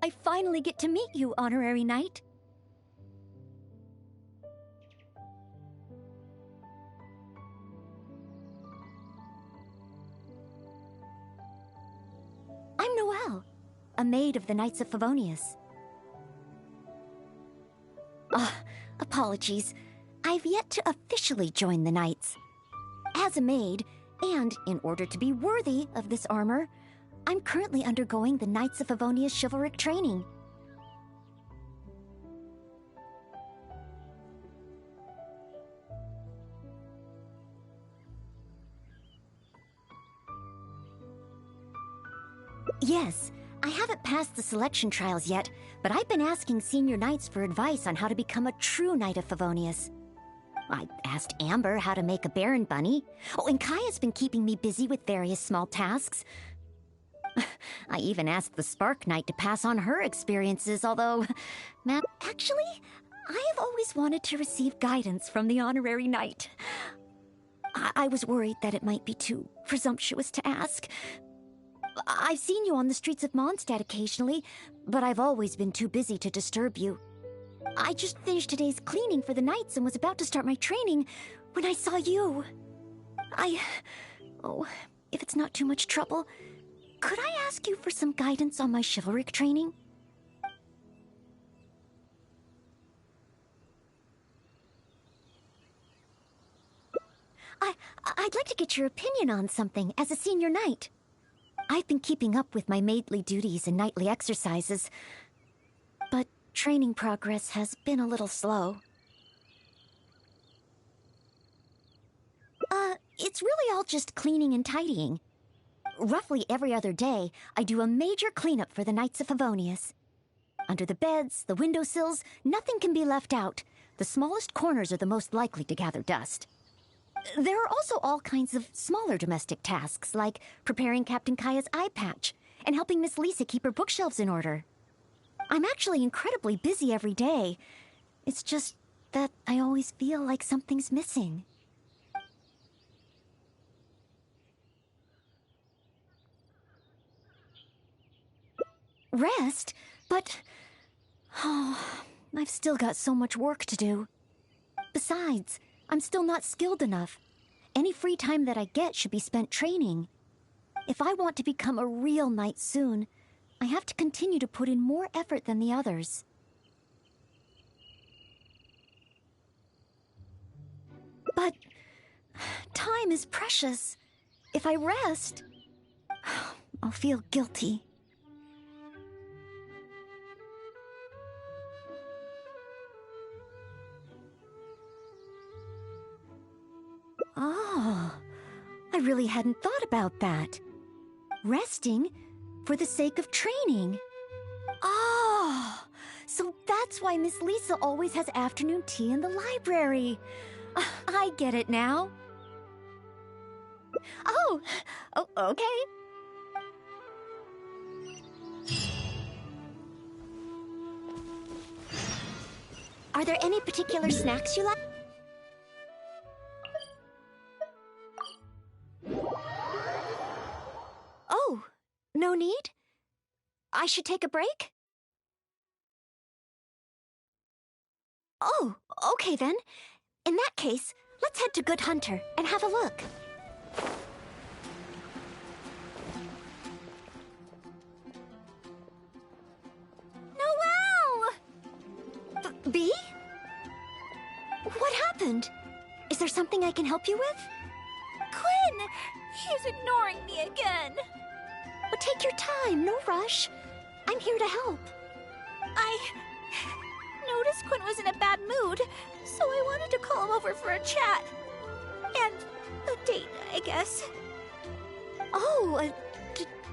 I finally get to meet you, Honorary Knight. I'm Noelle, a maid of the Knights of Favonius. Apologies. I've yet to officially join the Knights. As a maid, and in order to be worthy of this armor, I'm currently undergoing the Knights of Favonius chivalric training. Yes, I haven't passed the selection trials yet, but I've been asking senior knights for advice on how to become a true Knight of Favonius. I asked Amber how to make a Baron bunny. Oh, and Kaya's been keeping me busy with various small tasks. I even asked the Spark Knight to pass on her experiences, although... Actually, I have always wanted to receive guidance from the Honorary Knight. I was worried that it might be too presumptuous to ask. I've seen you on the streets of Mondstadt occasionally, but I've always been too busy to disturb you. I just finished today's cleaning for the Knights and was about to start my training when I saw you. Oh, if it's not too much trouble, could I ask you for some guidance on my chivalric training? I'd like to get your opinion on something as a senior knight. I've been keeping up with my maidly duties and nightly exercises, but training progress has been a little slow. It's really all just cleaning and tidying. Roughly every other day, I do a major cleanup for the Knights of Favonius. Under the beds, the windowsills, nothing can be left out. The smallest corners are the most likely to gather dust. There are also all kinds of smaller domestic tasks, like preparing Captain Kaya's eye patch and helping Miss Lisa keep her bookshelves in order. I'm actually incredibly busy every day. It's just that I always feel like something's missing. Rest? But... oh, I've still got so much work to do. Besides, I'm still not skilled enough. Any free time that I get should be spent training. If I want to become a real knight soon, I have to continue to put in more effort than the others. But time is precious. If I rest, I'll feel guilty. Oh, I really hadn't thought about that. Resting for the sake of training. Oh, so that's why Miss Lisa always has afternoon tea in the library. I get it now. Oh, okay. Are there any particular snacks you like? Oh, no need? I should take a break? Oh, okay then. In that case, let's head to Good Hunter and have a look. Noelle! B? What happened? Is there something I can help you with? Quinn! He's ignoring me again. Well, take your time, no rush. I'm here to help. I noticed Quinn was in a bad mood, so I wanted to call him over for a chat. And a date, I guess. Oh, a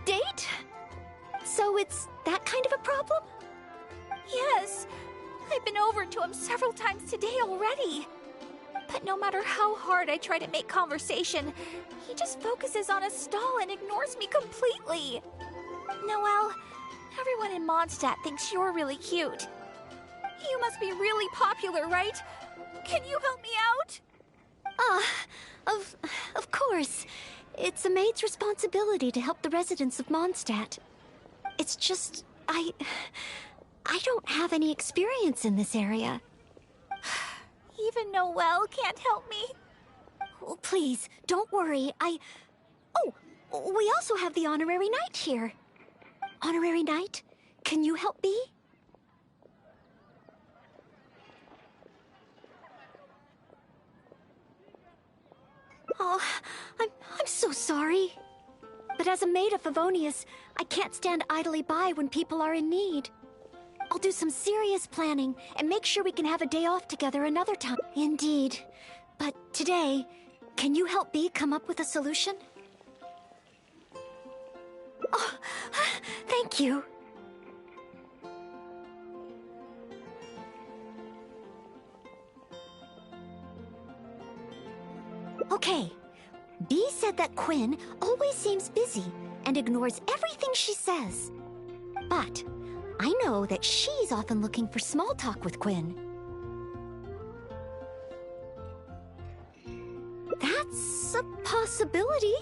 date? So it's that kind of a problem? Yes. I've been over to him several times today already. But no matter how hard I try to make conversation, he just focuses on a stall and ignores me completely. Noelle, everyone in Mondstadt thinks you're really cute. You must be really popular, right? Can you help me out? Of course. It's a maid's responsibility to help the residents of Mondstadt. It's just, I don't have any experience in this area. Even Noelle can't help me. Oh, please, don't worry. Oh, we also have the Honorary Knight here. Honorary Knight, can you help me? Oh, I'm so sorry. But as a maid of Favonius, I can't stand idly by when people are in need. I'll do some serious planning and make sure we can have a day off together another time. Indeed. But today, can you help me come up with a solution? Oh, thank you. Okay. Bee said that Quinn always seems busy and ignores everything she says. But I know that she's often looking for small talk with Quinn. That's a possibility.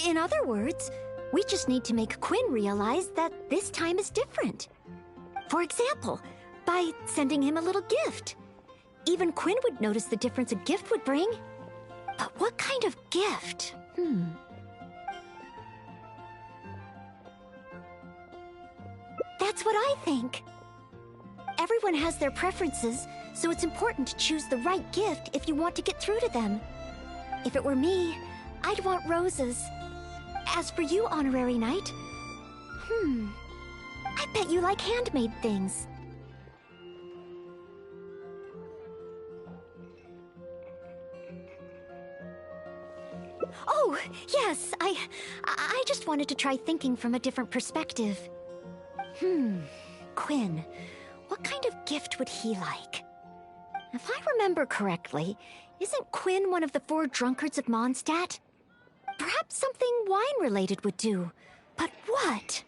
In other words, we just need to make Quinn realize that this time is different. For example, by sending him a little gift. Even Quinn would notice the difference a gift would bring. But what kind of gift? That's what I think. Everyone has their preferences, so it's important to choose the right gift if you want to get through to them. If it were me, I'd want roses. As for you, Honorary Knight, I bet you like handmade things. Oh, yes, I just wanted to try thinking from a different perspective. Quinn, what kind of gift would he like? If I remember correctly, isn't Quinn one of the 4 drunkards of Mondstadt? Perhaps something wine-related would do. But what?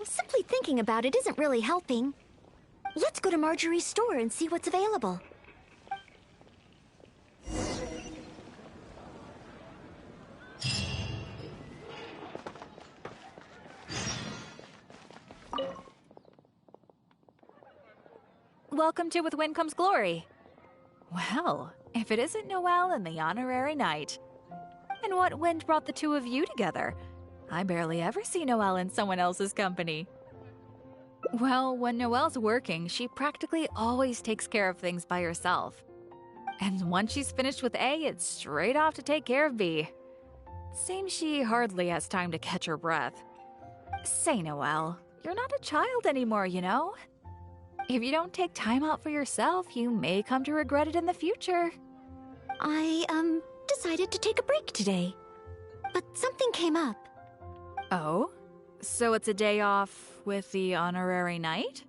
Simply thinking about it isn't really helping. Let's go to Marjorie's store and see what's available. Welcome to With Wind Comes Glory. Well, if it isn't Noelle and the Honorary Knight. And what wind brought the two of you together? I barely ever see Noelle in someone else's company. Well, when Noelle's working, she practically always takes care of things by herself. And once she's finished with A, it's straight off to take care of B. Seems she hardly has time to catch her breath. Say, Noelle, you're not a child anymore, you know? If you don't take time out for yourself, you may come to regret it in the future. I, decided to take a break today. But something came up. Oh? So it's a day off with the Honorary Knight?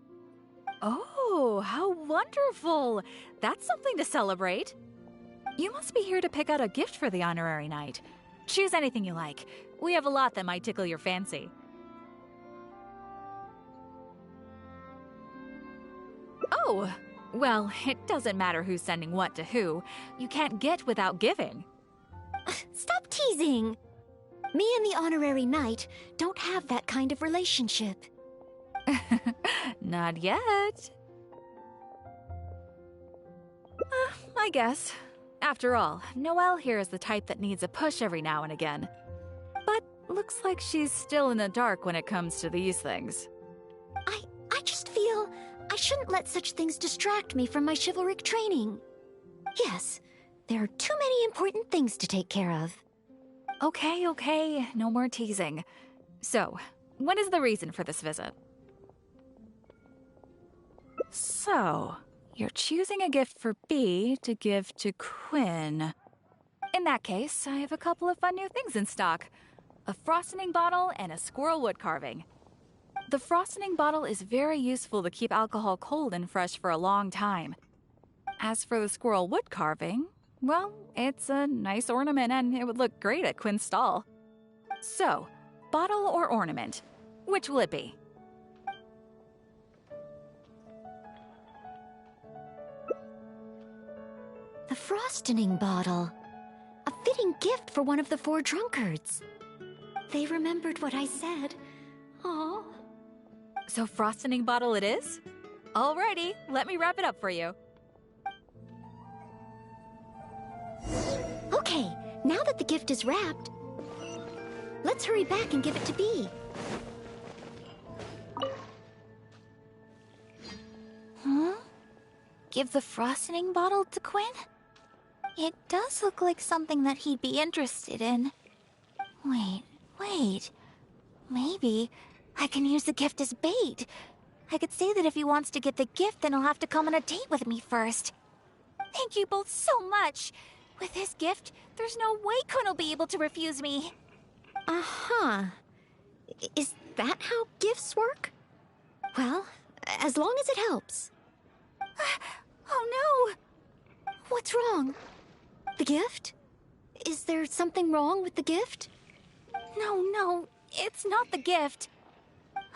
Oh, how wonderful! That's something to celebrate. You must be here to pick out a gift for the Honorary Knight. Choose anything you like. We have a lot that might tickle your fancy. Oh, well, it doesn't matter who's sending what to who. You can't get without giving. Stop teasing! Me and the Honorary Knight don't have that kind of relationship. Not yet. I guess. After all, Noelle here is the type that needs a push every now and again. But looks like she's still in the dark when it comes to these things. I just feel I shouldn't let such things distract me from my chivalric training. Yes, there are too many important things to take care of. Okay, no more teasing. So, what is the reason for this visit? So, you're choosing a gift for B to give to Quinn. In that case, I have a couple of fun new things in stock. A frosting bottle and a squirrel wood carving. The frosting bottle is very useful to keep alcohol cold and fresh for a long time. As for the squirrel wood carving, well, it's a nice ornament and it would look great at Quinn's stall. So, bottle or ornament, which will it be? The frosting bottle. A fitting gift for one of the 4 drunkards. They remembered what I said. Aw. So frosting bottle it is? Alrighty, let me wrap it up for you. Okay, now that the gift is wrapped, let's hurry back and give it to Bee. Huh? Give the frosting bottle to Quinn? It does look like something that he'd be interested in. Wait. Maybe I can use the gift as bait. I could say that if he wants to get the gift, then he'll have to come on a date with me first. Thank you both so much. With this gift, there's no way Quinn will be able to refuse me. Uh-huh. Is that how gifts work? Well, as long as it helps. Oh no! What's wrong? The gift? Is there something wrong with the gift? No, it's not the gift.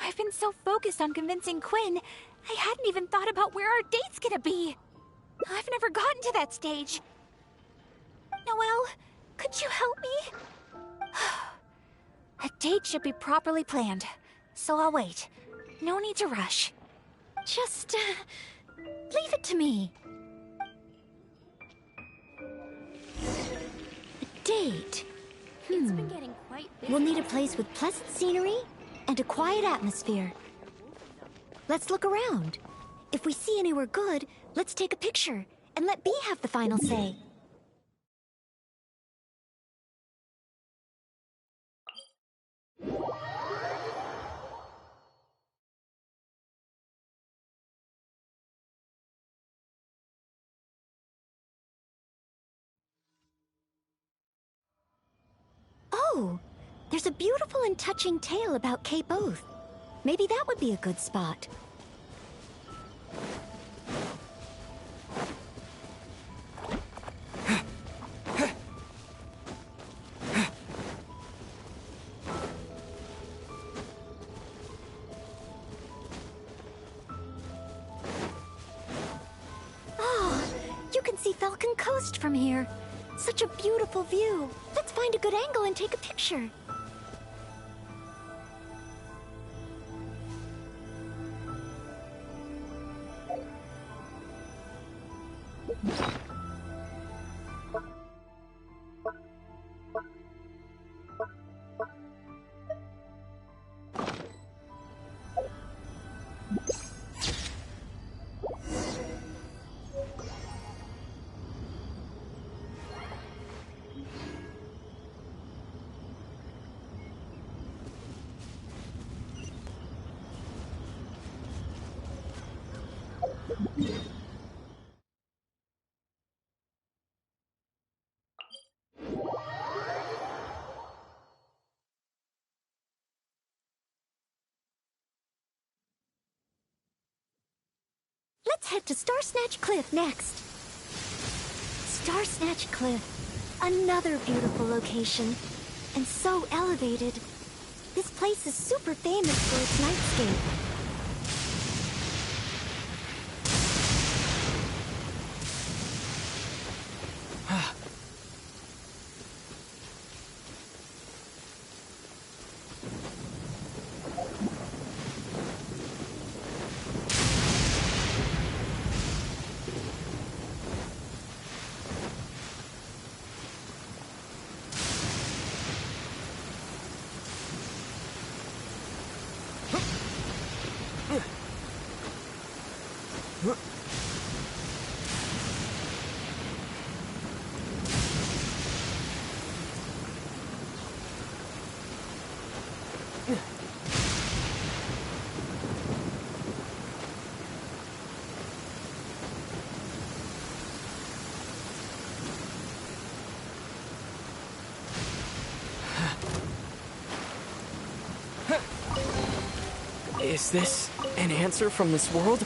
I've been so focused on convincing Quinn, I hadn't even thought about where our date's gonna be. I've never gotten to that stage. Noelle, could you help me? A date should be properly planned, so I'll wait. No need to rush. Just, leave it to me. A date. It's been getting quite busy. We'll need a place with pleasant scenery and a quiet atmosphere. Let's look around. If we see anywhere good, let's take a picture and let Bee have the final say. Oh, there's a beautiful and touching tale about Cape Oath. Maybe that would be a good spot. Oh, you can see Falcon Coast from here. Such a beautiful view. Let's find a good angle and take a picture. Let's head to Star Snatch Cliff next. Star Snatch Cliff, another beautiful location, and so elevated. This place is super famous for its nightscape. Is this an answer from this world?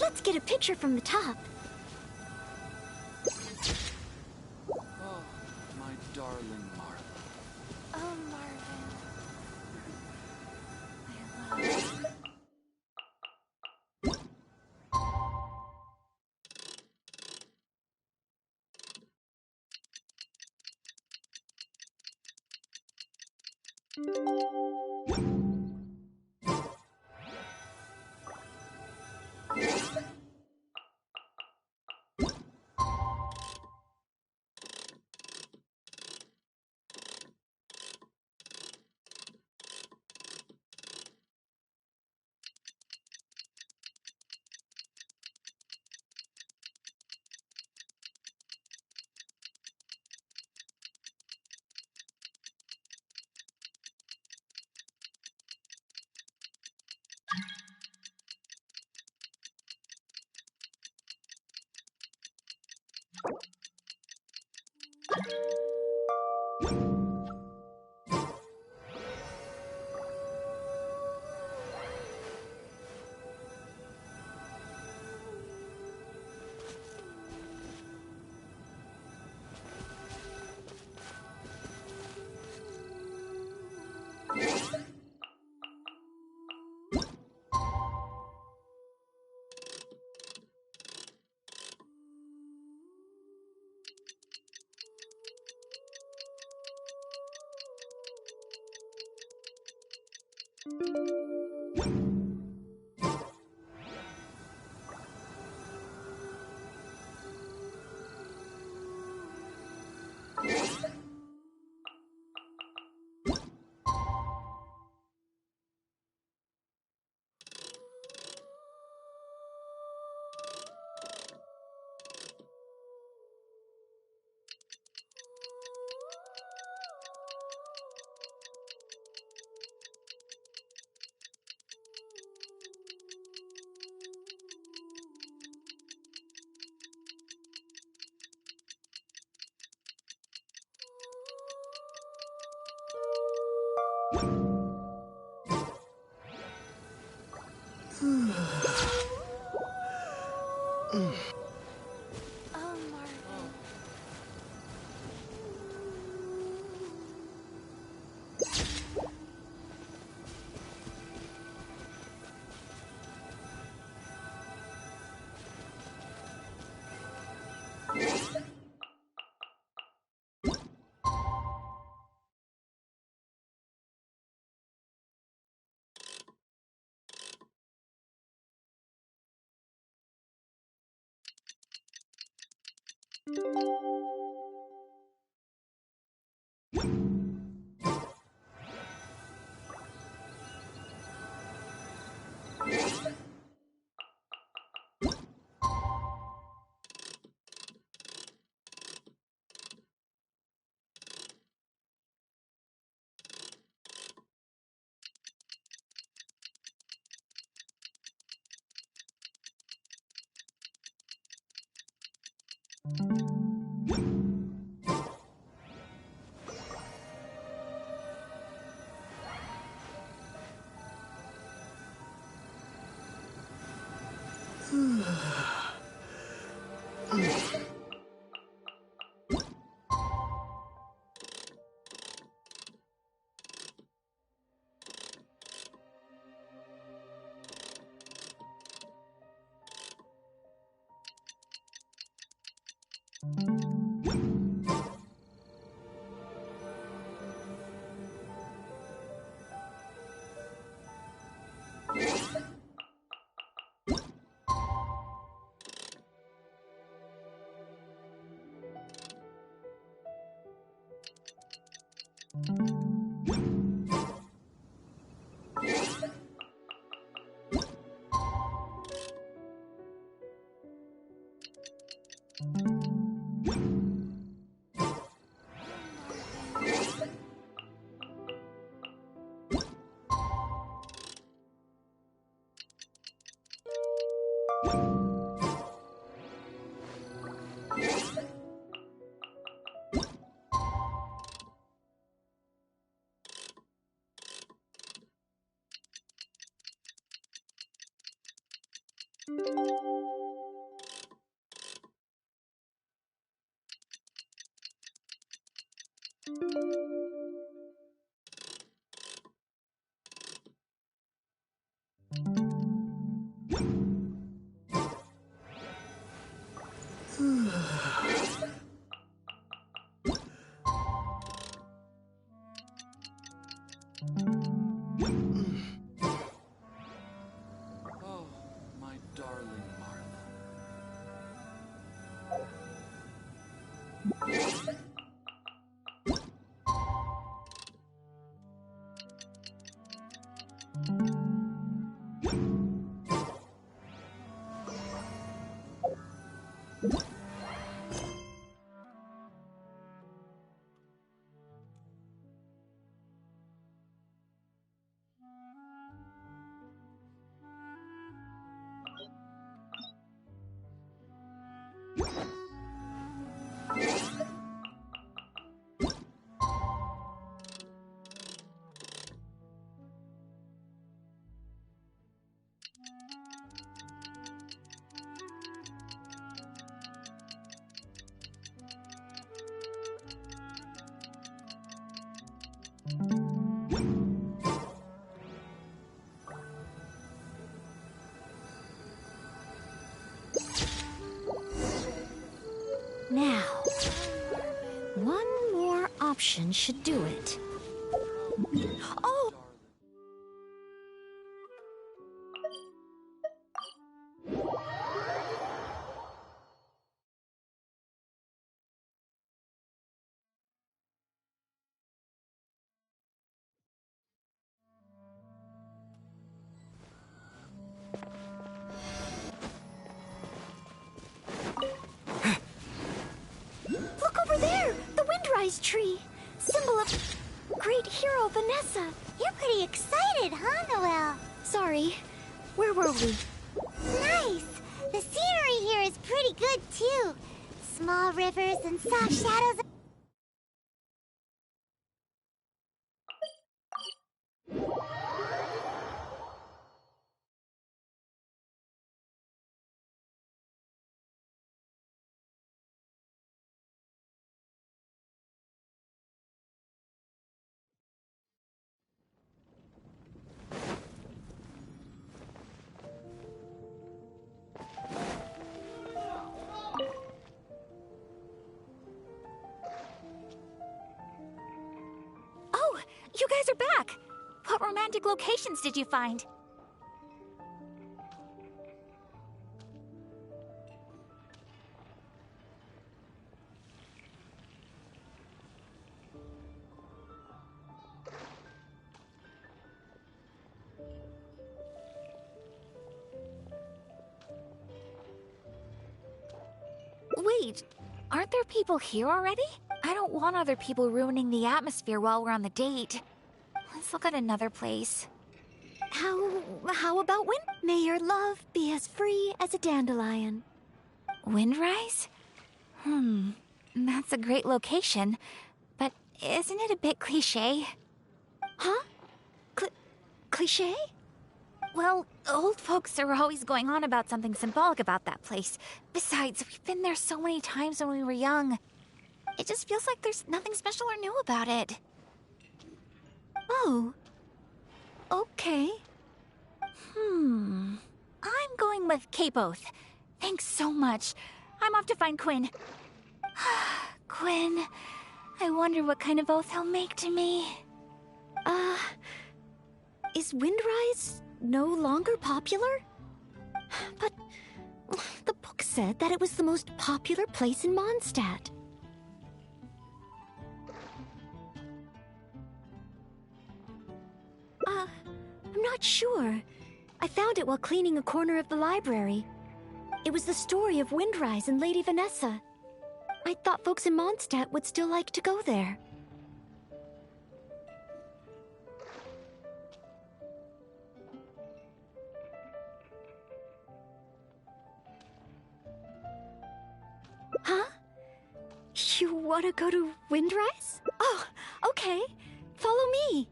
Let's get a picture from the top. Oh, my darling Marla. Oh, Marvin. I love you. Oh, Marvin. Oh, my darling Marla. Now, one more option should do it. Oh! Look over there! The Windrise tree! Symbol of great hero Vanessa! You're pretty excited, huh, Noelle? Sorry, where were we? Nice! The scenery here is pretty good, too. Small rivers and soft shadows. Oh, you guys are back! What romantic locations did you find? Wait, aren't there people here already? I don't want other people ruining the atmosphere while we're on the date. Let's look at another place. How about Wind? May your love be as free as a dandelion. Windrise? That's a great location, but isn't it a bit cliché? Huh? Cliché? Well, old folks are always going on about something symbolic about that place. Besides, we've been there so many times when we were young. It just feels like there's nothing special or new about it. Oh. Okay. I'm going with K-Both. Thanks so much. I'm off to find Quinn. Quinn, I wonder what kind of oath he'll make to me. Is Windrise no longer popular? But the book said that it was the most popular place in Mondstadt. I'm not sure. I found it while cleaning a corner of the library. It was the story of Windrise and Lady Vanessa. I thought folks in Mondstadt would still like to go there. Huh? You want to go to Windrise? Oh, okay. Follow me.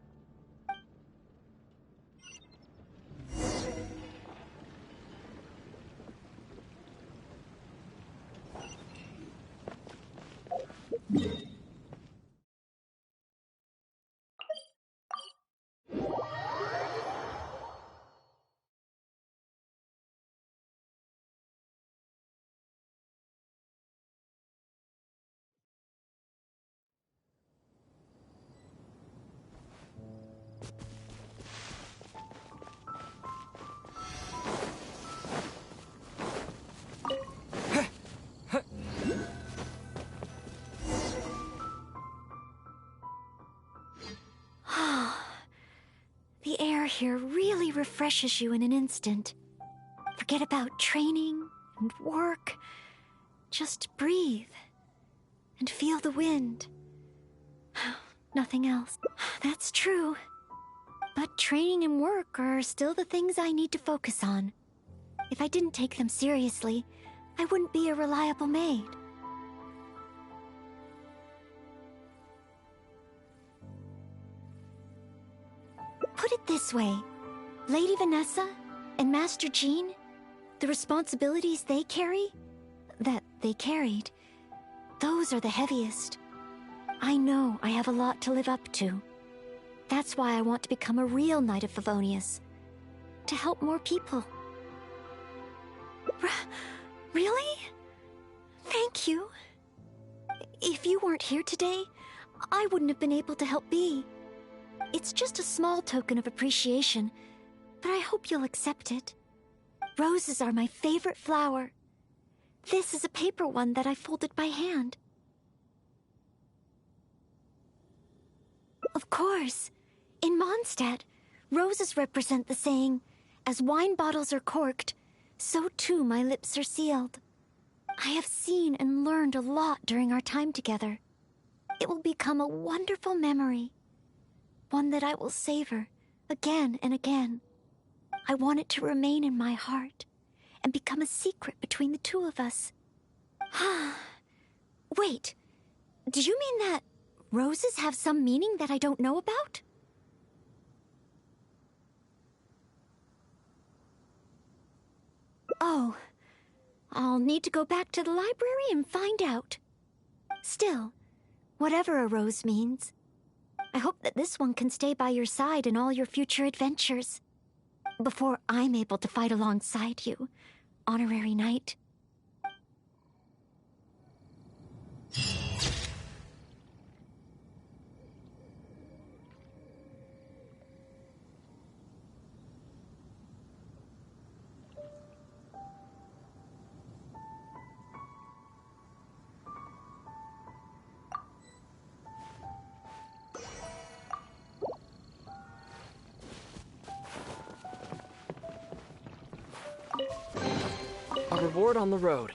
here really refreshes you in an instant. Forget about training and work. Just breathe and feel the wind. Nothing else. That's true. But training and work are still the things I need to focus on. If I didn't take them seriously, I wouldn't be a reliable maid. Put it this way, Lady Vanessa and Master Jean, the responsibilities they carry, that they carried, those are the heaviest. I know I have a lot to live up to. That's why I want to become a real Knight of Favonius. To help more people. Really? Thank you. If you weren't here today, I wouldn't have been able to help Bea. It's just a small token of appreciation, but I hope you'll accept it. Roses are my favorite flower. This is a paper one that I folded by hand. Of course. In Mondstadt, roses represent the saying, "As wine bottles are corked, so too my lips are sealed." I have seen and learned a lot during our time together. It will become a wonderful memory. One that I will savor again and again. I want it to remain in my heart and become a secret between the two of us. Wait, do you mean that roses have some meaning that I don't know about? Oh, I'll need to go back to the library and find out. Still, whatever a rose means, I hope that this one can stay by your side in all your future adventures. Before I'm able to fight alongside you, Honorary Knight. A reward on the road.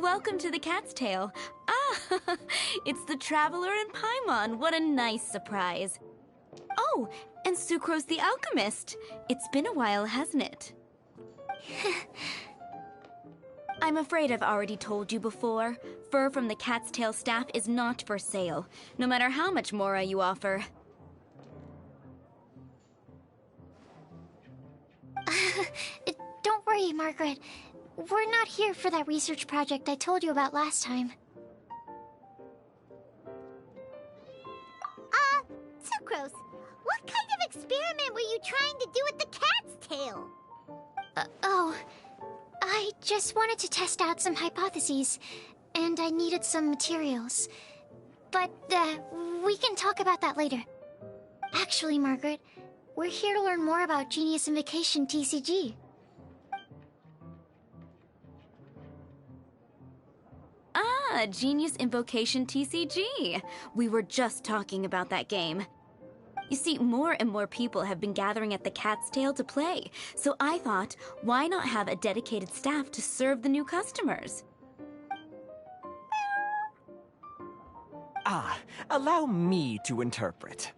Welcome to the Cat's Tail. Ah, it's the Traveler and Paimon. What a nice surprise. Oh, and Sucrose the Alchemist. It's been a while, hasn't it? I'm afraid I've already told you before. Fur from the Cat's Tail staff is not for sale, no matter how much Mora you offer. Don't worry, Margaret. We're not here for that research project I told you about last time. Sucrose, what kind of experiment were you trying to do with the cat's tail? I just wanted to test out some hypotheses, and I needed some materials. but, we can talk about that later. Actually, Margaret, we're here to learn more about Genius Invocation TCG. Ah, Genius Invocation TCG. We were just talking about that game. You see, more and more people have been gathering at the Cat's Tail to play, so I thought, why not have a dedicated staff to serve the new customers? Allow me to interpret.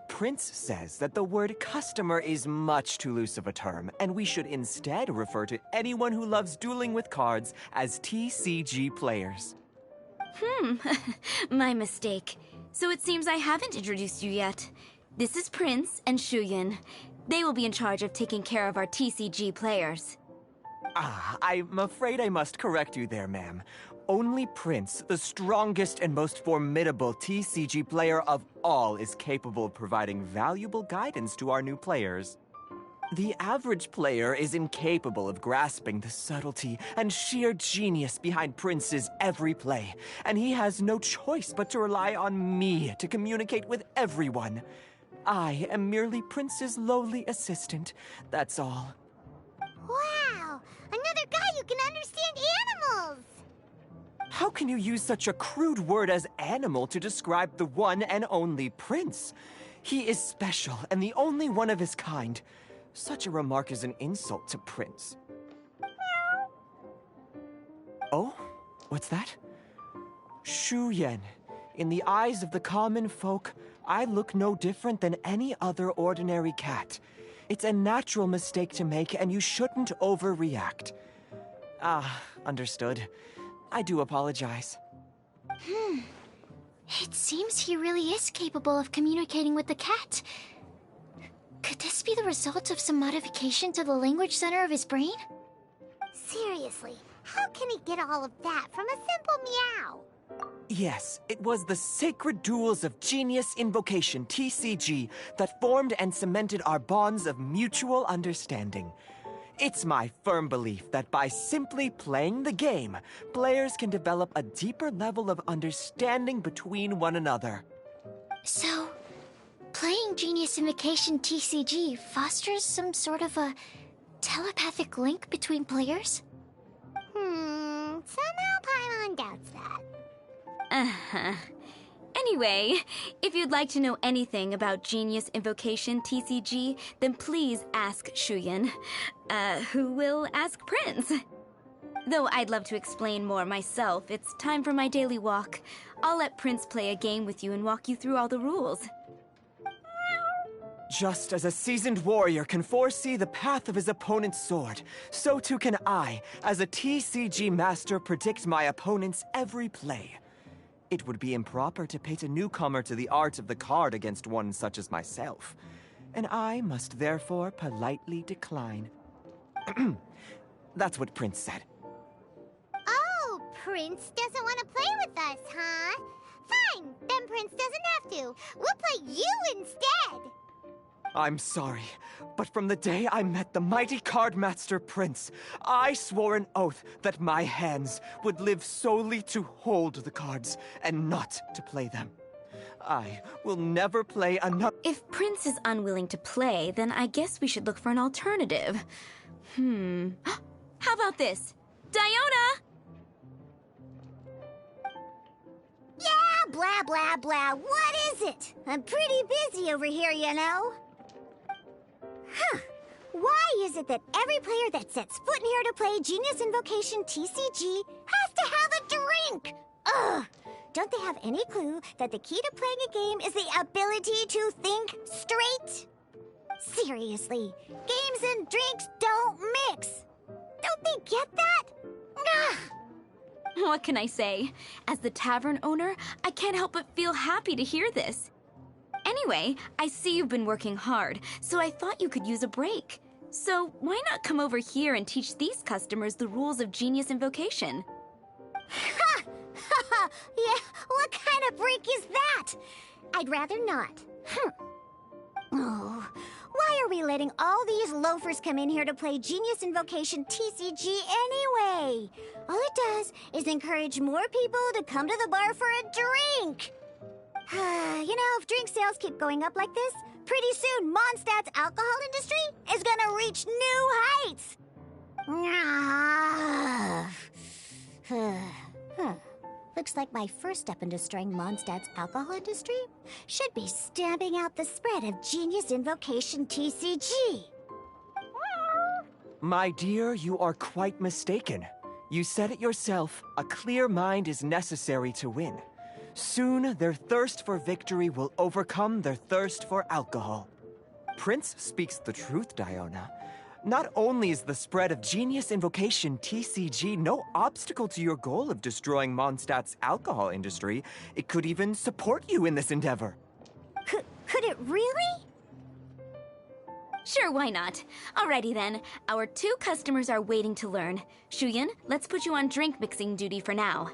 Prince says that the word customer is much too loose of a term, and we should instead refer to anyone who loves dueling with cards as TCG players. My mistake. So it seems I haven't introduced you yet. This is Prince and Shuyan. They will be in charge of taking care of our TCG players. I'm afraid I must correct you there, ma'am. Only Prince, the strongest and most formidable TCG player of all, is capable of providing valuable guidance to our new players. The average player is incapable of grasping the subtlety and sheer genius behind Prince's every play, and he has no choice but to rely on me to communicate with everyone. I am merely Prince's lowly assistant, that's all. Wow! Another guy who can understand animals! How can you use such a crude word as animal to describe the one and only Prince? He is special and the only one of his kind. Such a remark is an insult to Prince. Oh? What's that? Shuyan. In the eyes of the common folk, I look no different than any other ordinary cat. It's a natural mistake to make, and you shouldn't overreact. Understood. I do apologize. It seems he really is capable of communicating with the cat. Could this be the result of some modification to the language center of his brain? Seriously, how can he get all of that from a simple meow? Yes, it was the sacred duels of Genius Invocation, TCG, that formed and cemented our bonds of mutual understanding. It's my firm belief that by simply playing the game, players can develop a deeper level of understanding between one another. So, playing Genius Invocation TCG fosters some sort of a telepathic link between players? Somehow Paimon doubts that. Anyway, if you'd like to know anything about Genius Invocation TCG, then please ask Shuyan, who will ask Prince. Though I'd love to explain more myself, it's time for my daily walk. I'll let Prince play a game with you and walk you through all the rules. Just as a seasoned warrior can foresee the path of his opponent's sword, so too can I, as a TCG master, predict my opponent's every play. It would be improper to pit a newcomer to the art of the card against one such as myself, and I must therefore politely decline. That's what Prince said. Oh, Prince doesn't want to play with us, huh? Fine, then Prince doesn't have to. We'll play you instead. I'm sorry, but from the day I met the mighty card master Prince, I swore an oath that my hands would live solely to hold the cards and not to play them. I will never play another. If Prince is unwilling to play, then I guess we should look for an alternative. How about this? Diona! Yeah, blah, blah, blah. What is it? I'm pretty busy over here, you know. Why is it that every player that sets foot in here to play Genius Invocation TCG has to have a drink? Ugh! Don't they have any clue that the key to playing a game is the ability to think straight? Seriously, games and drinks don't mix. Don't they get that? Ugh! What can I say? As the tavern owner, I can't help but feel happy to hear this. Anyway, I see you've been working hard, so I thought you could use a break. So why not come over here and teach these customers the rules of Genius Invocation? Ha! Ha! Yeah, what kind of break is that? I'd rather not. Oh, why are we letting all these loafers come in here to play Genius Invocation TCG anyway? All it does is encourage more people to come to the bar for a drink. You know, if drink sales keep going up like this, pretty soon Mondstadt's alcohol industry is gonna reach new heights. Looks like my first step in destroying Mondstadt's alcohol industry should be stamping out the spread of Genius Invocation TCG. My dear, you are quite mistaken. You said it yourself, a clear mind is necessary to win. Soon, their thirst for victory will overcome their thirst for alcohol. Prince speaks the truth, Diona. Not only is the spread of Genius Invocation TCG no obstacle to your goal of destroying Mondstadt's alcohol industry, it could even support you in this endeavor. Could it really? Sure, why not? Alrighty then. Our 2 customers are waiting to learn. Shuyan, let's put you on drink mixing duty for now.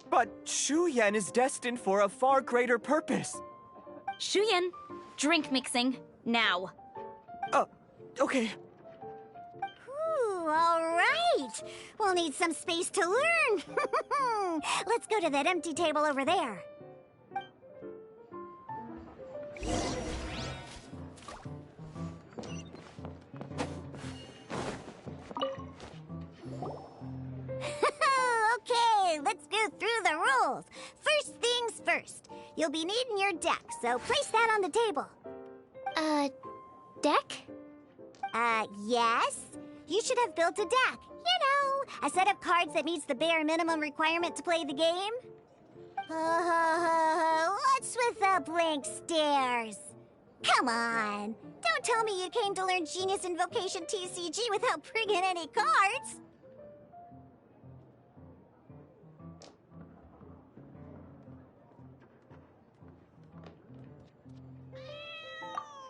But Shu Yan is destined for a far greater purpose. Shuyan, drink mixing, now. Okay. Ooh, all right. We'll need some space to learn. Let's go to that empty table over there. Okay, let's go through the rules. First things first. You'll be needing your deck, so place that on the table. Deck? Yes. You should have built a deck. You know, a set of cards that meets the bare minimum requirement to play the game. What's with the blank stares? Come on. Don't tell me you came to learn Genius Invocation TCG without bringing any cards.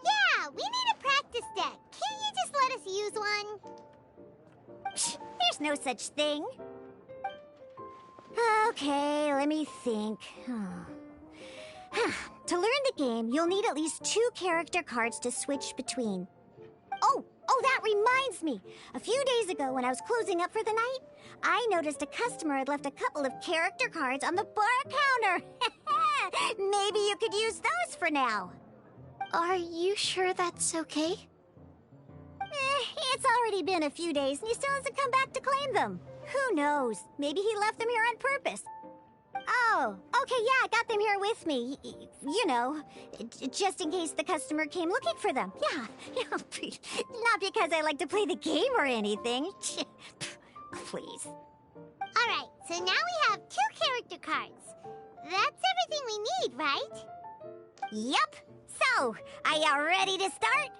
Yeah, we need a practice deck. Can't you just let us use one? Psh, there's no such thing. Okay, let me think. To learn the game, you'll need at least 2 character cards to switch between. Oh, that reminds me. A few days ago, when I was closing up for the night, I noticed a customer had left a couple of character cards on the bar counter. Maybe you could use those for now. Are you sure that's okay? It's already been a few days and he still hasn't come back to claim them. Who knows? Maybe he left them here on purpose. Oh, okay, yeah, I got them here with me. You know, just in case the customer came looking for them. Yeah, not because I like to play the game or anything. Please. All right, so now we have 2 character cards. That's everything we need, right? Yup. So, are you ready to start?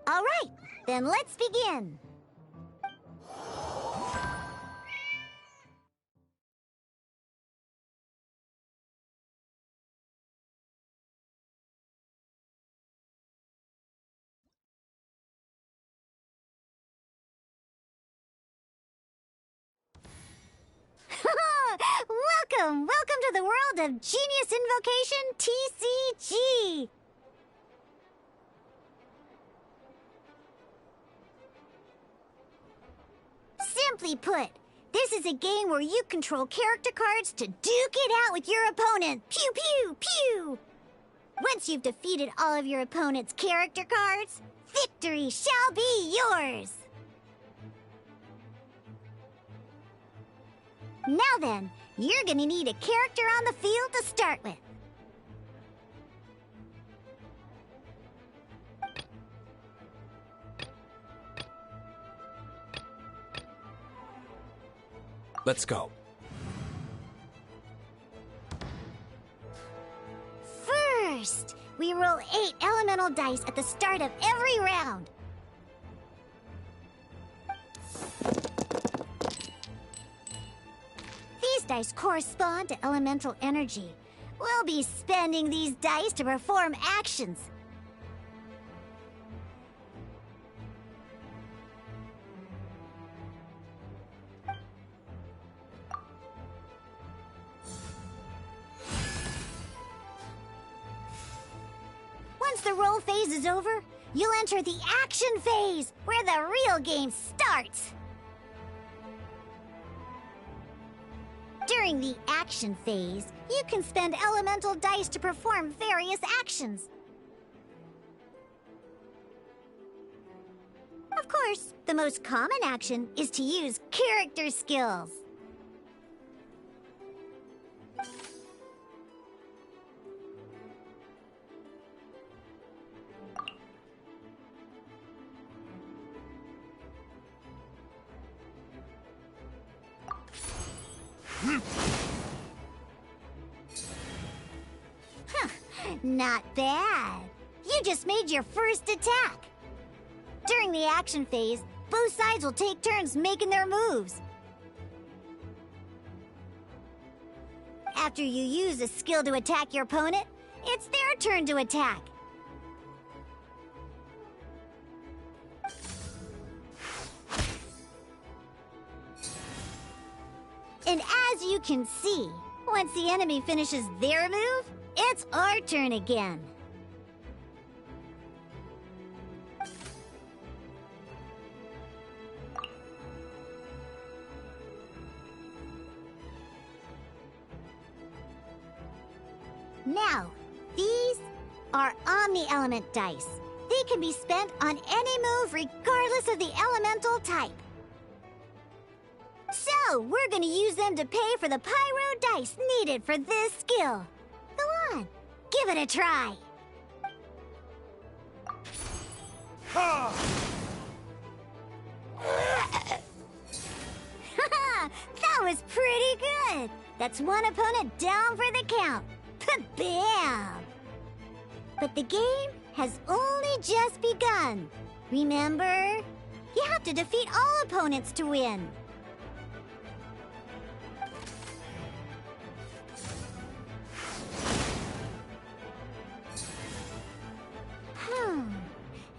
All right, then let's begin. Welcome to the world of Genius Invocation TCG. Simply put, this is a game where you control character cards to duke it out with your opponent. Pew, pew, pew! Once you've defeated all of your opponent's character cards, victory shall be yours! Now then, you're gonna need a character on the field to start with. Let's go. First, we roll 8 elemental dice at the start of every round. These dice correspond to elemental energy. We'll be spending these dice to perform actions. roll phase is over, you'll enter the action phase, where the real game starts. During the action phase, you can spend elemental dice to perform various actions. Of course, the most common action is to use character skills. Not bad. You just made your first attack. During the action phase, both sides will take turns making their moves. After you use a skill to attack your opponent, it's their turn to attack. And as you can see, once the enemy finishes their move, it's our turn again. Now, these are Omni-Element dice. They can be spent on any move regardless of the elemental type. So, we're gonna use them to pay for the pyro dice needed for this skill. Go on, give it a try. That was pretty good. That's one opponent down for the count. Bam! But the game has only just begun. Remember, you have to defeat all opponents to win.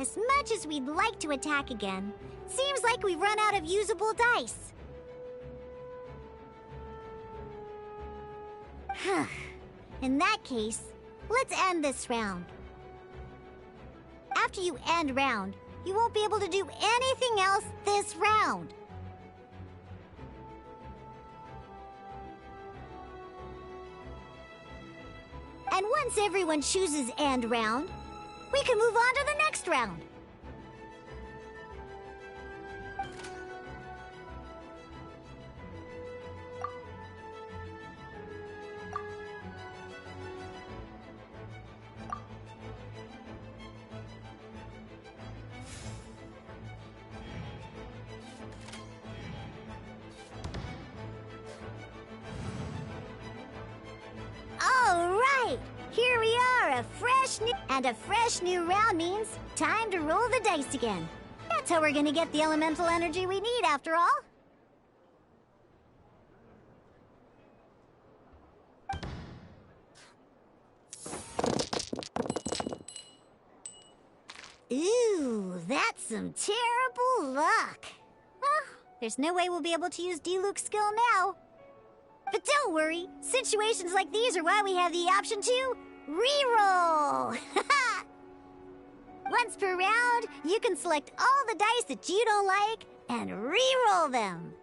As much as we'd like to attack again, seems like we've run out of usable dice. In that case, let's end this round. After you end round, you won't be able to do anything else this round. And once everyone chooses end round, we can move on to the next round. All right, here we are, a fresh new round means time to roll the dice again. That's how we're gonna get the elemental energy we need, after all. Ooh, that's some terrible luck. Well, there's no way we'll be able to use Diluc's skill now. But don't worry, situations like these are why we have the option to reroll. Once per round, you can select all the dice that you don't like and reroll them.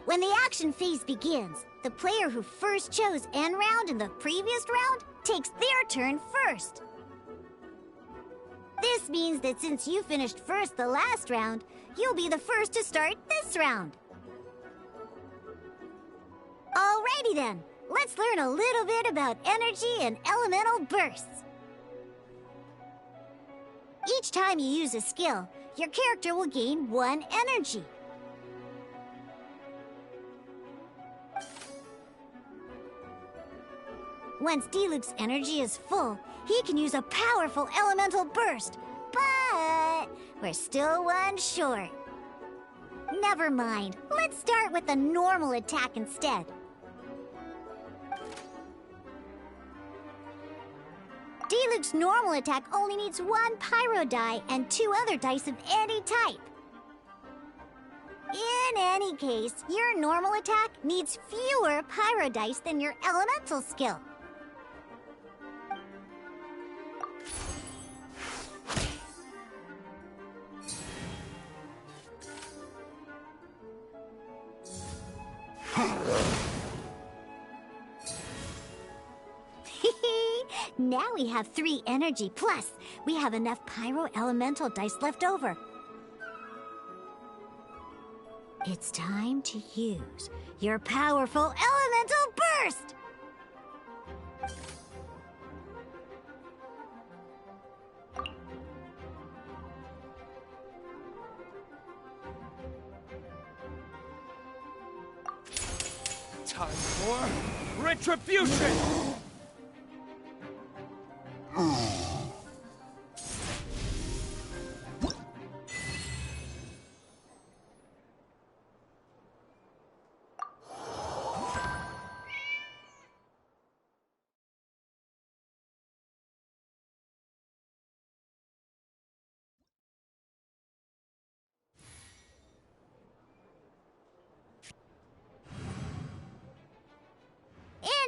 When the action phase begins, the player who first chose end round in the previous round takes their turn first. This means that since you finished first the last round, you'll be the first to start this round. Alrighty then, let's learn a little bit about energy and elemental bursts. Each time you use a skill, your character will gain 1 energy. Once Diluc's energy is full, he can use a powerful elemental burst. But we're still one short. Never mind. Let's start with a normal attack instead. Diluc's normal attack only needs 1 pyro die and 2 other dice of any type. In any case, your normal attack needs fewer pyro dice than your elemental skill. Now we have 3 energy, plus we have enough pyro elemental dice left over. It's time to use your powerful elemental burst! Time for retribution!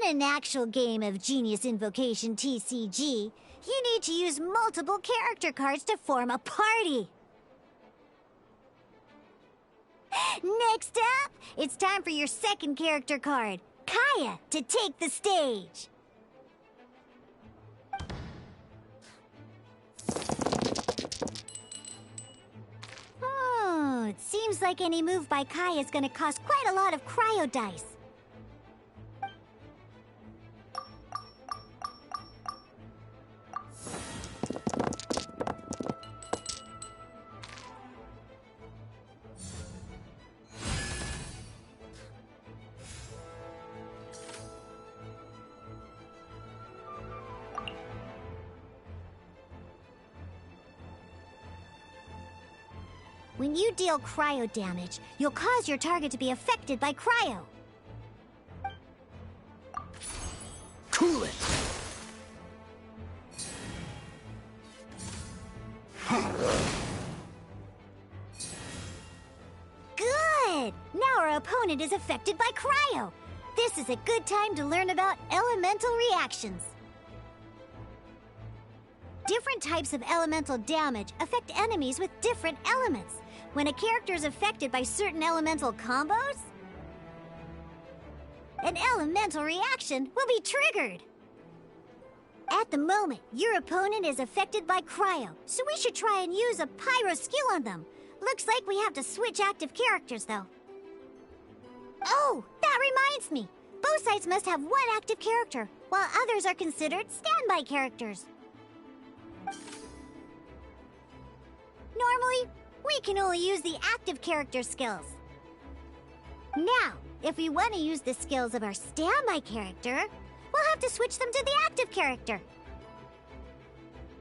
In an actual game of Genius Invocation TCG, you need to use multiple character cards to form a party. Next up, it's time for your second character card, Kaya, to take the stage. It seems like any move by Kaya is going to cost quite a lot of cryo dice. When you deal cryo damage, you'll cause your target to be affected by cryo. Cool it! Good! Now our opponent is affected by cryo. This is a good time to learn about elemental reactions. Different types of elemental damage affect enemies with different elements. When a character is affected by certain elemental combos, an elemental reaction will be triggered. At the moment, your opponent is affected by cryo, so we should try and use a pyro skill on them. Looks like we have to switch active characters, though. Oh, that reminds me. Both sides must have 1 active character, while others are considered standby characters. Normally, we can only use the active character skills. Now, if we want to use the skills of our standby character, we'll have to switch them to the active character.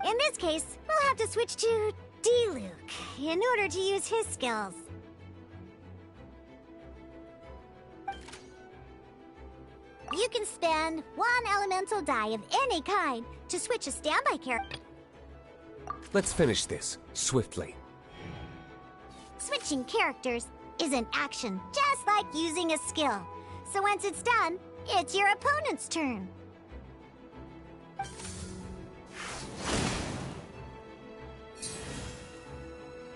In this case, we'll have to switch to Diluc in order to use his skills. You can spend 1 elemental die of any kind to switch a standby character. Let's finish this, swiftly. Switching characters is an action, just like using a skill. So once it's done, it's your opponent's turn.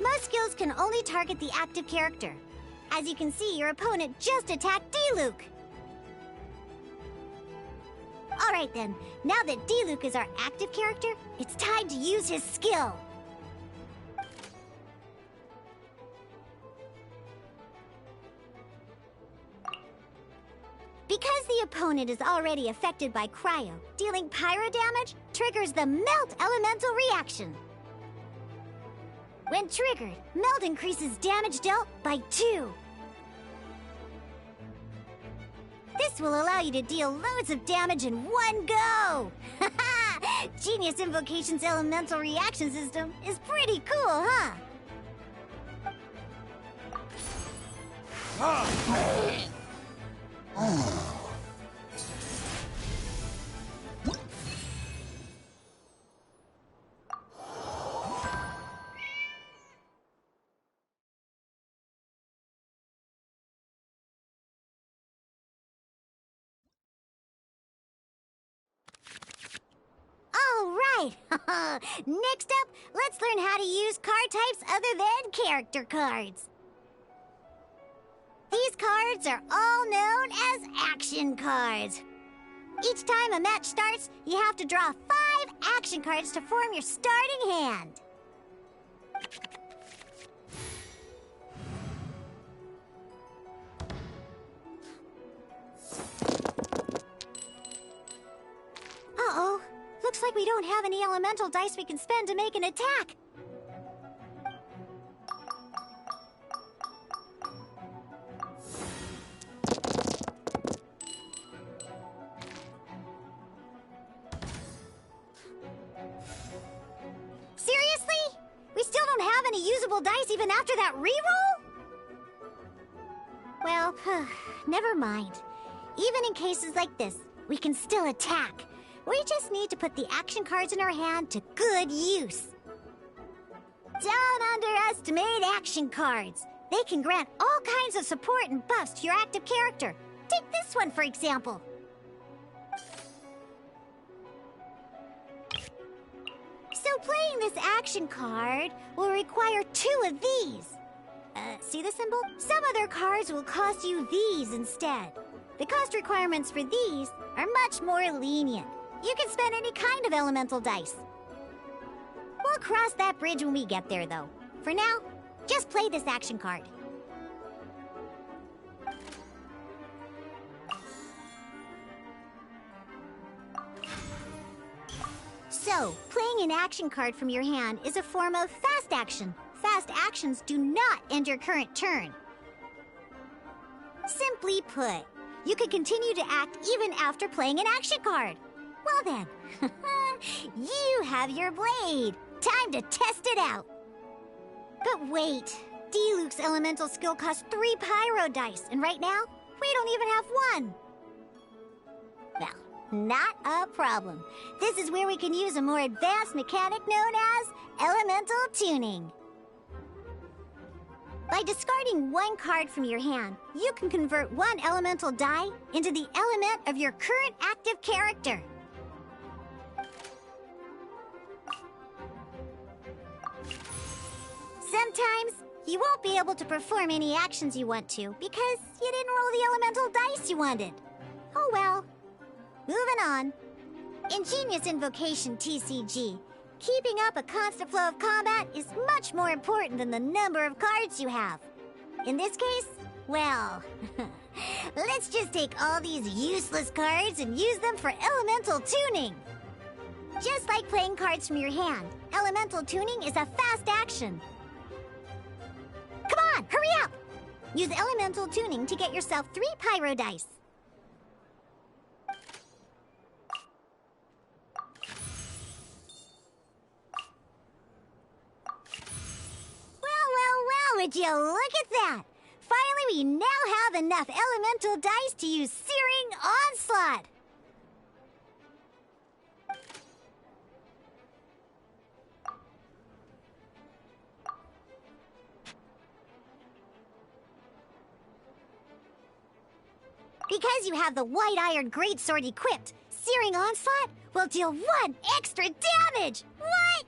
Most skills can only target the active character. As you can see, your opponent just attacked Diluc. Alright then, now that Diluc is our active character, it's time to use his skill. Because the opponent is already affected by cryo, dealing pyro damage triggers the Melt Elemental reaction. When triggered, Melt increases damage dealt by 2. This will allow you to deal loads of damage in one go! Genius Invocation's elemental reaction system is pretty cool, huh? All right. Next up, let's learn how to use card types other than character cards. These cards are all known as action cards. Each time a match starts, you have to draw 5 action cards to form your starting hand. Uh-oh. Looks like we don't have any elemental dice we can spend to make an attack. Seriously? We still don't have any usable dice even after that reroll? Well, never mind. Even in cases like this, we can still attack. We just need to put the action cards in our hand to good use. Don't underestimate action cards. They can grant all kinds of support and buffs to your active character. Take this one, for example. So playing this action card will require 2 of these. See the symbol? Some other cards will cost you these instead. The cost requirements for these are much more lenient. You can spend any kind of elemental dice. We'll cross that bridge when we get there, though. For now, just play this action card. So, playing an action card from your hand is a form of fast action. Fast actions do not end your current turn. Simply put, you can continue to act even after playing an action card. Well then, you have your blade. Time to test it out. But wait, Diluc's elemental skill costs 3 pyro dice, and right now, we don't even have 1. Well, not a problem. This is where we can use a more advanced mechanic known as elemental tuning. By discarding 1 card from your hand, you can convert 1 elemental die into the element of your current active character. Sometimes, you won't be able to perform any actions you want to because you didn't roll the elemental dice you wanted. Oh well. Moving on. In Genius Invocation TCG, keeping up a constant flow of combat is much more important than the number of cards you have. In this case, well, let's just take all these useless cards and use them for elemental tuning. Just like playing cards from your hand, elemental tuning is a fast action. Come on, hurry up! Use elemental tuning to get yourself 3 pyro dice. Well, would you look at that? Finally, we now have enough elemental dice to use Searing Onslaught. Because you have the White Iron Greatsword equipped, Searing Onslaught will deal 1 extra damage! What?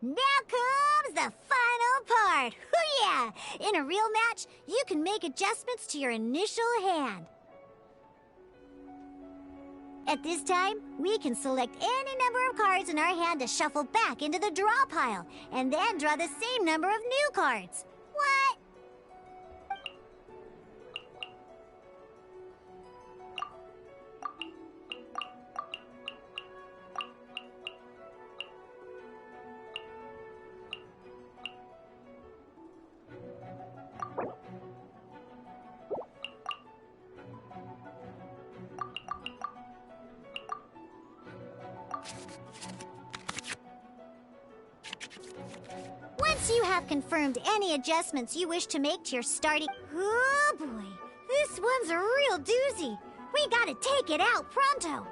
Now comes the final part! Hoo-yeah! In a real match, you can make adjustments to your initial hand. At this time, we can select any number of cards in our hand to shuffle back into the draw pile, and then draw the same number of new cards. What? Once you have confirmed any adjustments you wish to make to your starting... Oh boy, this one's a real doozy. We gotta take it out pronto.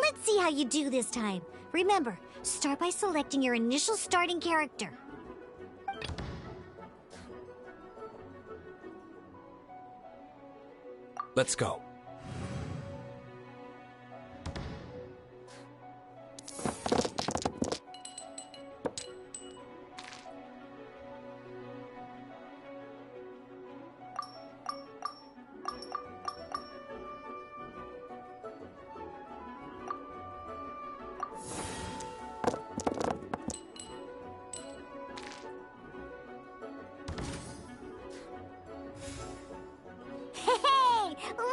Let's see how you do this time. Remember, start by selecting your initial starting character. Let's go.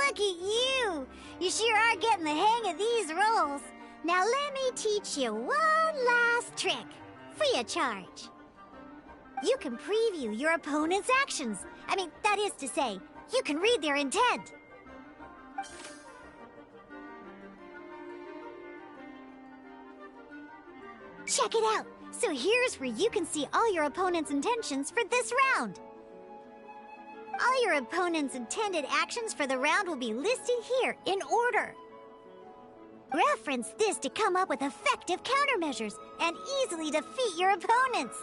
Look at you! You sure are getting the hang of these rolls. Now let me teach you one last trick, free of charge. You can preview your opponent's actions. I mean, that is to say, you can read their intent. Check it out! So here's where you can see all your opponent's intentions for this round. All your opponent's intended actions for the round will be listed here in order. Reference this to come up with effective countermeasures and easily defeat your opponents.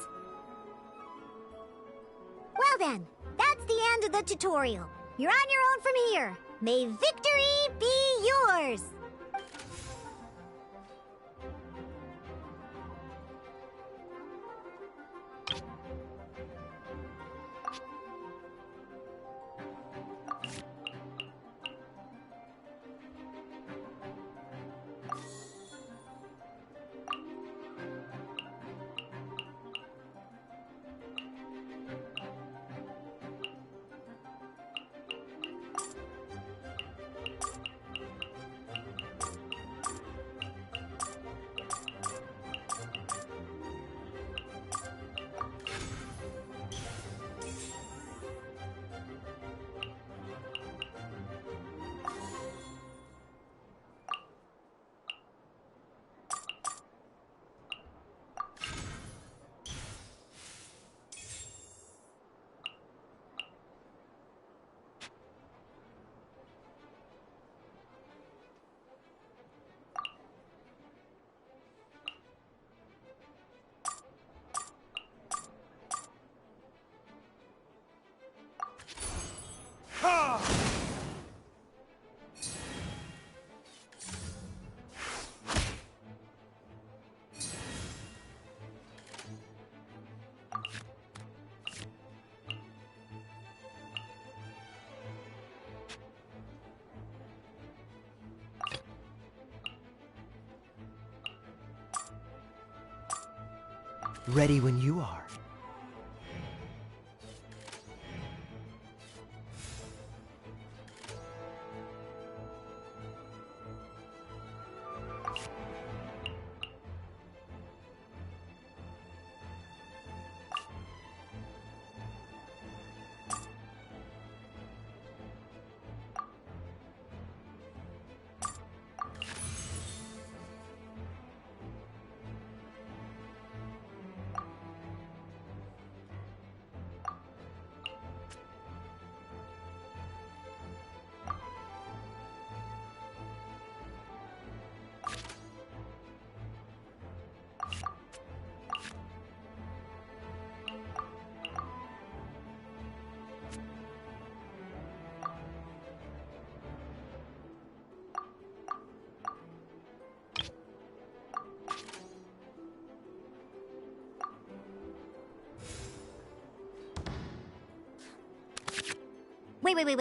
Well then, that's the end of the tutorial. You're on your own from here. May victory be yours! Ready when you are.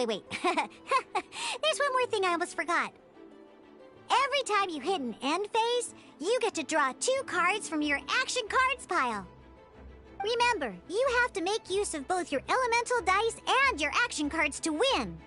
Wait. There's one more thing I almost forgot. Every time you hit an end phase, you get to draw 2 cards from your action cards pile. Remember, you have to make use of both your elemental dice and your action cards to win.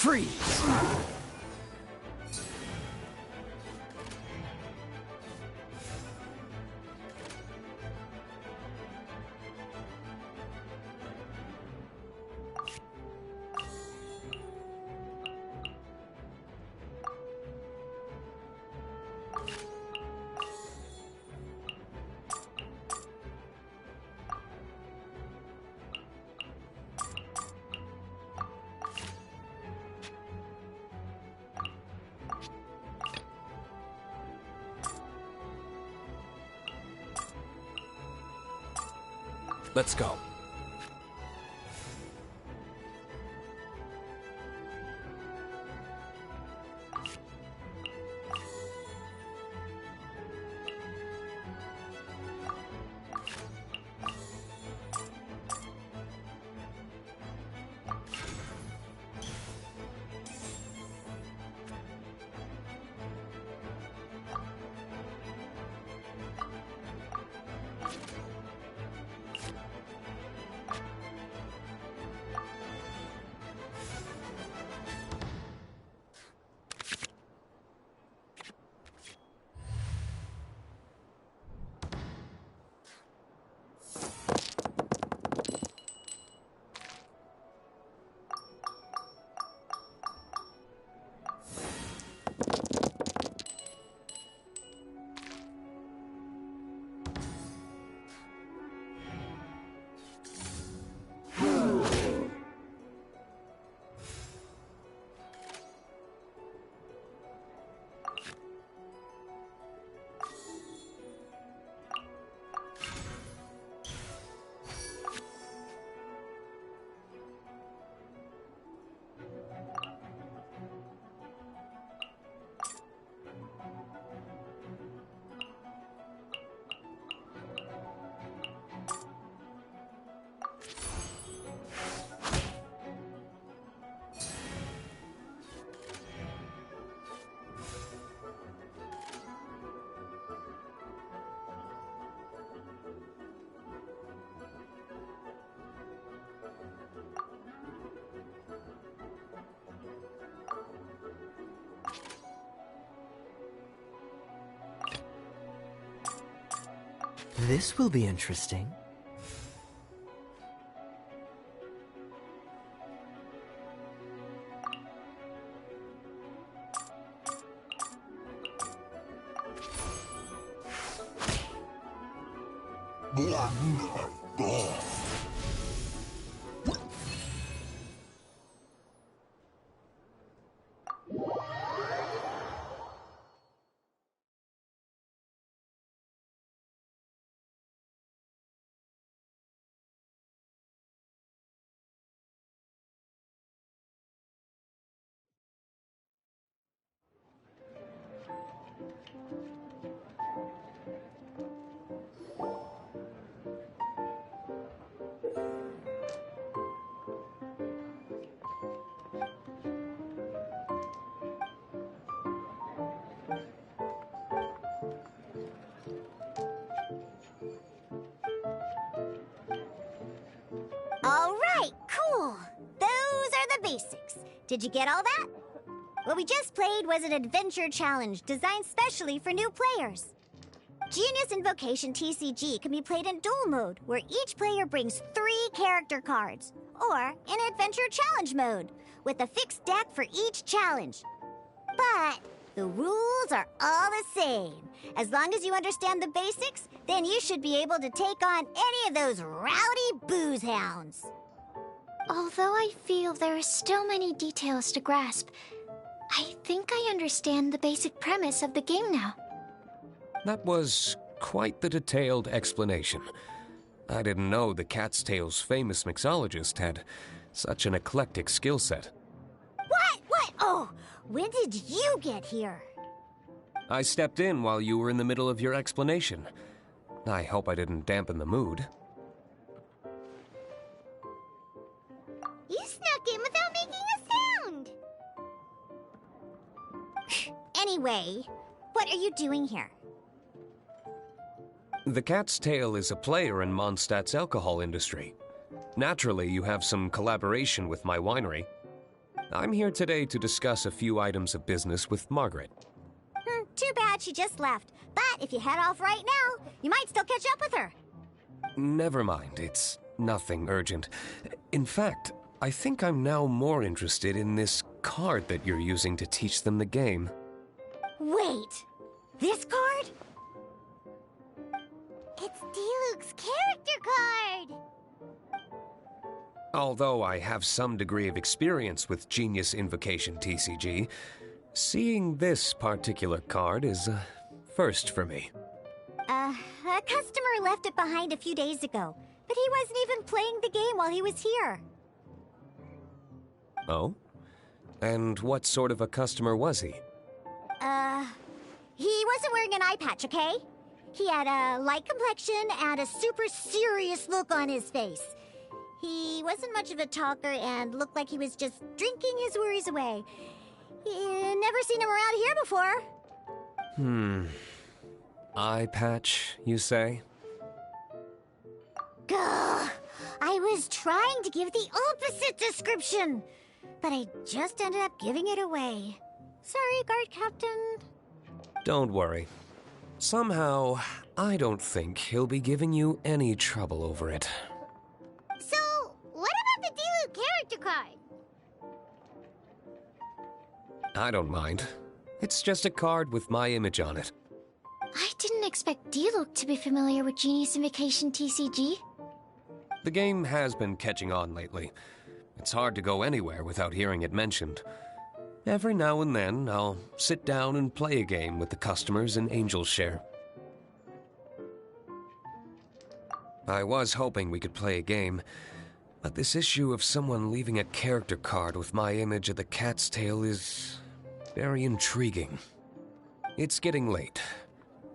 Freeze! Let's go. This will be interesting. All right, cool. Those are the basics. Did you get all that? What we just played was an adventure challenge designed specially for new players. Genius Invocation TCG can be played in duel mode, where each player brings 3 character cards, or in adventure challenge mode, with a fixed deck for each challenge. But the rules are all the same. As long as you understand the basics, then you should be able to take on any of those rowdy booze hounds. Although I feel there are still many details to grasp, I think I understand the basic premise of the game now. That was quite the detailed explanation. I didn't know the Cat's Tail's famous mixologist had such an eclectic skill set. What? Oh, when did you get here? I stepped in while you were in the middle of your explanation. I hope I didn't dampen the mood. You snuck in without making a sound! Anyway, what are you doing here? The Cat's Tail is a player in Mondstadt's alcohol industry. Naturally, you have some collaboration with my winery. I'm here today to discuss a few items of business with Margaret. Too bad she just left. But if you head off right now, you might still catch up with her. Never mind, it's nothing urgent. In fact, I think I'm now more interested in this card that you're using to teach them the game. Wait, this card? It's Diluc's character card! Although I have some degree of experience with Genius Invocation TCG, seeing this particular card is a first for me. A customer left it behind a few days ago, but he wasn't even playing the game while he was here. Oh? And what sort of a customer was he? He wasn't wearing an eye patch, okay? He had a light complexion and a super serious look on his face. He wasn't much of a talker and looked like he was just drinking his worries away. Never seen him around here before. Eye patch, you say? Gah! I was trying to give the opposite description, but I just ended up giving it away. Sorry, guard captain. Don't worry. Somehow, I don't think he'll be giving you any trouble over it. So, what about the Diluc character card? I don't mind. It's just a card with my image on it. I didn't expect Diluc to be familiar with Genius Invocation TCG. The game has been catching on lately. It's hard to go anywhere without hearing it mentioned. Every now and then, I'll sit down and play a game with the customers in Angel's Share. I was hoping we could play a game, but this issue of someone leaving a character card with my image of the cat's tail is very intriguing. It's getting late,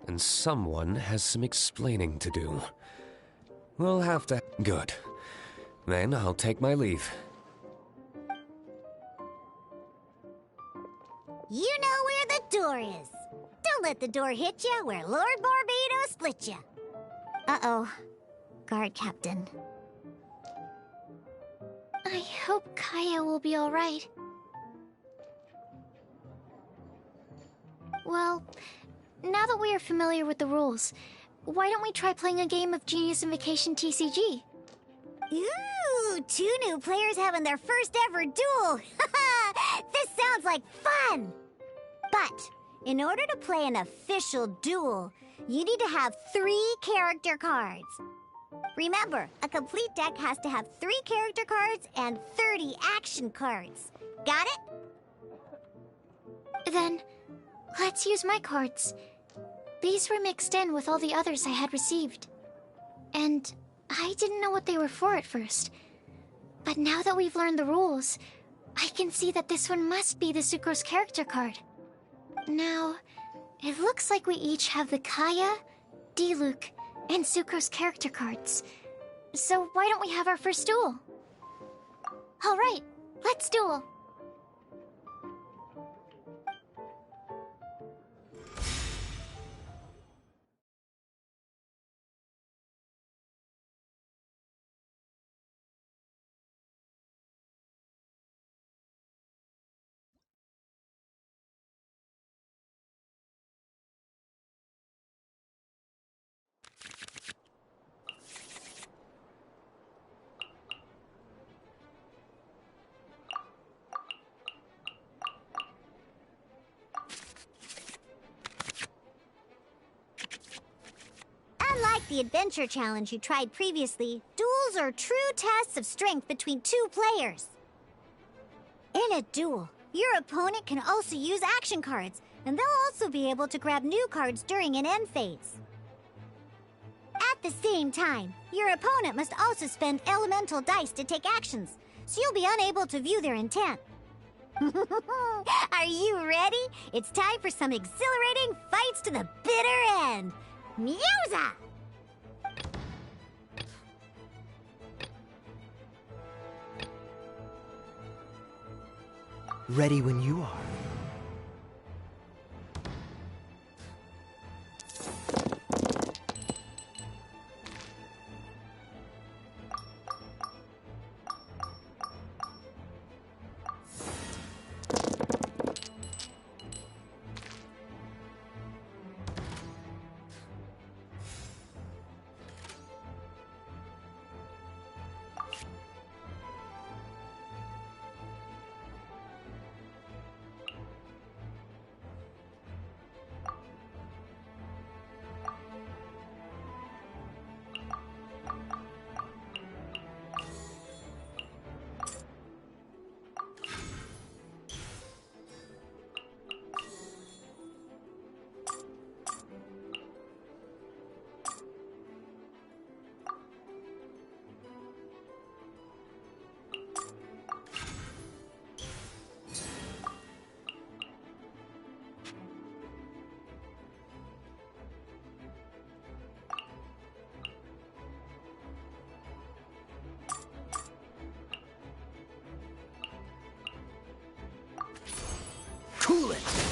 and someone has some explaining to do. We'll have to... Good. Then I'll take my leave. You know where the door is. Don't let the door hit you where Lord Barbados split you. Uh-oh. Guard captain. I hope Kaya will be alright. Well, now that we are familiar with the rules, why don't we try playing a game of Genius Invocation TCG? Ooh, 2 new players having their first ever duel. This sounds like fun. But in order to play an official duel, you need to have 3 character cards. Remember, a complete deck has to have 3 character cards and 30 action cards. Got it? Then, let's use my cards. These were mixed in with all the others I had received. And I didn't know what they were for at first. But now that we've learned the rules, I can see that this one must be the Sucrose character card. Now, it looks like we each have the Kaya, Diluc, and Sucrose character cards. So why don't we have our first duel? Alright, let's duel. Unlike the adventure challenge you tried previously, duels are true tests of strength between 2 players. In a duel, your opponent can also use action cards, and they'll also be able to grab new cards during an end phase. At the same time, your opponent must also spend elemental dice to take actions, so you'll be unable to view their intent. Are you ready? It's time for some exhilarating fights to the bitter end. Mewza! Ready when you are. feel it.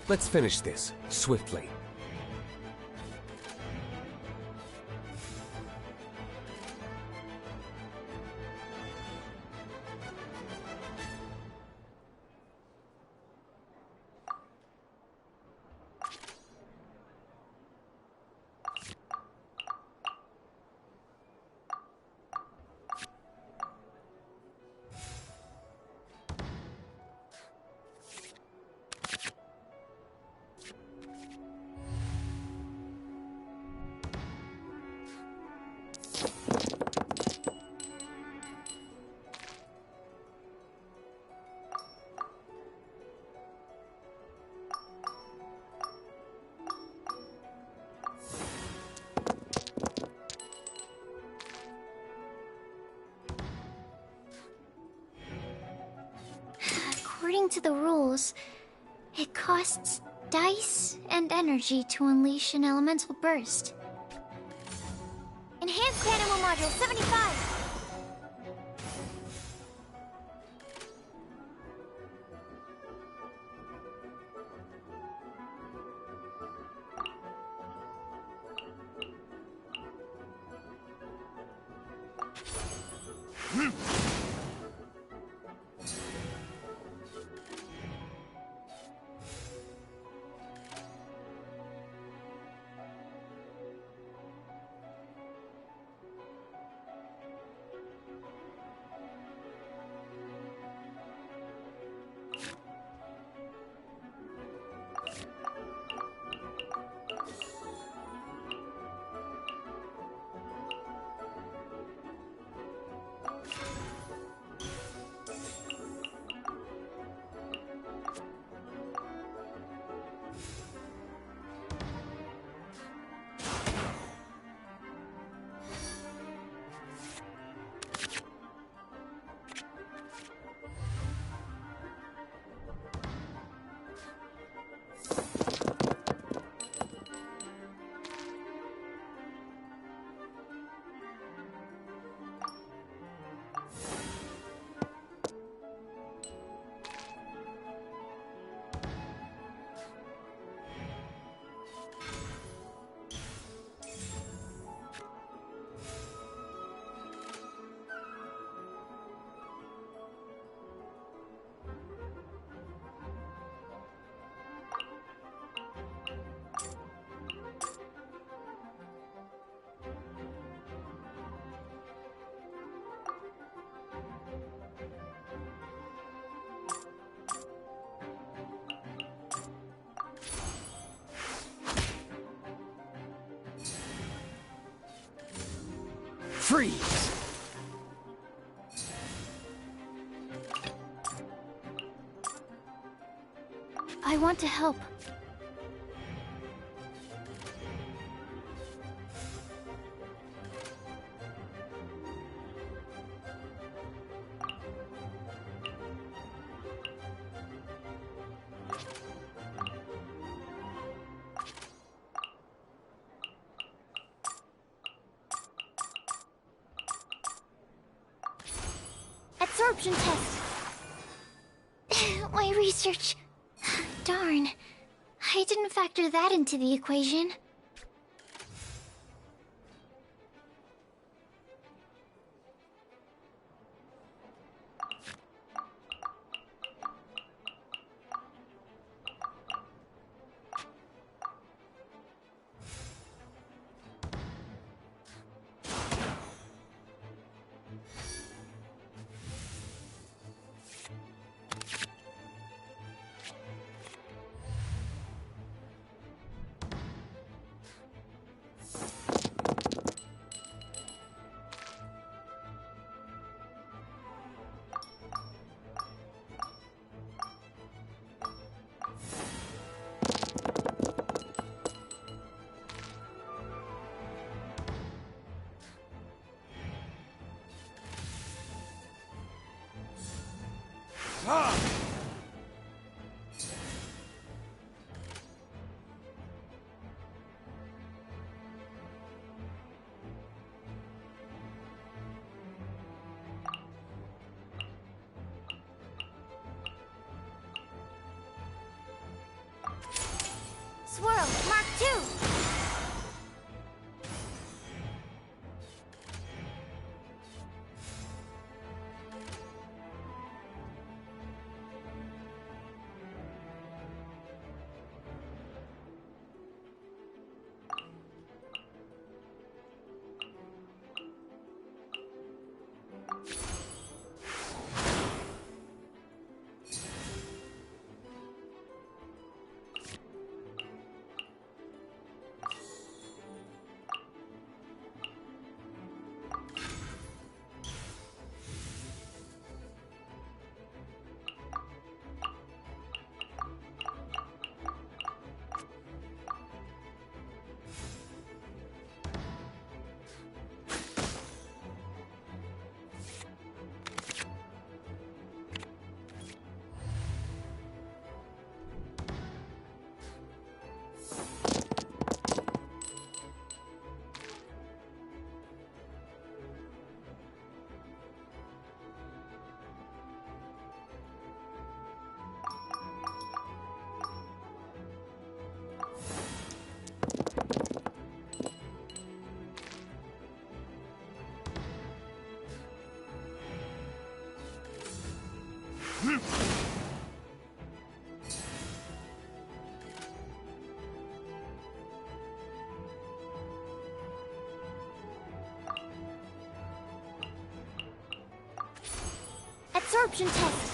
Let's finish this, swiftly. According to the rules, it costs dice and energy to unleash an elemental burst. Enhanced Animal Module 75! Freeze! I want to help. Absorption test. My research. Darn. I didn't factor that into the equation. Swirl, Mark 2! Absorption test.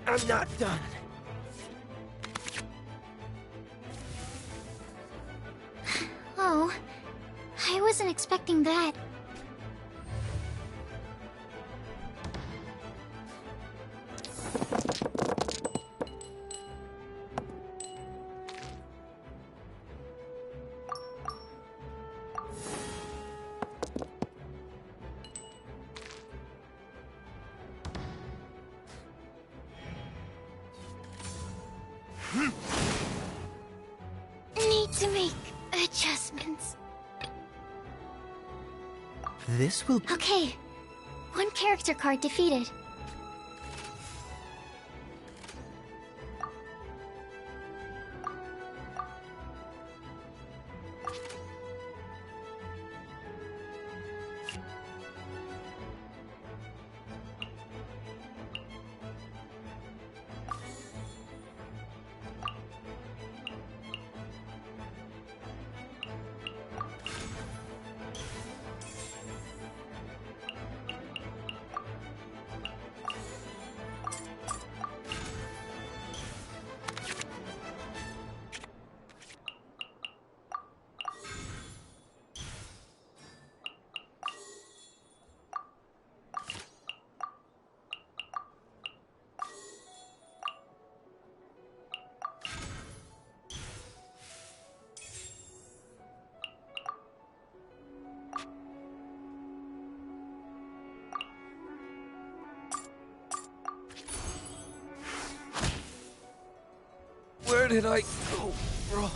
I'm not done. Oh, I wasn't expecting that. Need to make adjustments. This will... Okay, one character card defeated. Where did I go wrong?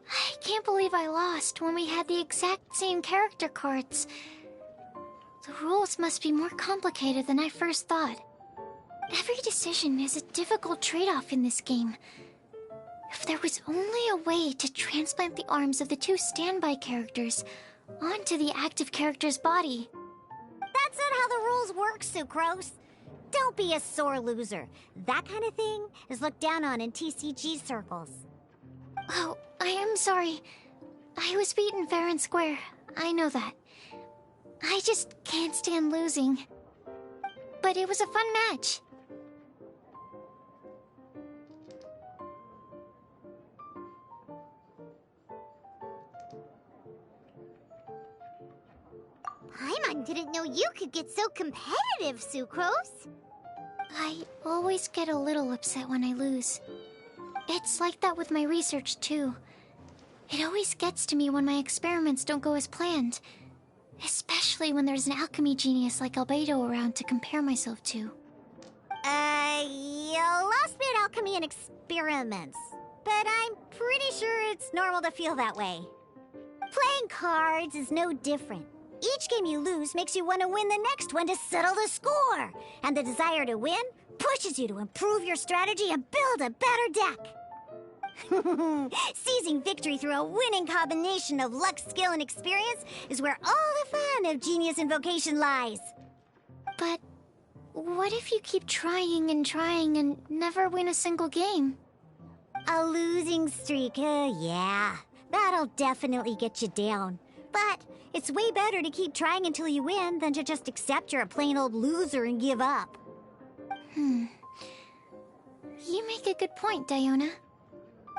I can't believe I lost when we had the exact same character cards. The rules must be more complicated than I first thought. Every decision is a difficult trade-off in this game. If there was only a way to transplant the arms of the two standby characters onto the active character's body. That's not how the rules work, Sucrose. Don't be a sore loser. That kind of thing is looked down on in TCG circles. Oh, I am sorry. I was beaten fair and square. I know that. I just can't stand losing. But it was a fun match. Paimon didn't know you could get so competitive, Sucrose. I always get a little upset when I lose. It's like that with my research, too. It always gets to me when my experiments don't go as planned. Especially when there's an alchemy genius like Albedo around to compare myself to. You lost me at alchemy and experiments. But I'm pretty sure it's normal to feel that way. Playing cards is no different. Each game you lose makes you want to win the next one to settle the score. And the desire to win pushes you to improve your strategy and build a better deck. Seizing victory through a winning combination of luck, skill, and experience is where all the fun of Genius Invocation lies. But what if you keep trying and never win a single game? A losing streak, yeah. That'll definitely get you down. But it's way better to keep trying until you win than to just accept you're a plain old loser and give up. You make a good point, Diona.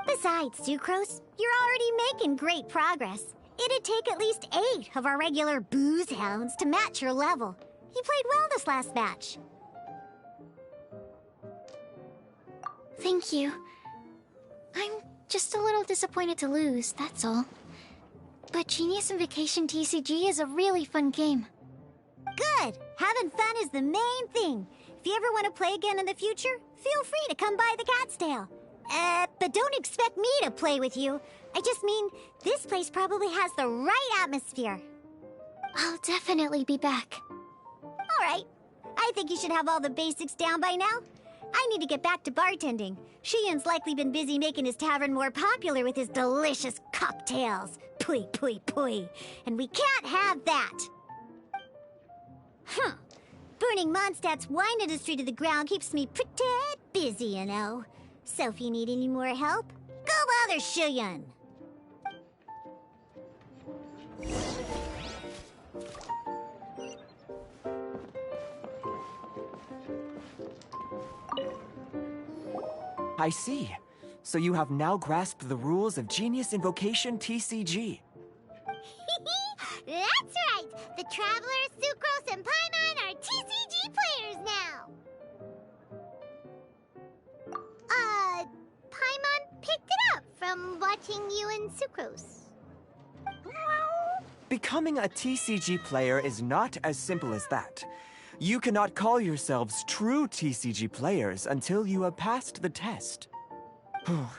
Besides, Sucrose, you're already making great progress. It'd take at least 8 of our regular booze hounds to match your level. You played well this last match. Thank you. I'm just a little disappointed to lose, that's all. But Genius Invocation TCG is a really fun game. Good! Having fun is the main thing. If you ever want to play again in the future, feel free to come by the Cat's Tail. But don't expect me to play with you. I just mean, this place probably has the right atmosphere. I'll definitely be back. All right. I think you should have all the basics down by now. I need to get back to bartending. Shian's likely been busy making his tavern more popular with his delicious cocktails. Pui, pui, pui. And we can't have that. Burning Mondstadt's wine industry to the ground keeps me pretty busy, you know. So if you need any more help, go bother Shian. I see. So you have now grasped the rules of Genius Invocation TCG. That's right! The Travelers, Sucrose, and Paimon are TCG players now! Paimon picked it up from watching you and Sucrose. Becoming a TCG player is not as simple as that. You cannot call yourselves true TCG players until you have passed the test.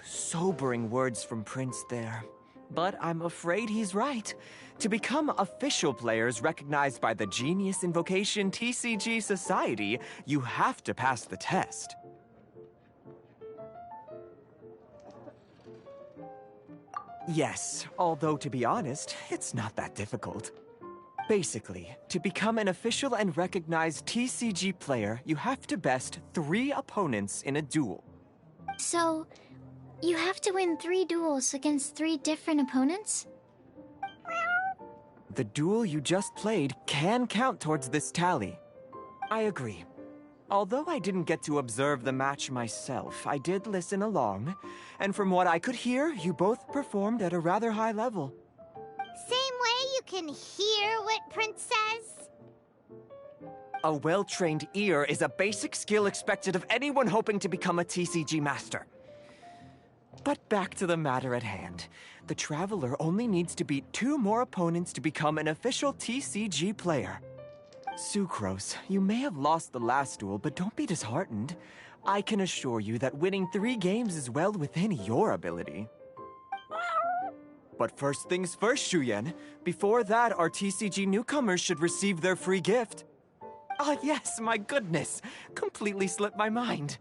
Sobering words from Prince there. But I'm afraid he's right. To become official players recognized by the Genius Invocation TCG Society, you have to pass the test. Yes, although to be honest, it's not that difficult. Basically, to become an official and recognized TCG player, you have to best 3 opponents in a duel. So, you have to win 3 duels against 3 different opponents? The duel you just played can count towards this tally. I agree. Although I didn't get to observe the match myself, I did listen along, and from what I could hear, you both performed at a rather high level. Same way you can hear what Prince says? A well-trained ear is a basic skill expected of anyone hoping to become a TCG master. But back to the matter at hand. The Traveler only needs to beat 2 more opponents to become an official TCG player. Sucrose, you may have lost the last duel, but don't be disheartened. I can assure you that winning 3 games is well within your ability. But first things first, Shuyen. Before that, our TCG newcomers should receive their free gift. Ah, yes, my goodness. Completely slipped my mind.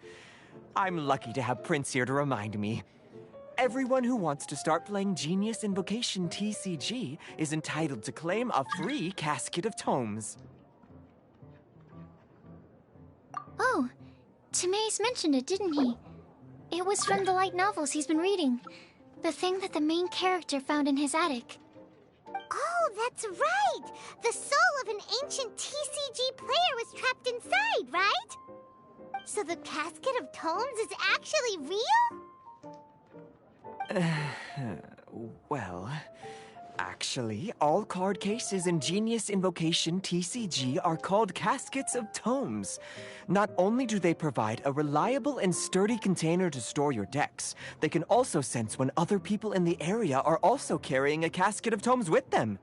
I'm lucky to have Prince here to remind me. Everyone who wants to start playing Genius Invocation TCG is entitled to claim a free casket of tomes. Oh, Timaeus mentioned it, didn't he? It was from the light novels he's been reading. The thing that the main character found in his attic. Oh, that's right! The soul of an ancient TCG player was trapped inside, right? So the casket of tomes is actually real? Well, actually, all card cases in Genius Invocation TCG are called caskets of tomes. Not only do they provide a reliable and sturdy container to store your decks, they can also sense when other people in the area are also carrying a casket of tomes with them.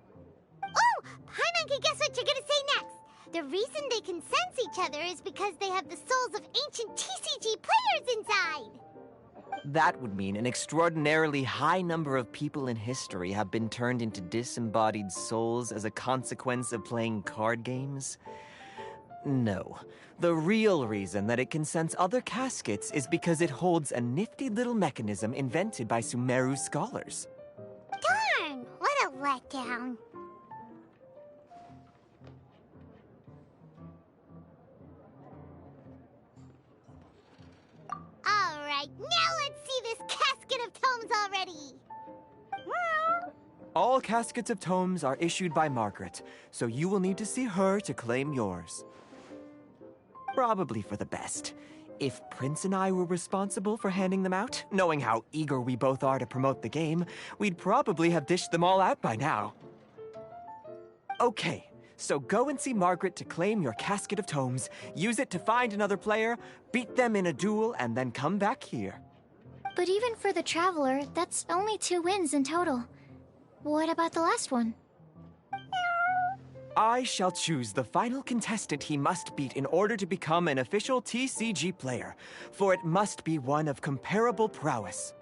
Oh, Paimon can guess what you're gonna say next. The reason they can sense each other is because they have the souls of ancient TCG players inside. That would mean an extraordinarily high number of people in history have been turned into disembodied souls as a consequence of playing card games? No. The real reason that it can sense other caskets is because it holds a nifty little mechanism invented by Sumeru scholars. Darn! What a letdown. Alright, now let's see this casket of tomes already! All caskets of tomes are issued by Margaret, so you will need to see her to claim yours. Probably for the best. If Prince and I were responsible for handing them out, knowing how eager we both are to promote the game, we'd probably have dished them all out by now. Okay, so go and see Margaret to claim your casket of tomes, use it to find another player, beat them in a duel, and then come back here. But even for the Traveler, that's only 2 wins in total. What about the last one? I shall choose the final contestant he must beat in order to become an official TCG player, for it must be one of comparable prowess.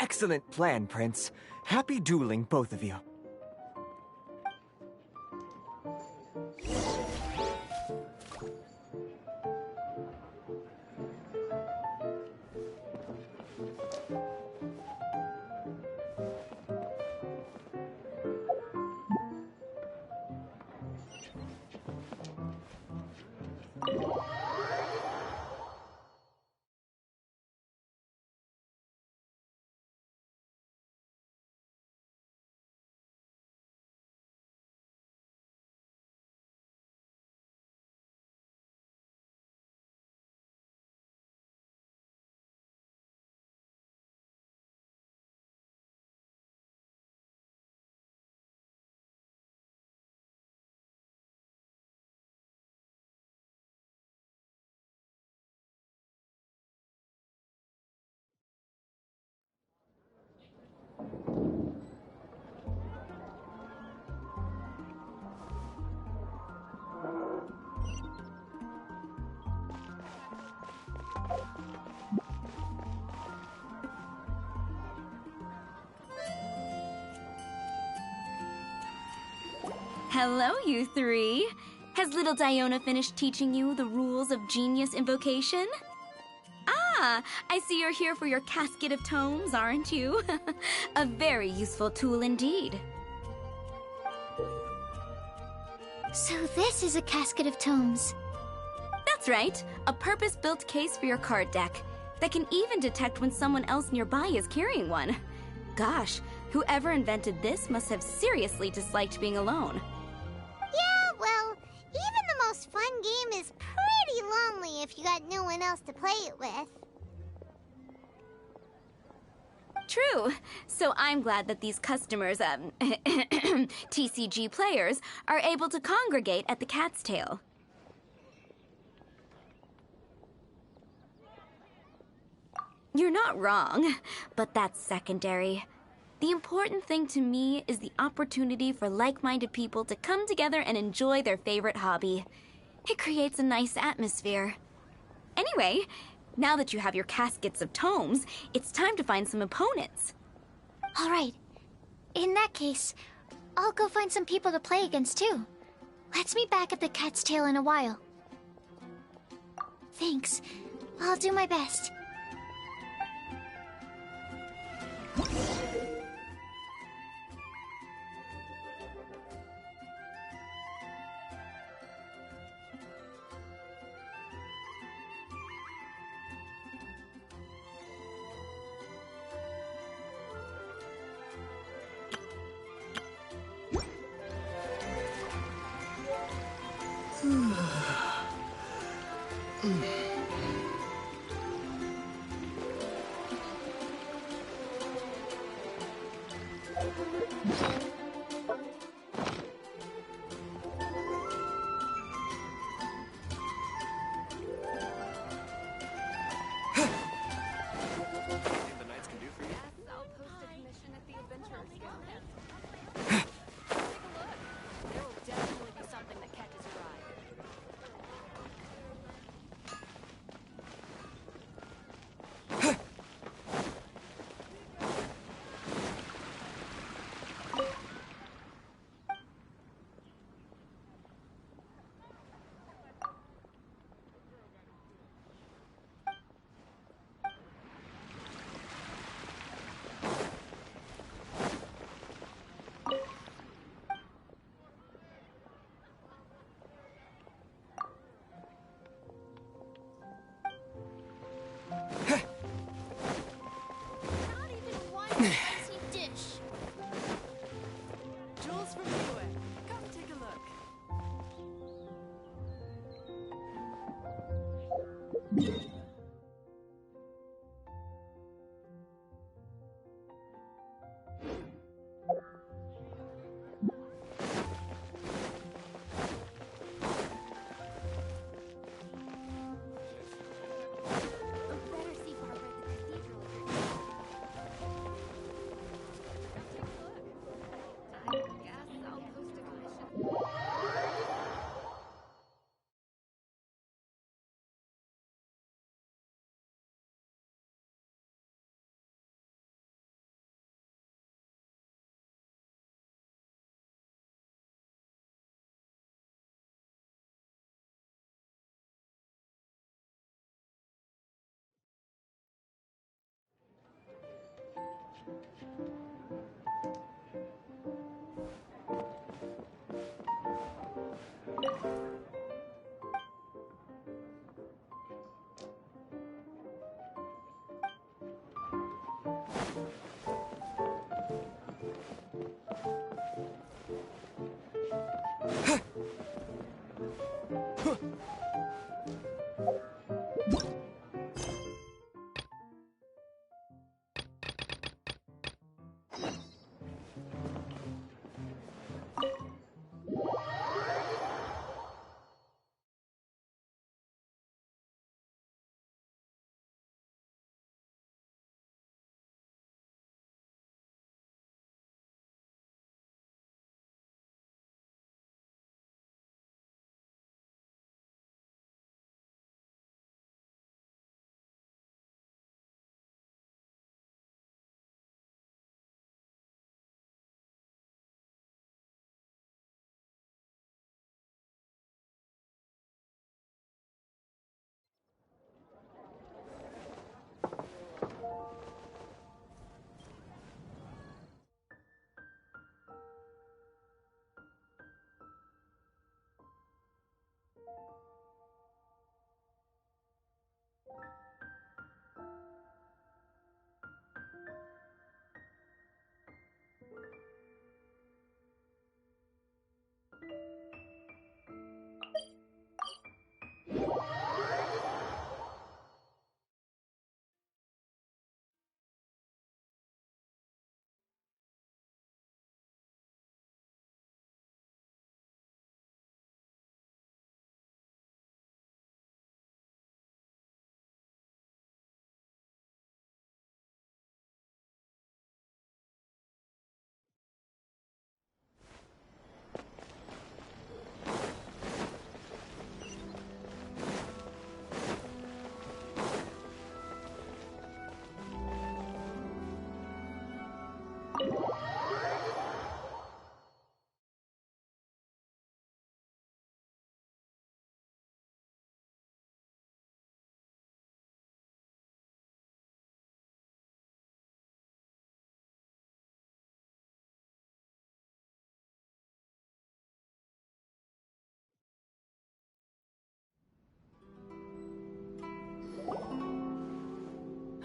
Excellent plan, Prince. Happy dueling, both of you. Hello, you 3. Has little Diona finished teaching you the rules of Genius Invocation? Ah, I see you're here for your casket of tomes, aren't you? A very useful tool indeed. So this is a casket of tomes. That's right, a purpose-built case for your card deck that can even detect when someone else nearby is carrying one. Gosh, whoever invented this must have seriously disliked being alone. Yeah, well, even the most fun game is pretty lonely if anyone else to play it with. True. So I'm glad that these customers, TCG players, are able to congregate at the Cat's Tail. You're not wrong, but that's secondary. The important thing to me is the opportunity for like-minded people to come together and enjoy their favorite hobby. It creates a nice atmosphere. Anyway, now that you have your caskets of tomes, it's time to find some opponents. All right. In that case, I'll go find some people to play against too. Let's meet back at the Cat's Tail in a while. Thanks. I'll do my best.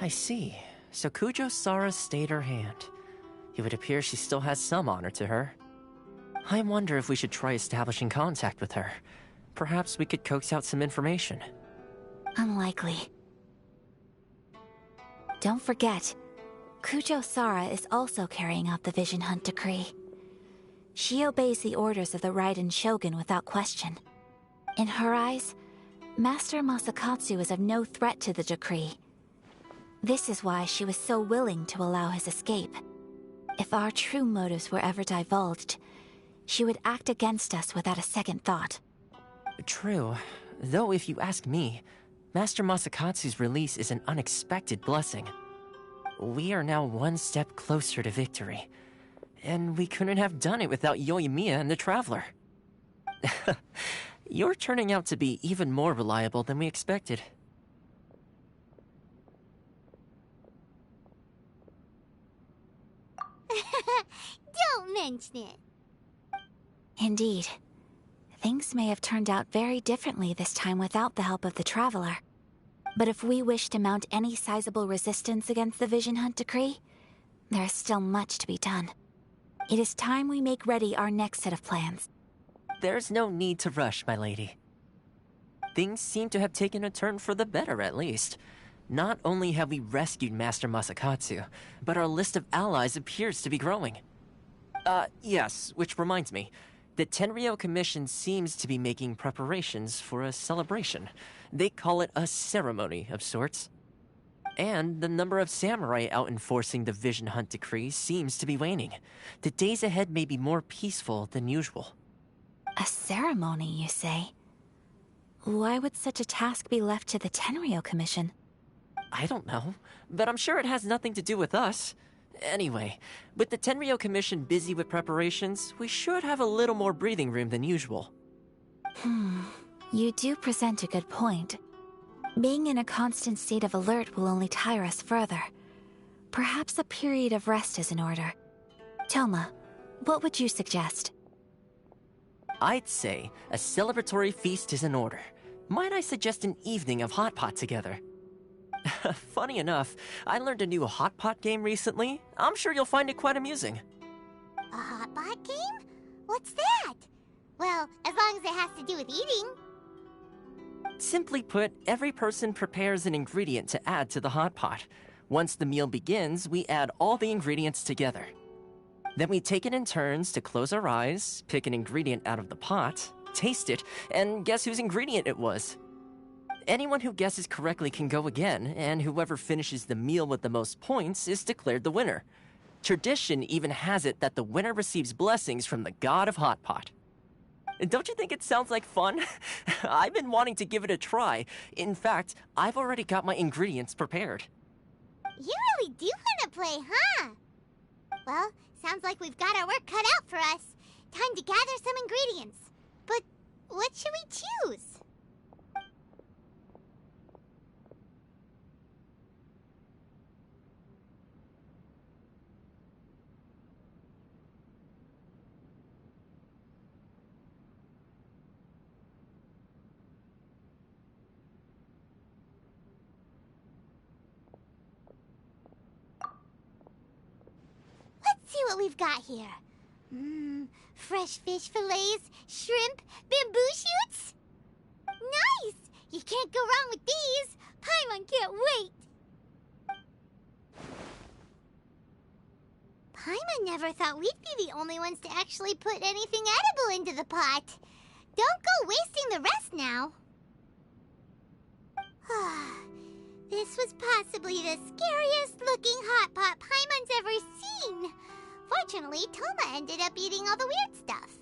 I see. So Kujo-Sara stayed her hand. It would appear she still has some honor to her. I wonder if we should try establishing contact with her. Perhaps we could coax out some information. Unlikely. Don't forget, Kujo-Sara is also carrying out the Vision Hunt decree. She obeys the orders of the Raiden Shogun without question. In her eyes, Master Masakatsu is of no threat to the decree. This is why she was so willing to allow his escape. If our true motives were ever divulged, she would act against us without a second thought. True. Though if you ask me, Master Masakatsu's release is an unexpected blessing. We are now one step closer to victory. And we couldn't have done it without Yoimiya and the Traveler. You're turning out to be even more reliable than we expected. Don't mention it. Indeed. Things may have turned out very differently this time without the help of the Traveler. But if we wish to mount any sizable resistance against the Vision Hunt decree, there is still much to be done. It is time we make ready our next set of plans. There's no need to rush, my lady. Things seem to have taken a turn for the better, at least. Not only have we rescued Master Masakatsu, but our list of allies appears to be growing. Yes, which reminds me. The Tenryou Commission seems to be making preparations for a celebration. They call it a ceremony of sorts. And the number of samurai out enforcing the Vision Hunt decree seems to be waning. The days ahead may be more peaceful than usual. A ceremony, you say? Why would such a task be left to the Tenryou Commission? I don't know, but I'm sure it has nothing to do with us. Anyway, with the Tenryou Commission busy with preparations, we should have a little more breathing room than usual. You do present a good point. Being in a constant state of alert will only tire us further. Perhaps a period of rest is in order. Toma, what would you suggest? I'd say a celebratory feast is in order. Might I suggest an evening of hot pot together? Funny enough, I learned a new hot pot game recently. I'm sure you'll find it quite amusing. A hot pot game? What's that? Well, as long as it has to do with eating. Simply put, every person prepares an ingredient to add to the hot pot. Once the meal begins, we add all the ingredients together. Then we take it in turns to close our eyes, pick an ingredient out of the pot, taste it, and guess whose ingredient it was. Anyone who guesses correctly can go again, and whoever finishes the meal with the most points is declared the winner. Tradition even has it that the winner receives blessings from the god of hot pot. Don't you think it sounds like fun? I've been wanting to give it a try. In fact, I've already got my ingredients prepared. You really do want to play, huh? Well, sounds like we've got our work cut out for us. Time to gather some ingredients. But what should we choose? See what we've got here. Fresh fish fillets, shrimp, bamboo shoots. Nice! You can't go wrong with these. Paimon can't wait. Paimon never thought we'd be the only ones to actually put anything edible into the pot. Don't go wasting the rest now. This was possibly the scariest looking hot pot Paimon's ever seen. Fortunately, Toma ended up eating all the weird stuff.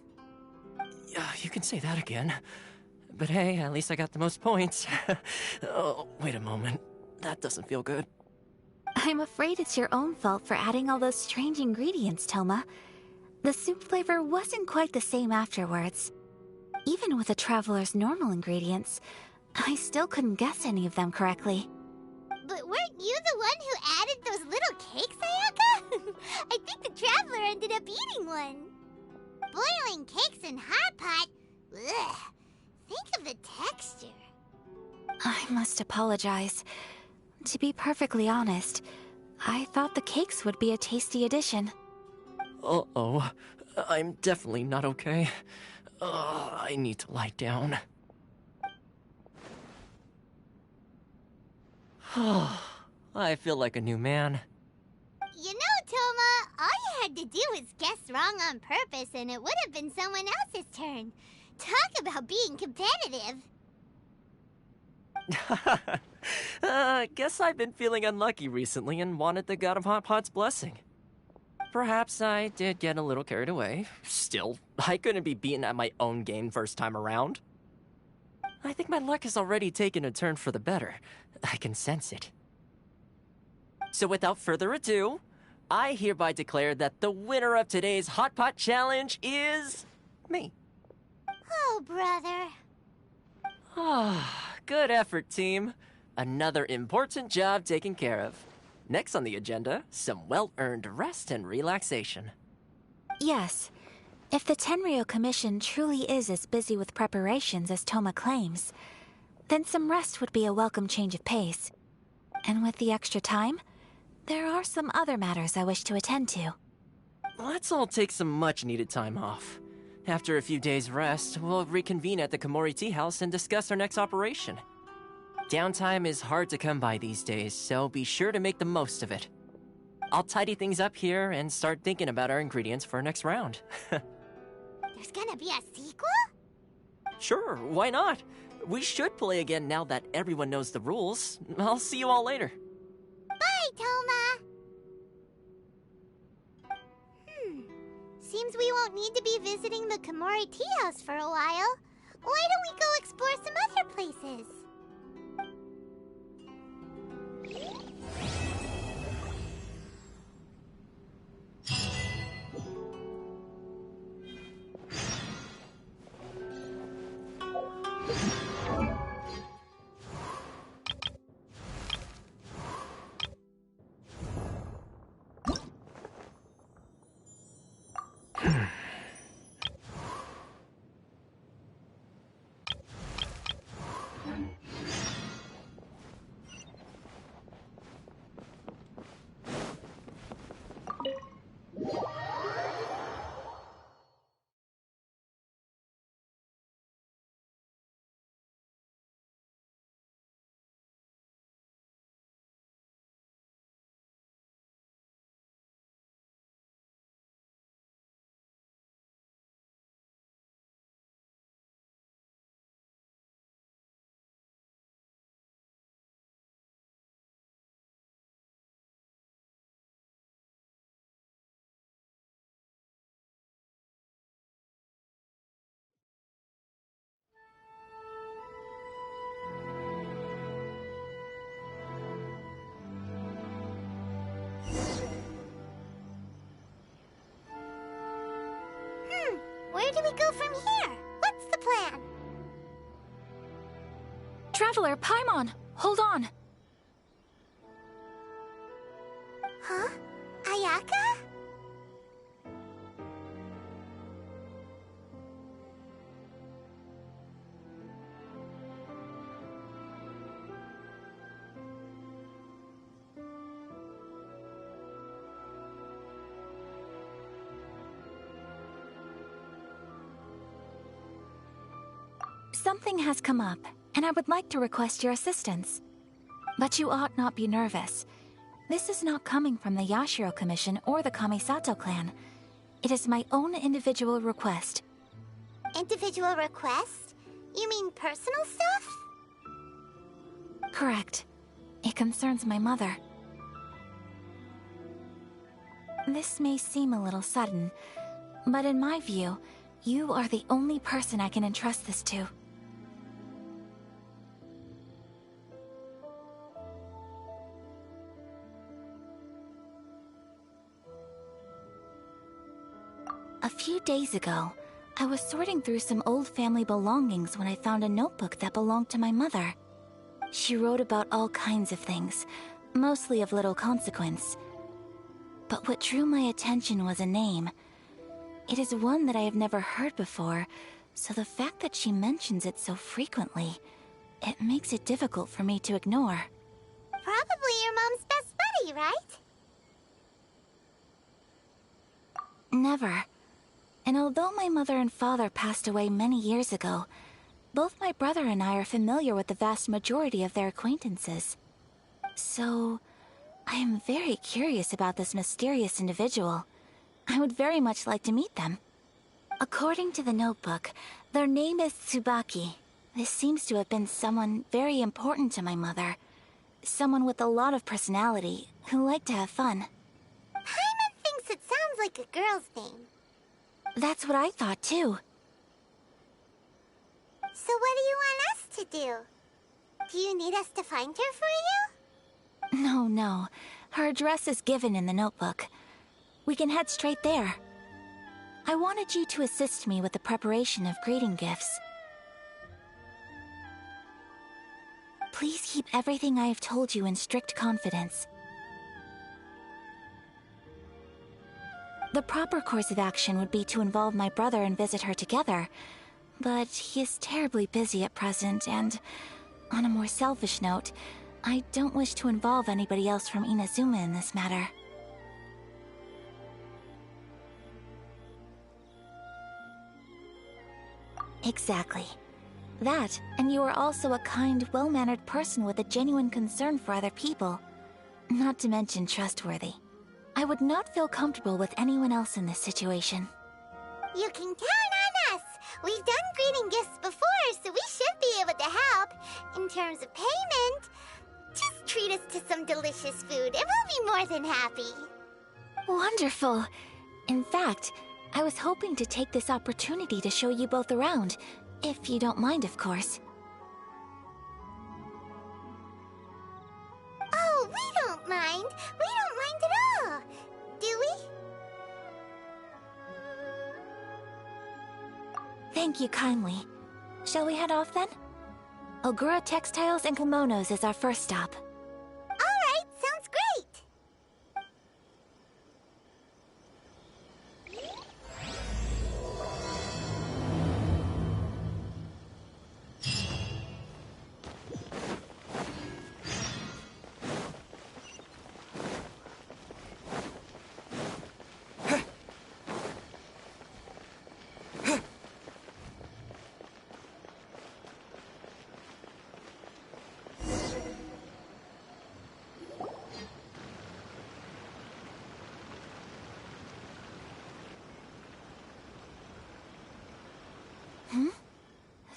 You can say that again. But hey, at least I got the most points. Oh, wait a moment. That doesn't feel good. I'm afraid it's your own fault for adding all those strange ingredients, Toma. The soup flavor wasn't quite the same afterwards. Even with the Traveler's normal ingredients, I still couldn't guess any of them correctly. But weren't you the one who added those little cakes, Ayaka? I think the Traveler ended up eating one. Boiling cakes in hot pot? Ugh. Think of the texture. I must apologize. To be perfectly honest, I thought the cakes would be a tasty addition. Uh-oh. I'm definitely not okay. I need to lie down. I feel like a new man. You know, Toma, all you had to do was guess wrong on purpose and it would have been someone else's turn. Talk about being competitive. Guess I've been feeling unlucky recently and wanted the God of Hot Pot's blessing. Perhaps I did get a little carried away. Still, I couldn't be beaten at my own game first time around. I think my luck has already taken a turn for the better. I can sense it. So without further ado, I hereby declare that the winner of today's Hot Pot Challenge is... me. Oh, brother. Good effort, team. Another important job taken care of. Next on the agenda, some well-earned rest and relaxation. Yes. If the Tenryo Commission truly is as busy with preparations as Toma claims, then some rest would be a welcome change of pace. And with the extra time, there are some other matters I wish to attend to. Let's all take some much-needed time off. After a few days' rest, we'll reconvene at the Komori Tea House and discuss our next operation. Downtime is hard to come by these days, so be sure to make the most of it. I'll tidy things up here and start thinking about our ingredients for our next round. There's gonna be a sequel? Sure, why not? We should play again now that everyone knows the rules. I'll see you all later. Bye, Toma! Seems we won't need to be visiting the Komori Tea House for a while. Why don't we go explore some other places? Where do we go from here? What's the plan? Traveler, Paimon, hold on. Huh? Ayaka? Something has come up, and I would like to request your assistance. But you ought not be nervous. This is not coming from the Yashiro Commission or the Kamisato clan. It is my own individual request. Individual request? You mean personal stuff? Correct. It concerns my mother. This may seem a little sudden, but in my view, you are the only person I can entrust this to. A few days ago, I was sorting through some old family belongings when I found a notebook that belonged to my mother. She wrote about all kinds of things, mostly of little consequence. But what drew my attention was a name. It is one that I have never heard before, so the fact that she mentions it so frequently, it makes it difficult for me to ignore. Probably your mom's best buddy, right? Never. And although my mother and father passed away many years ago, both my brother and I are familiar with the vast majority of their acquaintances. So, I am very curious about this mysterious individual. I would very much like to meet them. According to the notebook, their name is Tsubaki. This seems to have been someone very important to my mother. Someone with a lot of personality, who liked to have fun. Paimon thinks it sounds like a girl's name. That's what I thought too. So what do you want us to do? Do you need us to find her for you? No. Her address is given in the notebook. We can head straight there. I wanted you to assist me with the preparation of greeting gifts. Please keep everything I have told you in strict confidence. The proper course of action would be to involve my brother and visit her together, but he is terribly busy at present, and on a more selfish note, I don't wish to involve anybody else from Inazuma in this matter. Exactly. That, and you are also a kind, well-mannered person with a genuine concern for other people. Not to mention trustworthy. I would not feel comfortable with anyone else in this situation. You can count on us! We've done greeting gifts before, so we should be able to help. In terms of payment, just treat us to some delicious food and we'll be more than happy. Wonderful! In fact, I was hoping to take this opportunity to show you both around, if you don't mind, of course. Oh, we don't mind. We don't mind at all. Do we? Thank you kindly. Shall we head off then? Ogura Textiles and Kimonos is our first stop. All right, sounds great.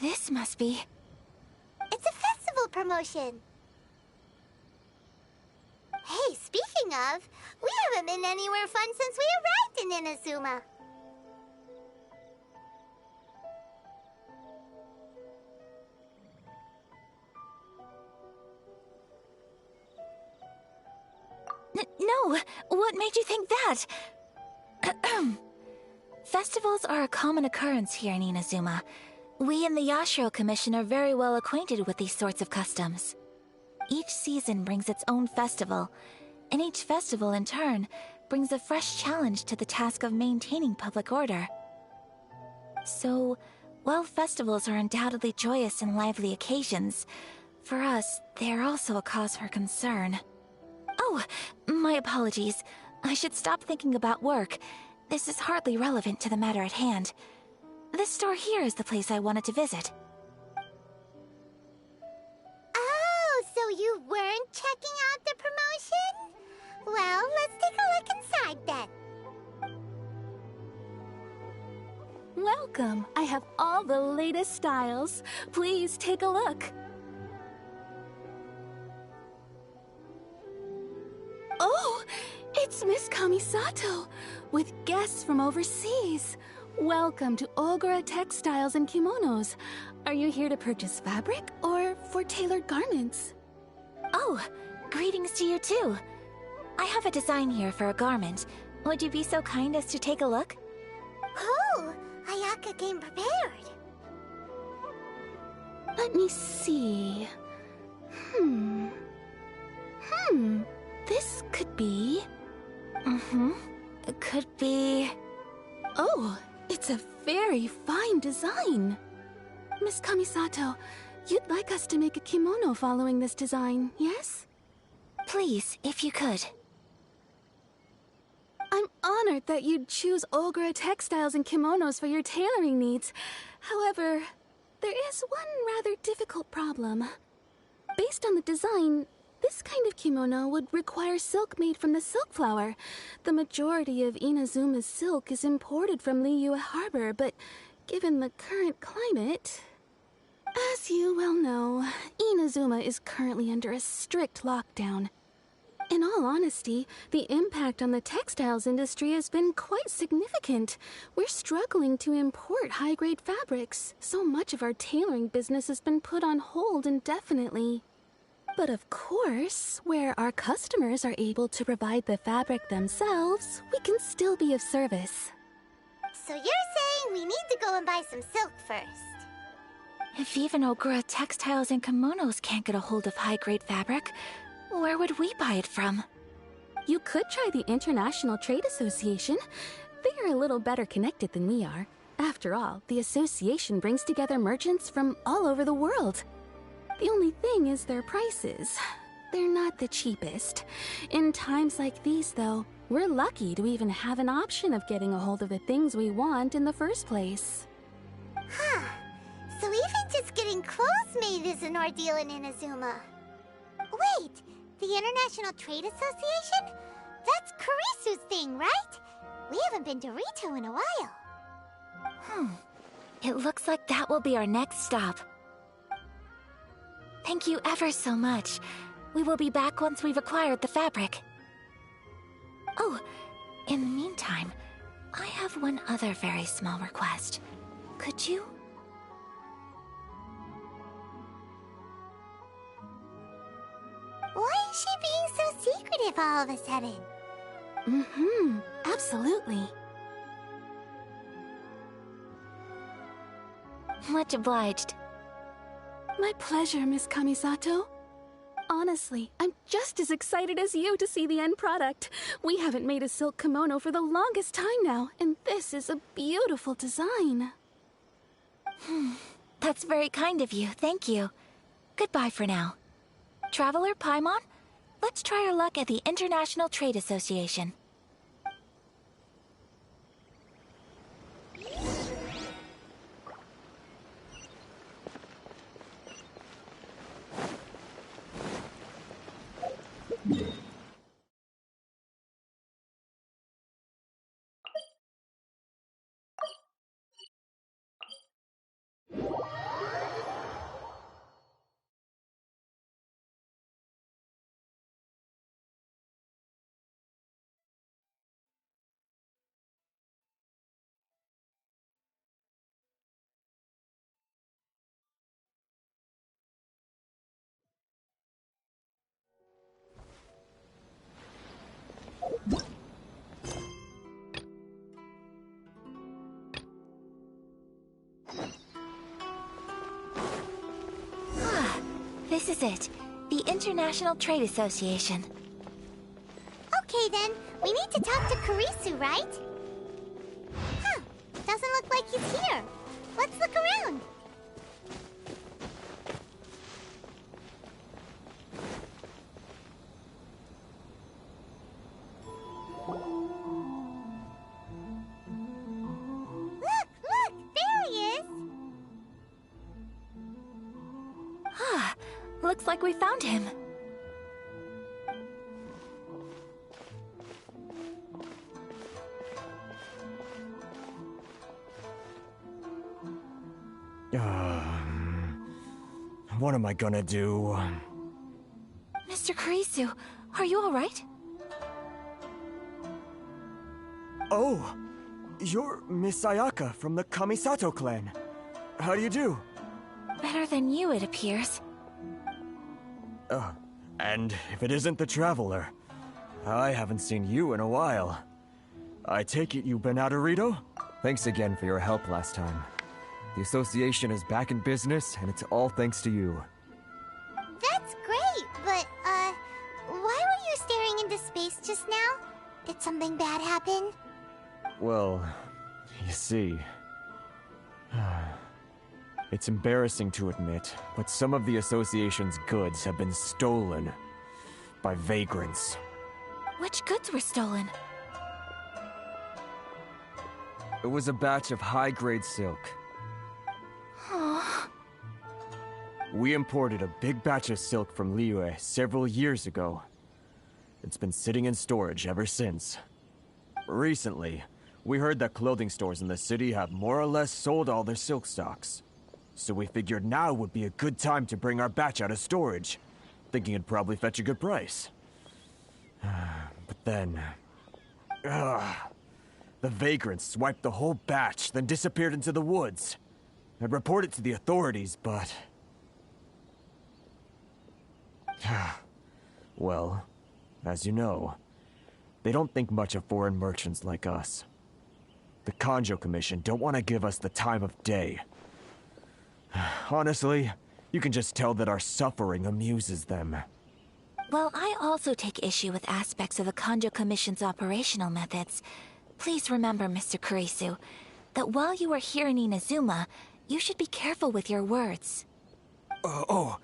This must be... It's a festival promotion. Hey, speaking of, we haven't been anywhere fun since we arrived in Inazuma. No! What made you think that? Festivals are a common occurrence here in Inazuma. We in the Yashiro Commission are very well acquainted with these sorts of customs. Each season brings its own festival, and each festival, in turn, brings a fresh challenge to the task of maintaining public order. So, while festivals are undoubtedly joyous and lively occasions, for us, they are also a cause for concern. Oh, my apologies. I should stop thinking about work. This is hardly relevant to the matter at hand. This store here is the place I wanted to visit. Oh, so you weren't checking out the promotion? Well, let's take a look inside then. Welcome. I have all the latest styles. Please take a look. Oh, it's Miss Kamisato, with guests from overseas. Welcome to Ogura Textiles and Kimonos. Are you here to purchase fabric or for tailored garments? Oh, greetings to you too. I have a design here for a garment. Would you be so kind as to take a look? Oh, Ayaka came prepared. Let me see. This could be... It could be... Oh, it's a very fine design. Miss Kamisato, you'd like us to make a kimono following this design, yes? Please, if you could. I'm honored that you'd choose Olgra textiles and kimonos for your tailoring needs. However, there is one rather difficult problem. Based on the design, this kind of kimono would require silk made from the silk flower. The majority of Inazuma's silk is imported from Liyue Harbor, but given the current climate... As you well know, Inazuma is currently under a strict lockdown. In all honesty, the impact on the textiles industry has been quite significant. We're struggling to import high-grade fabrics. So much of our tailoring business has been put on hold indefinitely. But of course, where our customers are able to provide the fabric themselves, we can still be of service. So you're saying we need to go and buy some silk first? If even Ogura textiles and kimonos can't get a hold of high-grade fabric, where would we buy it from? You could try the International Trade Association. They are a little better connected than we are. After all, the association brings together merchants from all over the world. The only thing is their prices. They're not the cheapest. In times like these, though, we're lucky to even have an option of getting a hold of the things we want in the first place. Huh. So even just getting clothes made is an ordeal in Inazuma. Wait, the International Trade Association? That's Kurisu's thing, right? We haven't been to Rito in a while. It looks like that will be our next stop. Thank you ever so much. We will be back once we've acquired the fabric. Oh, in the meantime, I have one other very small request. Could you? Why is she being so secretive all of a sudden? Absolutely. Much obliged. My pleasure, Miss Kamisato. Honestly, I'm just as excited as you to see the end product. We haven't made a silk kimono for the longest time now, and this is a beautiful design. That's very kind of you, thank you. Goodbye for now. Traveler Paimon, let's try our luck at the International Trade Association. This is it. The International Trade Association. Okay then, we need to talk to Kurisu, right? Huh, doesn't look like he's here. Let's look around. Look, there he is. Looks like we found him. What am I gonna do? Mr. Kurisu, are you all right? Oh, you're Miss Ayaka from the Kamisato clan. How do you do? Better than you, it appears. And if it isn't the Traveler, I haven't seen you in a while. I take it you've been out of Rito? Thanks again for your help last time. The association is back in business, and it's all thanks to you. That's great, but, why were you staring into space just now? Did something bad happen? Well, you see... It's embarrassing to admit, but some of the association's goods have been stolen. by vagrants. Which goods were stolen? It was a batch of high-grade silk. Aww. We imported a big batch of silk from Liyue several years ago. It's been sitting in storage ever since. Recently, we heard that clothing stores in the city have more or less sold all their silk stocks. So we figured now would be a good time to bring our batch out of storage, thinking it'd probably fetch a good price. But then... the vagrants swiped the whole batch, then disappeared into the woods. I'd report it to the authorities, but... well, as you know, they don't think much of foreign merchants like us. The Kanjo Commission don't want to give us the time of day. Honestly, you can just tell that our suffering amuses them. Well, I also take issue with aspects of the Kanjo Commission's operational methods. Please remember, Mr. Kurisu, that while you are here in Inazuma, you should be careful with your words. Oh,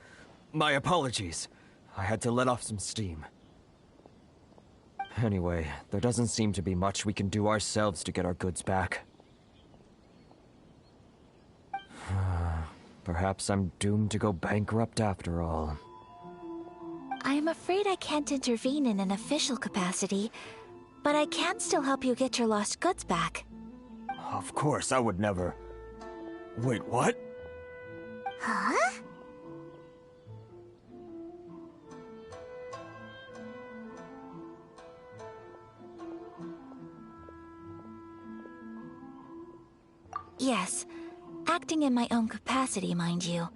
my apologies. I had to let off some steam. Anyway, there doesn't seem to be much we can do ourselves to get our goods back. Perhaps I'm doomed to go bankrupt after all. I am afraid I can't intervene in an official capacity, but I can still help you get your lost goods back. Of course, I would never... Wait, what? Huh? Yes, acting in my own capacity, mind you.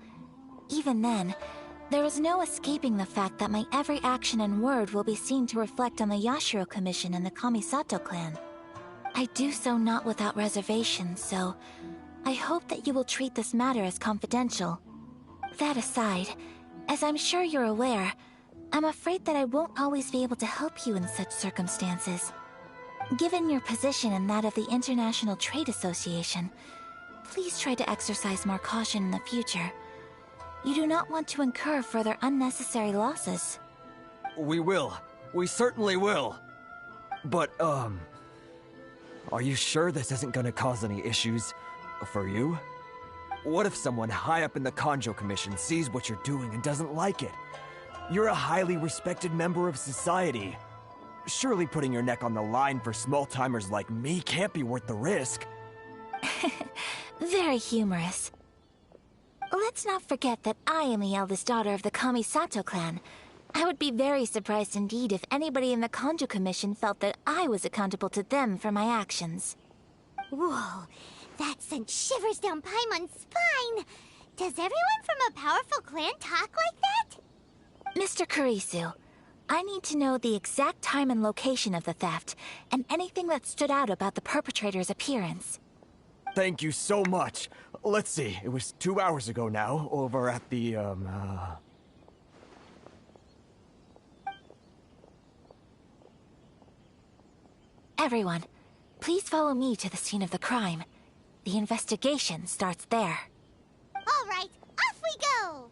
Even then, there is no escaping the fact that my every action and word will be seen to reflect on the Yashiro Commission and the Kamisato clan. I do so not without reservation, so I hope that you will treat this matter as confidential. That aside, as I'm sure you're aware, I'm afraid that I won't always be able to help you in such circumstances. Given your position and that of the International Trade Association, please try to exercise more caution in the future. You do not want to incur further unnecessary losses. We will. We certainly will. But, are you sure this isn't gonna cause any issues for you? What if someone high up in the Kanjo Commission sees what you're doing and doesn't like it? You're a highly respected member of society. Surely putting your neck on the line for small-timers like me can't be worth the risk. Very humorous. Let's not forget that I am the eldest daughter of the Kamisato clan. I would be very surprised indeed if anybody in the Kanjo Commission felt that I was accountable to them for my actions. Whoa, that sent shivers down Paimon's spine! Does everyone from a powerful clan talk like that? Mr. Kurisu, I need to know the exact time and location of the theft, and anything that stood out about the perpetrator's appearance. Thank you so much. Let's see, it was 2 hours ago now, over at the, Everyone, please follow me to the scene of the crime. The investigation starts there. All right, off we go!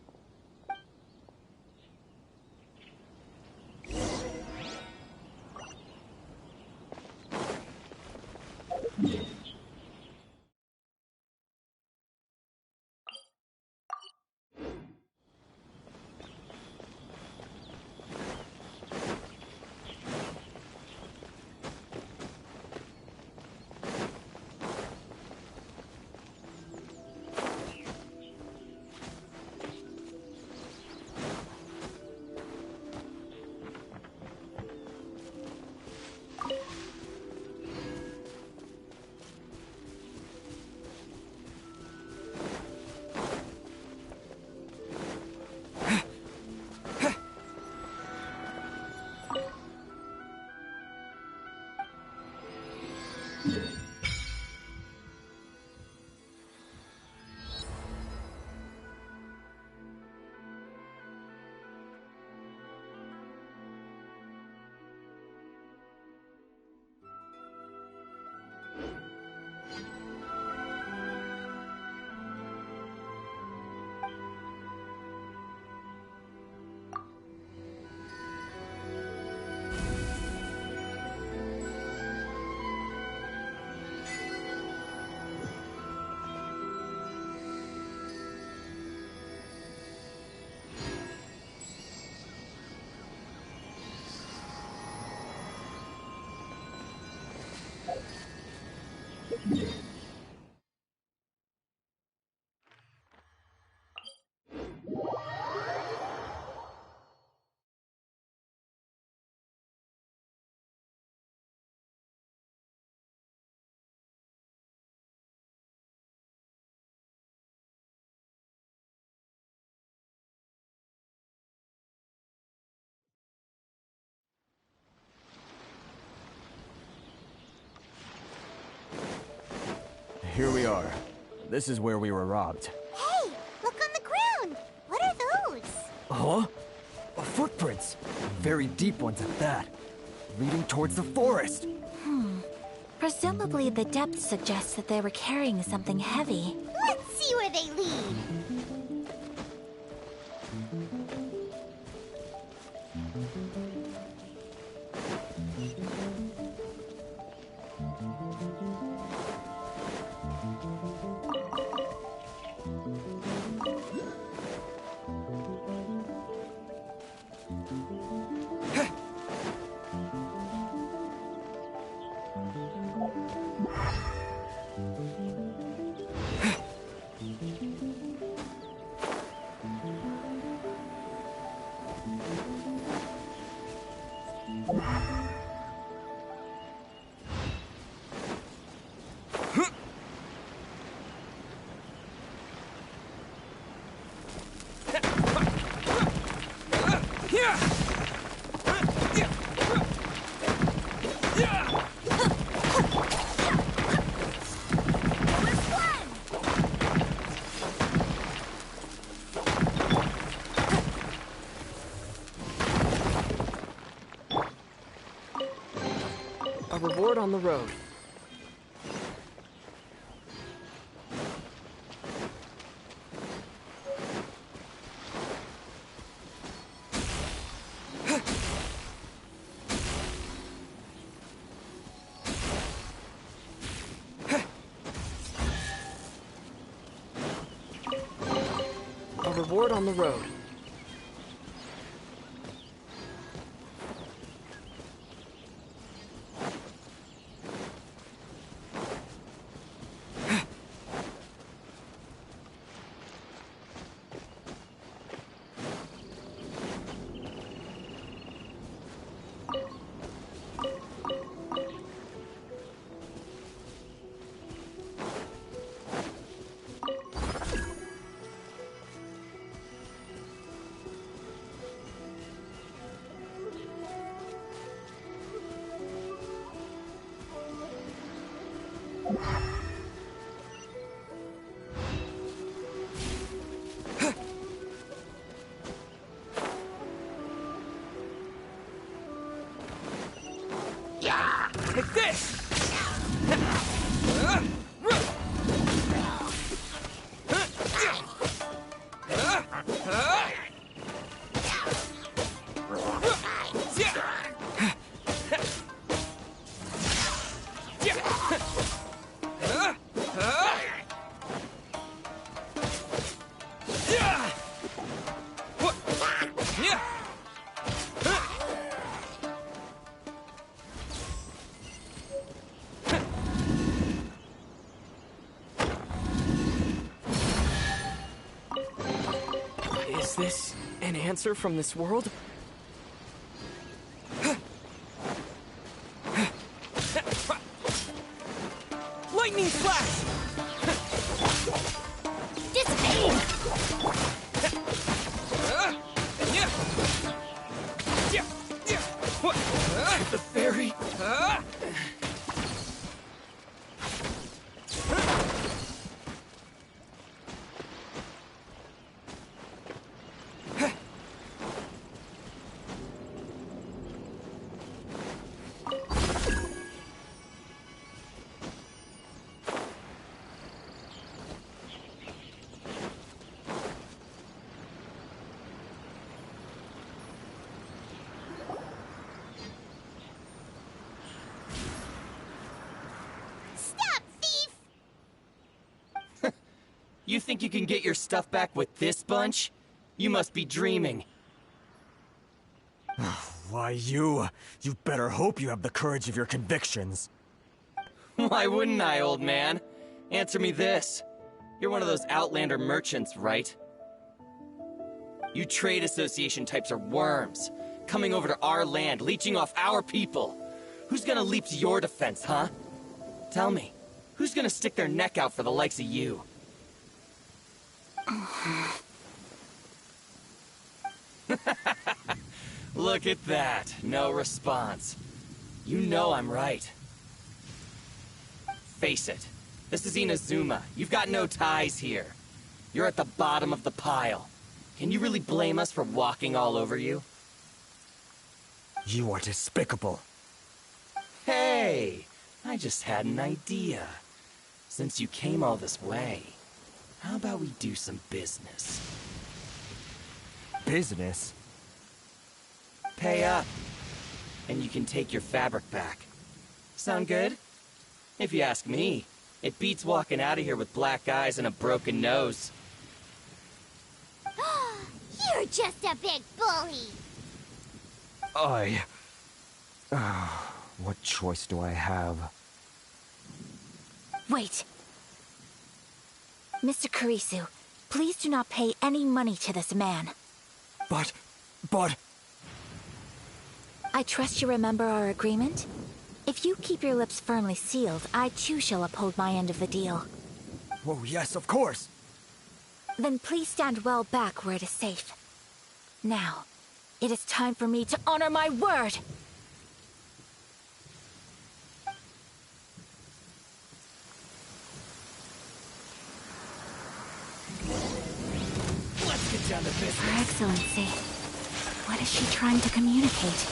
are. This is where we were robbed. Hey, look on the ground. What are those? Huh? Footprints. Very deep ones at that. Leading towards the forest. Presumably, the depth suggests that they were carrying something heavy. Let's see where they lead. A reward on the road. A reward on the road. Take this! Is this an answer from this world? Lightning flash! Dissipate! The fairy? You think you can get your stuff back with this bunch? You must be dreaming. Why, you better hope you have the courage of your convictions. Why wouldn't I, old man? Answer me this. You're one of those Outlander merchants, right? You trade association types are worms, coming over to our land, leeching off our people. Who's gonna leap to your defense, huh? Tell me, who's gonna stick their neck out for the likes of you? Look at that. No response. You know I'm right. Face it. This is Inazuma. You've got no ties here. You're at the bottom of the pile. Can you really blame us for walking all over you? You are despicable. Hey! I just had an idea. Since you came all this way, how about we do some business? Business? Pay up, and you can take your fabric back. Sound good? If you ask me, it beats walking out of here with black eyes and a broken nose. You're just a big bully! What choice do I have? Wait. Mr. Kurisu, please do not pay any money to this man. But... I trust you remember our agreement? If you keep your lips firmly sealed, I too shall uphold my end of the deal. Oh, yes, of course. Then please stand well back where it is safe. Now, it is time for me to honor my word! Let's get down to business. Your Excellency, what is she trying to communicate?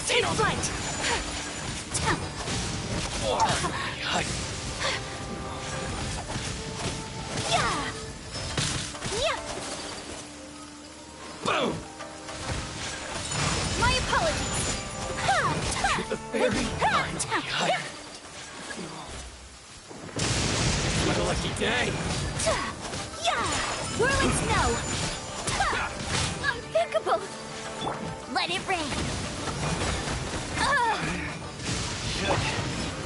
Take flight! Boom! My apologies. The fairy What a lucky day! Whirling snow. Unthinkable. Let it rain.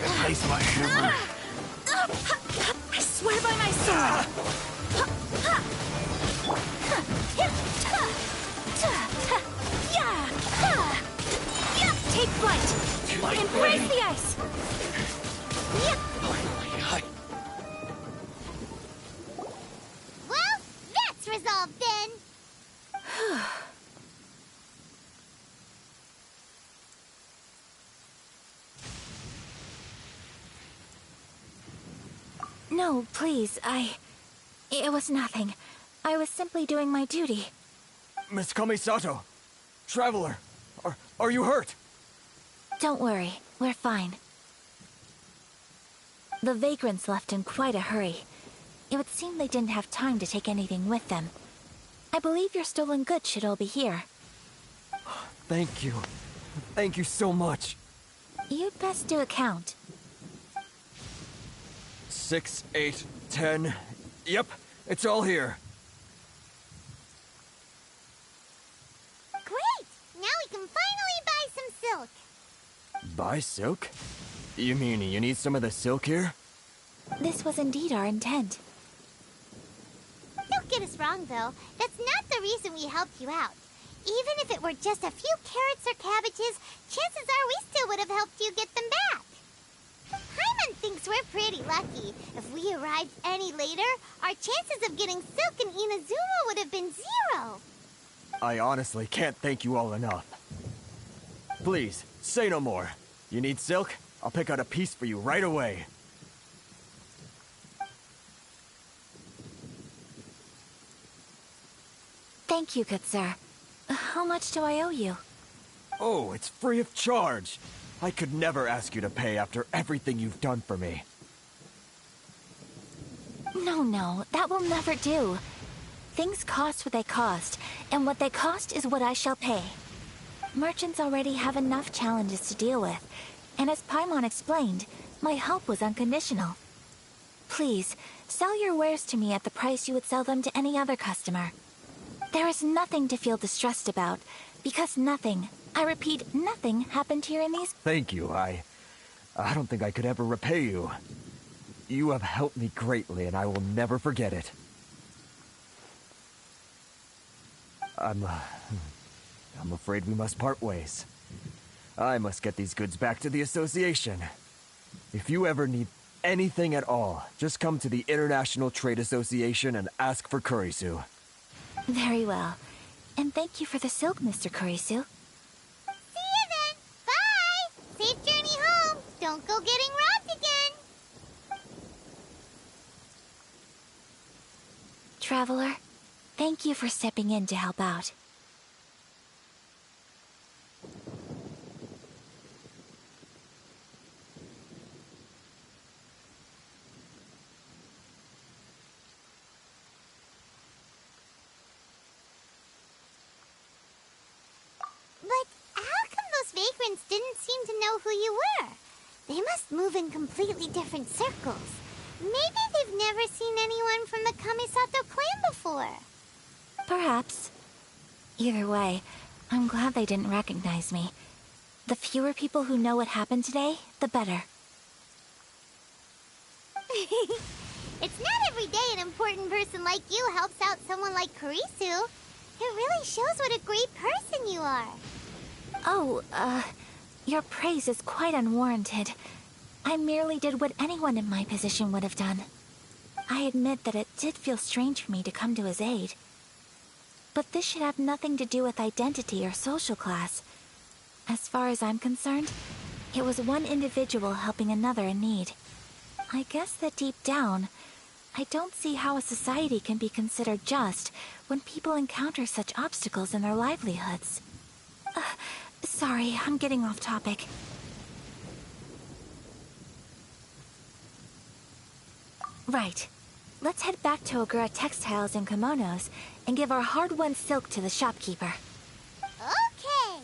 Replace my hammer. I swear by my sword. Take flight. Embrace the ice. Well, that's resolved then! No, please, It was nothing. I was simply doing my duty. Miss Kamisato, Traveler, are you hurt? Don't worry, we're fine. The vagrants left in quite a hurry. It would seem they didn't have time to take anything with them. I believe your stolen goods should all be here. Thank you. Thank you so much. You'd best do a count. 6, 8, 10. Yep, it's all here. Great! Now we can finally buy some silk. Buy silk? You mean you need some of the silk here? This was indeed our intent. Don't get us wrong, though. That's not the reason we helped you out. Even if it were just a few carrots or cabbages, chances are we still would have helped you get them back. Paimon thinks we're pretty lucky. If we arrived any later, our chances of getting silk in Inazuma would have been 0. I honestly can't thank you all enough. Please, say no more. You need silk? I'll pick out a piece for you right away. Thank you, good sir. How much do I owe you? Oh, it's free of charge. I could never ask you to pay after everything you've done for me. No, that will never do. Things cost what they cost, and what they cost is what I shall pay. Merchants already have enough challenges to deal with, and as Paimon explained, my help was unconditional. Please, sell your wares to me at the price you would sell them to any other customer. There is nothing to feel distressed about, because nothing, I repeat, nothing happened here in these— Thank you. I don't think I could ever repay you. You have helped me greatly, and I will never forget it. I'm afraid we must part ways. I must get these goods back to the Association. If you ever need anything at all, just come to the International Trade Association and ask for Kurisu. Very well. And thank you for the silk, Mr. Kurisu. See you then! Don't go getting robbed again! Traveler, thank you for stepping in to help out. But how come those vagrants didn't seem to know who you were? They must move in completely different circles. Maybe they've never seen anyone from the Kamisato clan before. Perhaps. Either way, I'm glad they didn't recognize me. The fewer people who know what happened today, the better. It's not every day an important person like you helps out someone like Kurisu. It really shows what a great person you are. Oh, your praise is quite unwarranted. I merely did what anyone in my position would have done. I admit that it did feel strange for me to come to his aid. But this should have nothing to do with identity or social class. As far as I'm concerned, it was one individual helping another in need. I guess that deep down, I don't see how a society can be considered just when people encounter such obstacles in their livelihoods. Sorry, I'm getting off topic. Right. Let's head back to Ogura Textiles and Kimonos and give our hard-won silk to the shopkeeper. Okay.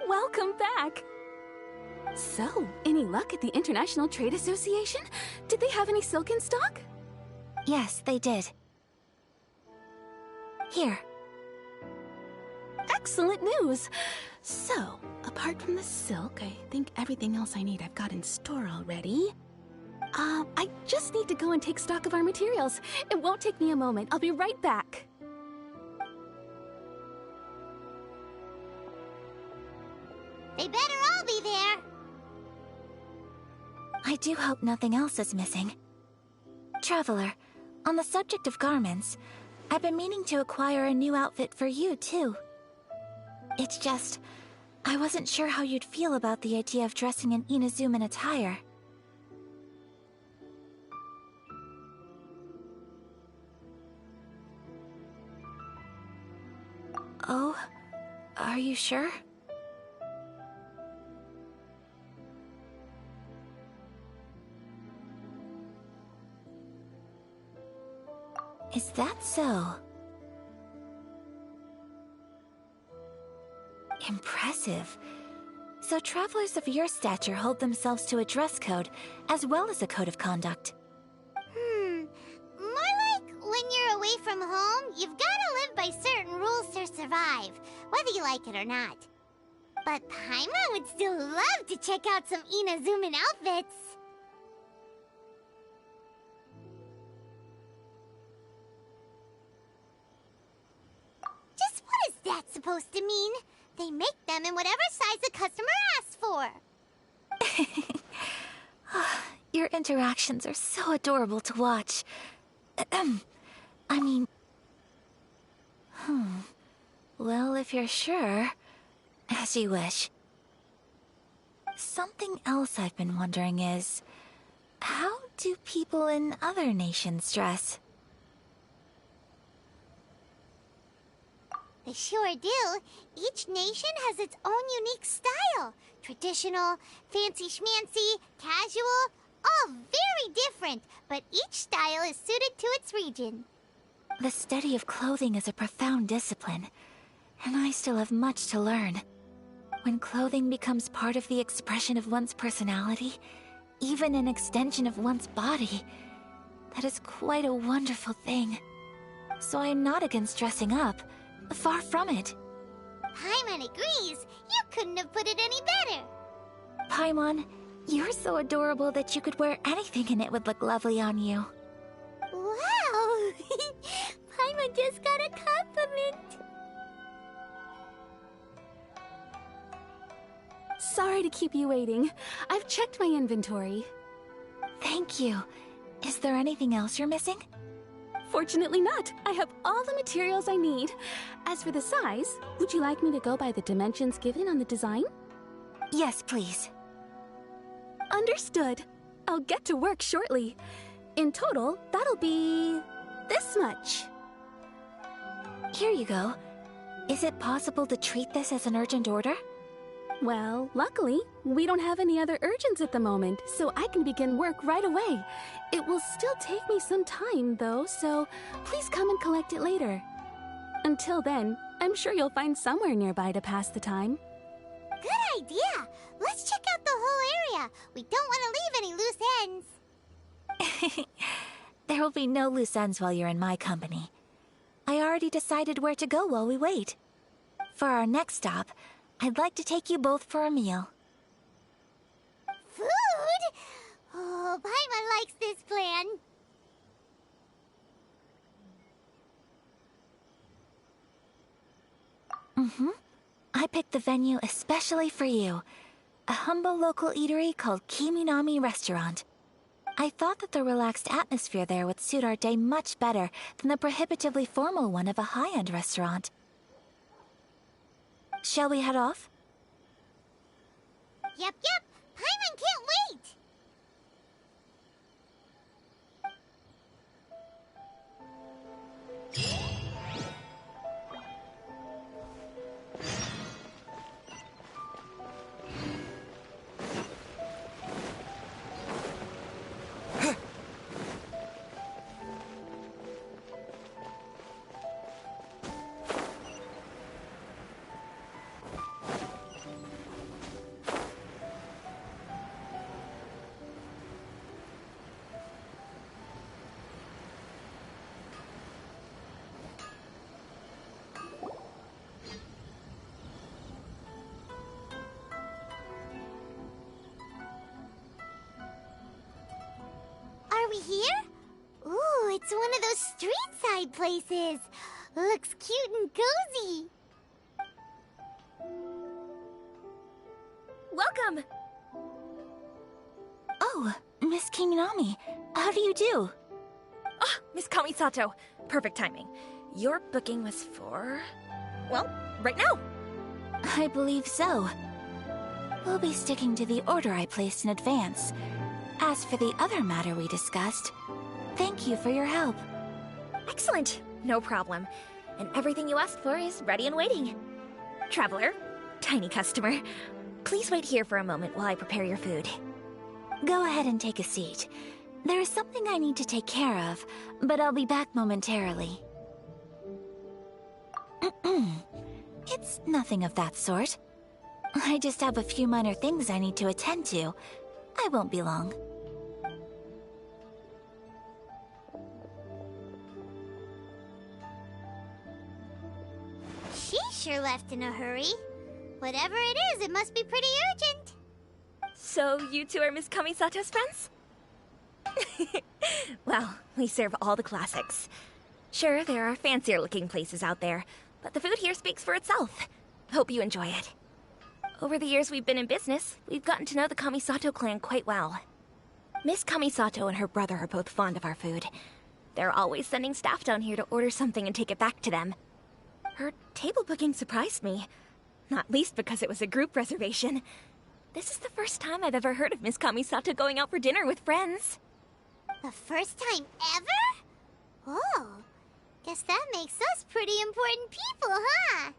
Welcome back! So, any luck at the International Trade Association? Did they have any silk in stock? Yes, they did. Here. Excellent news! So, apart from the silk, I think everything else I need I've got in store already. I just need to go and take stock of our materials. It won't take me a moment. I'll be right back. They better all be there. I do hope nothing else is missing. Traveler, on the subject of garments, I've been meaning to acquire a new outfit for you, too. It's just, I wasn't sure how you'd feel about the idea of dressing in Inazuman attire. Oh, are you sure? Is that so? Impressive. So travelers of your stature hold themselves to a dress code, as well as a code of conduct. More like when you're away from home, you've gotta live by certain rules to survive, whether you like it or not. But Paimon would still love to check out some Inazuman outfits. Just what is that supposed to mean? They make them in whatever size the customer asks for. Your interactions are so adorable to watch. I mean... Well, if you're sure, as you wish. Something else I've been wondering is, how do people in other nations dress? They sure do. Each nation has its own unique style. Traditional, fancy schmancy, casual, all very different, but each style is suited to its region. The study of clothing is a profound discipline, and I still have much to learn. When clothing becomes part of the expression of one's personality, even an extension of one's body, that is quite a wonderful thing. So I am not against dressing up. Far from it. Paimon agrees. You couldn't have put it any better. Paimon, you're so adorable that you could wear anything and it would look lovely on you. Wow! Paimon just got a compliment. Sorry to keep you waiting. I've checked my inventory. Thank you. Is there anything else you're missing? Fortunately not. I have all the materials I need. As for the size, would you like me to go by the dimensions given on the design? Yes, please. Understood. I'll get to work shortly. In total, that'll be this much. Here you go. Is it possible to treat this as an urgent order? Well, luckily, we don't have any other urgents at the moment, so I can begin work right away. It will still take me some time, though, so please come and collect it later. Until then, I'm sure you'll find somewhere nearby to pass the time. Good idea! Let's check out the whole area. We don't want to leave any loose ends. There will be no loose ends while you're in my company. I already decided where to go while we wait. For our next stop, I'd like to take you both for a meal. Food? Oh, Paimon likes this plan. I picked the venue especially for you. A humble local eatery called Kiminami Restaurant. I thought that the relaxed atmosphere there would suit our day much better than the prohibitively formal one of a high-end restaurant. Shall we head off? Yep. Paimon can't wait. Are we here? Ooh, it's one of those street-side places. Looks cute and cozy. Welcome! Oh, Miss Kiminami, how do you do? Ah, Miss Kamisato. Perfect timing. Your booking was for... well, right now. I believe so. We'll be sticking to the order I placed in advance. As for the other matter we discussed, thank you for your help. Excellent. No problem. And everything you asked for is ready and waiting. Traveler, tiny customer, please wait here for a moment while I prepare your food. Go ahead and take a seat. There is something I need to take care of, but I'll be back momentarily. It's nothing of that sort. I just have a few minor things I need to attend to. I won't be long. She sure left in a hurry. Whatever it is, it must be pretty urgent. So you two are Miss Kamisato's friends? Well, we serve all the classics. Sure, there are fancier looking places out there, but the food here speaks for itself. Hope you enjoy it. Over the years we've been in business, we've gotten to know the Kamisato clan quite well. Miss Kamisato and her brother are both fond of our food. They're always sending staff down here to order something and take it back to them. Her table booking surprised me, not least because it was a group reservation. This is the first time I've ever heard of Miss Kamisato going out for dinner with friends. The first time ever? Oh, Guess that makes us pretty important people, huh?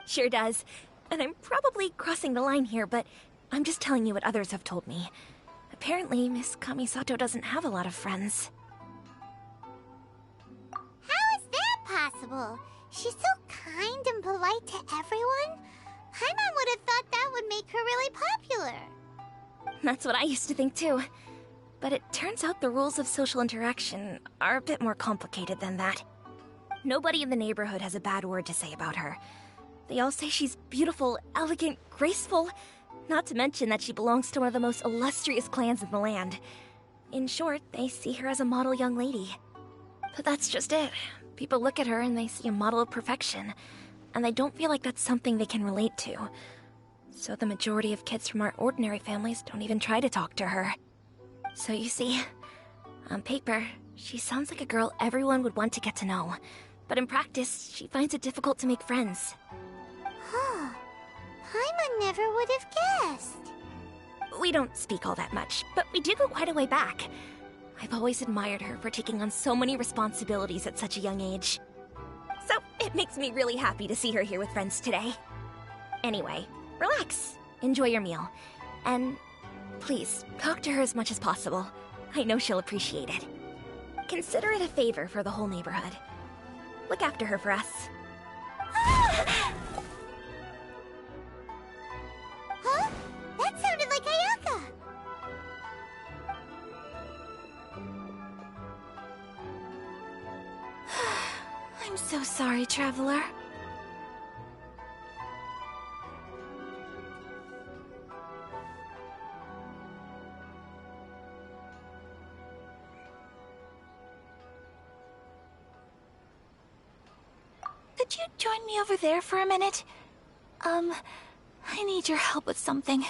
Sure does. And I'm probably crossing the line here, but I'm just telling you what others have told me. Apparently, Miss Kamisato doesn't have a lot of friends. How is that possible? She's so kind and polite to everyone. Paimon would have thought that would make her really popular. That's what I used to think too. But it turns out the rules of social interaction are a bit more complicated than that. Nobody in the neighborhood has a bad word to say about her. They all say she's beautiful, elegant, graceful, not to mention that she belongs to one of the most illustrious clans in the land. In short, they see her as a model young lady. But that's just it. People look at her and they see a model of perfection, and they don't feel like that's something they can relate to. So the majority of kids from our ordinary families don't even try to talk to her. So you see, on paper, she sounds like a girl everyone would want to get to know. But in practice, she finds it difficult to make friends. Huh. Paimon never would have guessed. We don't speak all that much, but we do go quite a way back. I've always admired her for taking on so many responsibilities at such a young age. So it makes me really happy to see her here with friends today. Anyway, relax, enjoy your meal, and please, talk to her as much as possible. I know she'll appreciate it. Consider it a favor for the whole neighborhood. Look after her for us. Huh? That sounded like Ayaka! I'm so sorry, Traveler. Could you join me over there for a minute? I need your help with something.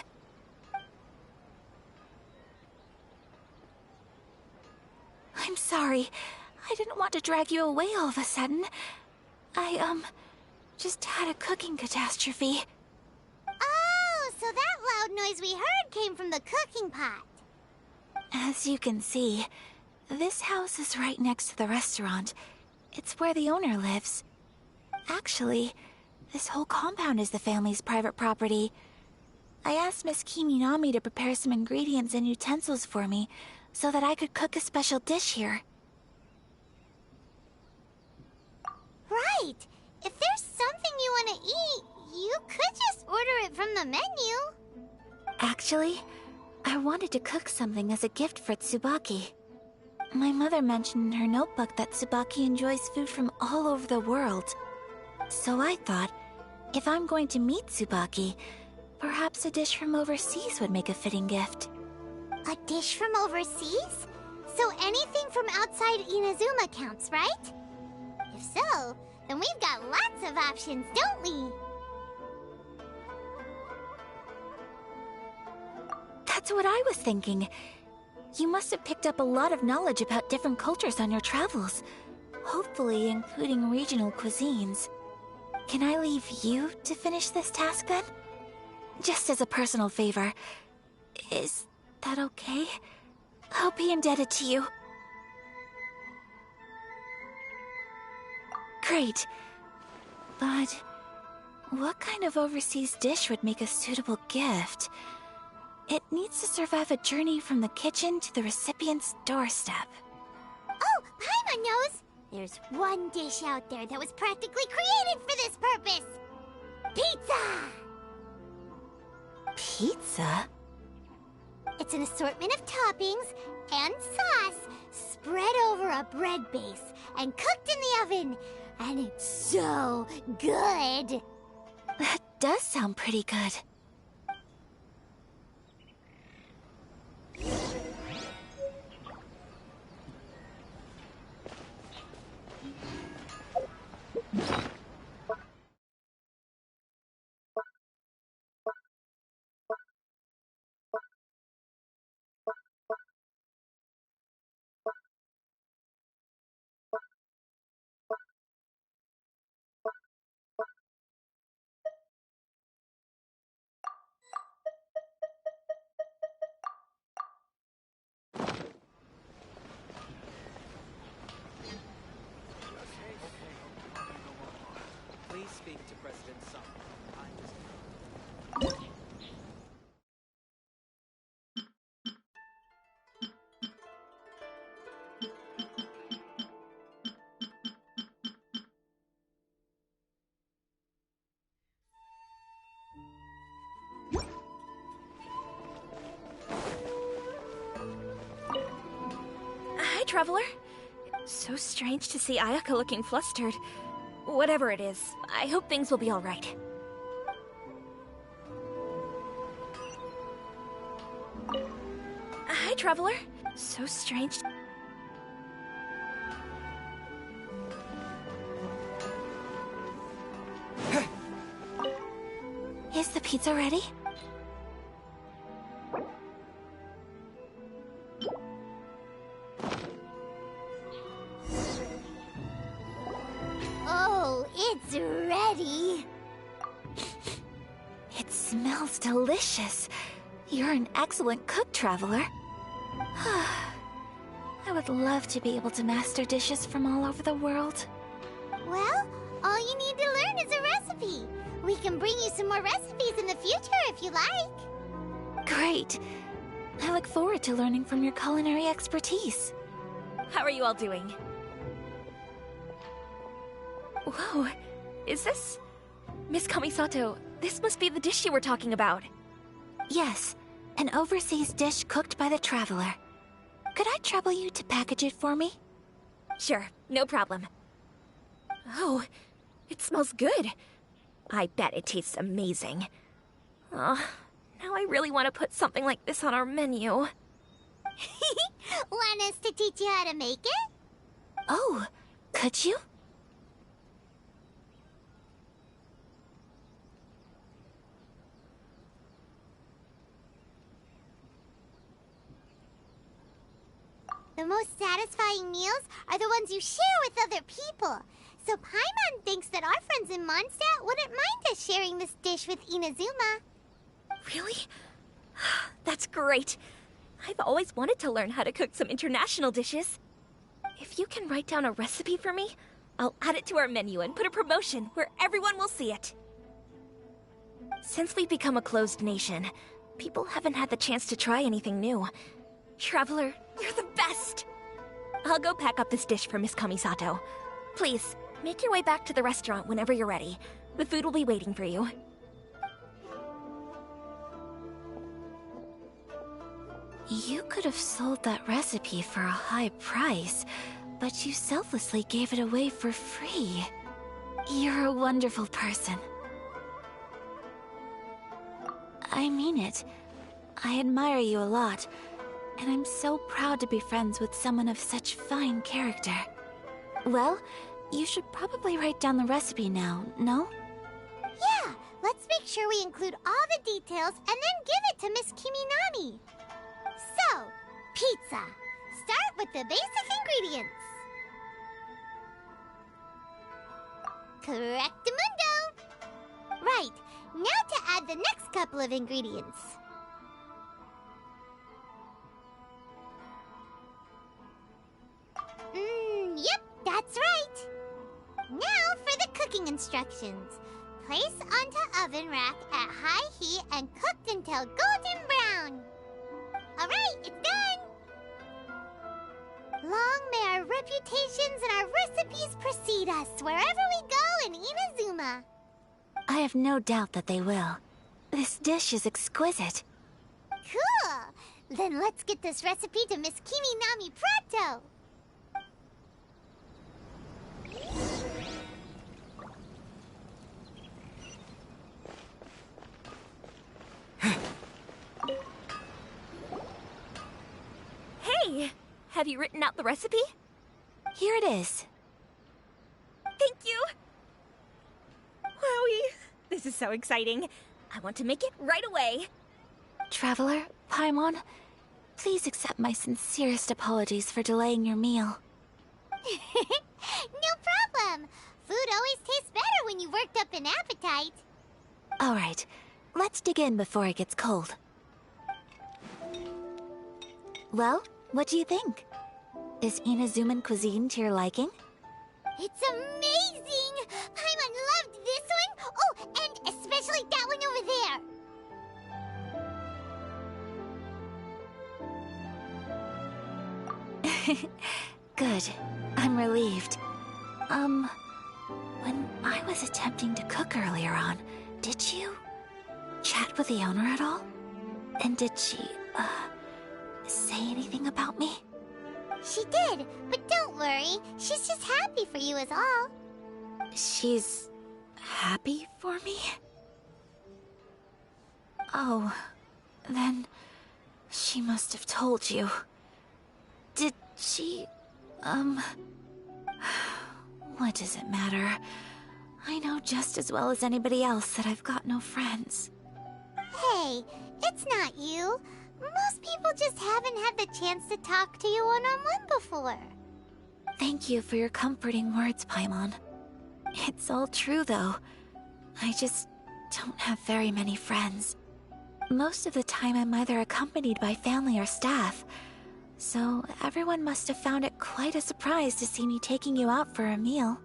I'm sorry. I didn't want to drag you away all of a sudden. I, just had a cooking catastrophe. Oh, so that loud noise we heard came from the cooking pot. As you can see, this house is right next to the restaurant. It's where the owner lives. Actually, this whole compound is the family's private property. I asked Miss Kiminami to prepare some ingredients and utensils for me, so that I could cook a special dish here. Right. If there's something you want to eat, you could just order it from the menu. Actually, I wanted to cook something as a gift for Tsubaki. My mother mentioned in her notebook that Tsubaki enjoys food from all over the world. So I thought, if I'm going to meet Tsubaki, perhaps a dish from overseas would make a fitting gift. A dish from overseas? So anything from outside Inazuma counts, right? If so, then we've got lots of options, don't we? That's what I was thinking. You must have picked up a lot of knowledge about different cultures on your travels, hopefully including regional cuisines. Can I leave you to finish this task then? Just as a personal favor. Is that okay? I'll be indebted to you. Great. But what kind of overseas dish would make a suitable gift? It needs to survive a journey from the kitchen to the recipient's doorstep. Oh, Paimon knows! There's one dish out there that was practically created for this purpose! Pizza! Pizza? It's an assortment of toppings and sauce spread over a bread base and cooked in the oven. And it's so good! That does sound pretty good. Traveler. So strange to see Ayaka looking flustered. Whatever it is, I hope things will be alright. Hi, Traveler. So strange. Is the pizza ready? Oh, it's ready. It smells delicious. You're an excellent cook, Traveler. I would love to be able to master dishes from all over the world. Well, all you need to learn is a recipe. We can bring you some more recipes in the future if you like. Great. I look forward to learning from your culinary expertise. How are you all doing? Whoa, is this... Miss Kamisato, this must be the dish you were talking about. Yes, an overseas dish cooked by the Traveler. Could I trouble you to package it for me? Sure, no problem. Oh, it smells good. I bet it tastes amazing. Oh, now I really want to put something like this on our menu. Want us to teach you how to make it? Oh, could you? The most satisfying meals are the ones you share with other people. So Paimon thinks that our friends in Mondstadt wouldn't mind us sharing this dish with Inazuma. Really? That's great. I've always wanted to learn how to cook some international dishes. If you can write down a recipe for me, I'll add it to our menu and put a promotion where everyone will see it. Since we've become a closed nation, people haven't had the chance to try anything new. Traveler, you're the best! I'll go pack up this dish for Miss Kamisato. Please, make your way back to the restaurant whenever you're ready. The food will be waiting for you. You could have sold that recipe for a high price, but you selflessly gave it away for free. You're a wonderful person. I mean it. I admire you a lot, and I'm so proud to be friends with someone of such fine character. Well, you should probably write down the recipe now, no? Yeah, let's make sure we include all the details and then give it to Miss Kiminami. So, pizza. Start with the basic ingredients. Correctamundo! Right, now to add the next couple of ingredients. Yep, that's right. Now for the cooking instructions. Place onto oven rack at high heat and cooked until golden brown. Alright, it's done! Long may our reputations and our recipes precede us wherever we go in Inazuma. I have no doubt that they will. This dish is exquisite. Cool! Then let's get this recipe to Miss Kiminami pronto! Hey! Have you written out the recipe? Here it is. Thank you! Wowie! This is so exciting. I want to make it right away. Traveler, Paimon, please accept my sincerest apologies for delaying your meal. No problem! Food always tastes better when you've worked up an appetite. All right, let's dig in before it gets cold. Well, what do you think? Is Inazuman cuisine to your liking? It's amazing! Paimon loved this one! Oh, and especially that one over there! Good. I'm relieved. When I was attempting to cook earlier on, did you chat with the owner at all? And did she, say anything about me? She did, but don't worry. She's just happy for you is all. She's happy for me? Oh, then she must have told you. Did she, what does it matter? I know just as well as anybody else that I've got no friends. Hey, it's not you. Most people just haven't had the chance to talk to you one-on-one before. Thank you for your comforting words, Paimon. It's all true, though. I just don't have very many friends. Most of the time I'm either accompanied by family or staff, so everyone must have found it quite a surprise to see me taking you out for a meal.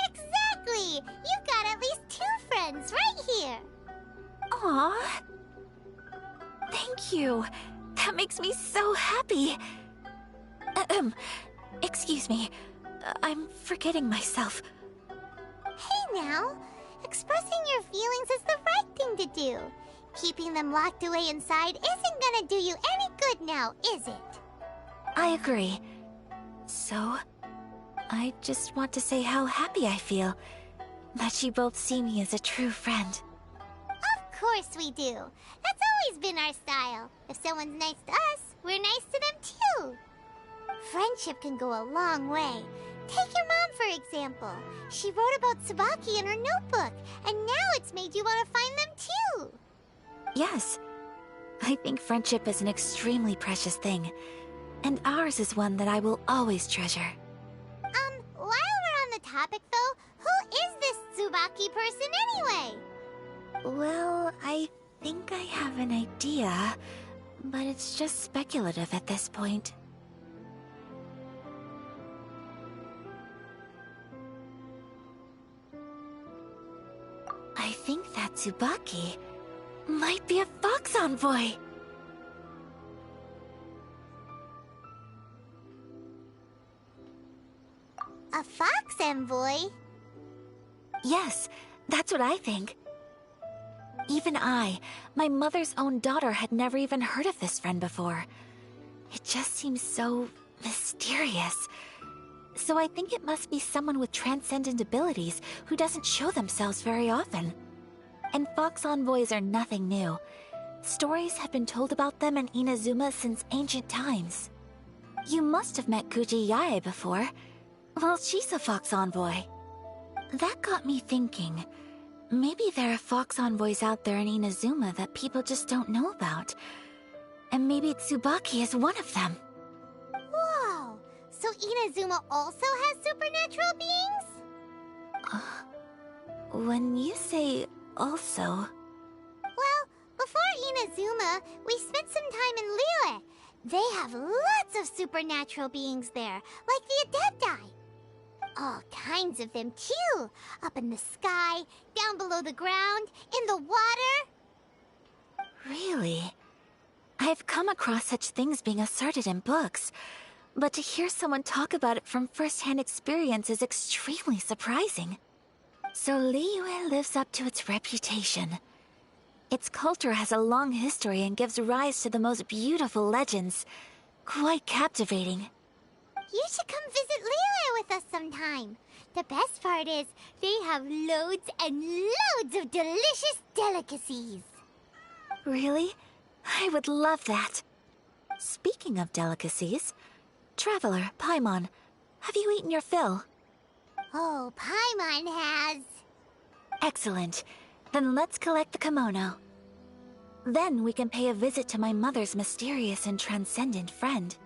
Exactly! You got at least 2 friends right here. Aw. Thank you. That makes me so happy. Excuse me. I'm forgetting myself. Hey now, expressing your feelings is the right thing to do. Keeping them locked away inside isn't gonna do you any good now, is it? I agree. So, I just want to say how happy I feel that you both see me as a true friend. Of course we do. That's always been our style. If someone's nice to us, we're nice to them too. Friendship can go a long way. Take your mom, for example. She wrote about Tsubaki in her notebook, and now it's made you want to find them too. Yes. I think friendship is an extremely precious thing, and ours is one that I will always treasure. While we're on the topic though, who is this Tsubaki person anyway? Well, I think I have an idea, but it's just speculative at this point. I think that Tsubaki might be a fox envoy. A fox envoy? Yes, that's what I think. Even I, my mother's own daughter, had never even heard of this friend before. It just seems so mysterious. So I think it must be someone with transcendent abilities who doesn't show themselves very often. And fox envoys are nothing new. Stories have been told about them in Inazuma since ancient times. You must have met Kuji Yae before. Well, she's a fox envoy. That got me thinking. Maybe there are fox envoys out there in Inazuma that people just don't know about. And maybe Tsubaki is one of them. Whoa! So Inazuma also has supernatural beings? When you say also... Well, before Inazuma, we spent some time in Liyue. They have lots of supernatural beings there, like the Adepti. All kinds of them, too. Up in the sky, down below the ground, in the water. Really? I've come across such things being asserted in books, but to hear someone talk about it from first-hand experience is extremely surprising. So Liyue lives up to its reputation. Its culture has a long history and gives rise to the most beautiful legends. Quite captivating. You should come visit Liyue with us sometime. The best part is, they have loads and loads of delicious delicacies. Really? I would love that. Speaking of delicacies, Traveler, Paimon, have you eaten your fill? Oh, Paimon has. Excellent. Then let's collect the kimono. Then we can pay a visit to my mother's mysterious and transcendent friend.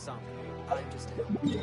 sunk. I'm just happy.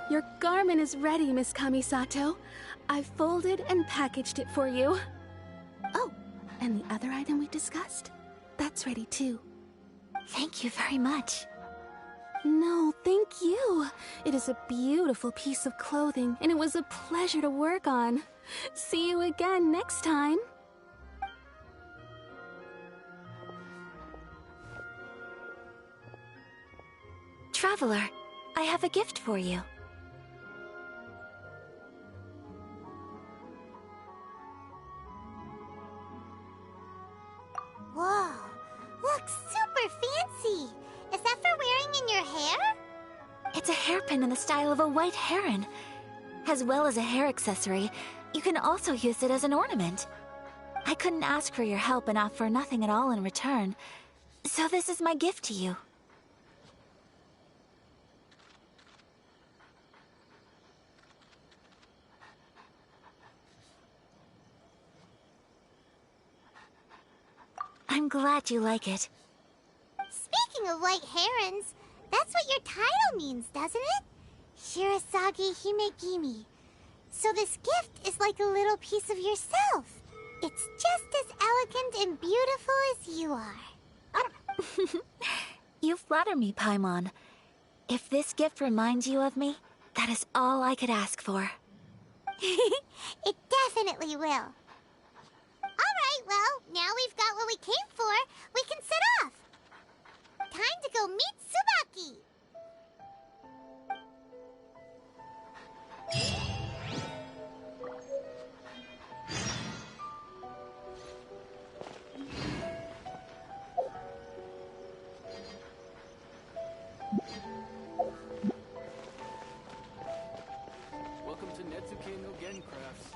Your garment is ready, Miss Kamisato. I've folded and packaged it for you. Oh, and the other item we discussed? That's ready too. Thank you very much. No, thank you. It is a beautiful piece of clothing, and it was a pleasure to work on. See you again next time. Traveler, I have a gift for you. Whoa, looks super fancy. Is that for wearing in your hair? It's a hairpin in the style of a white heron. As well as a hair accessory, you can also use it as an ornament. I couldn't ask for your help and offer nothing at all in return, so this is my gift to you. I'm glad you like it. Speaking of white herons, that's what your title means, doesn't it? Shirasagi Himegimi. So this gift is like a little piece of yourself. It's just as elegant and beautiful as you are. You flatter me, Paimon. If this gift reminds you of me, that is all I could ask for. It definitely will. Alright, well, now we've got what we came for. We can set off. Time to go meet Tsubaki. Welcome to Netsuke no Gen Crafts.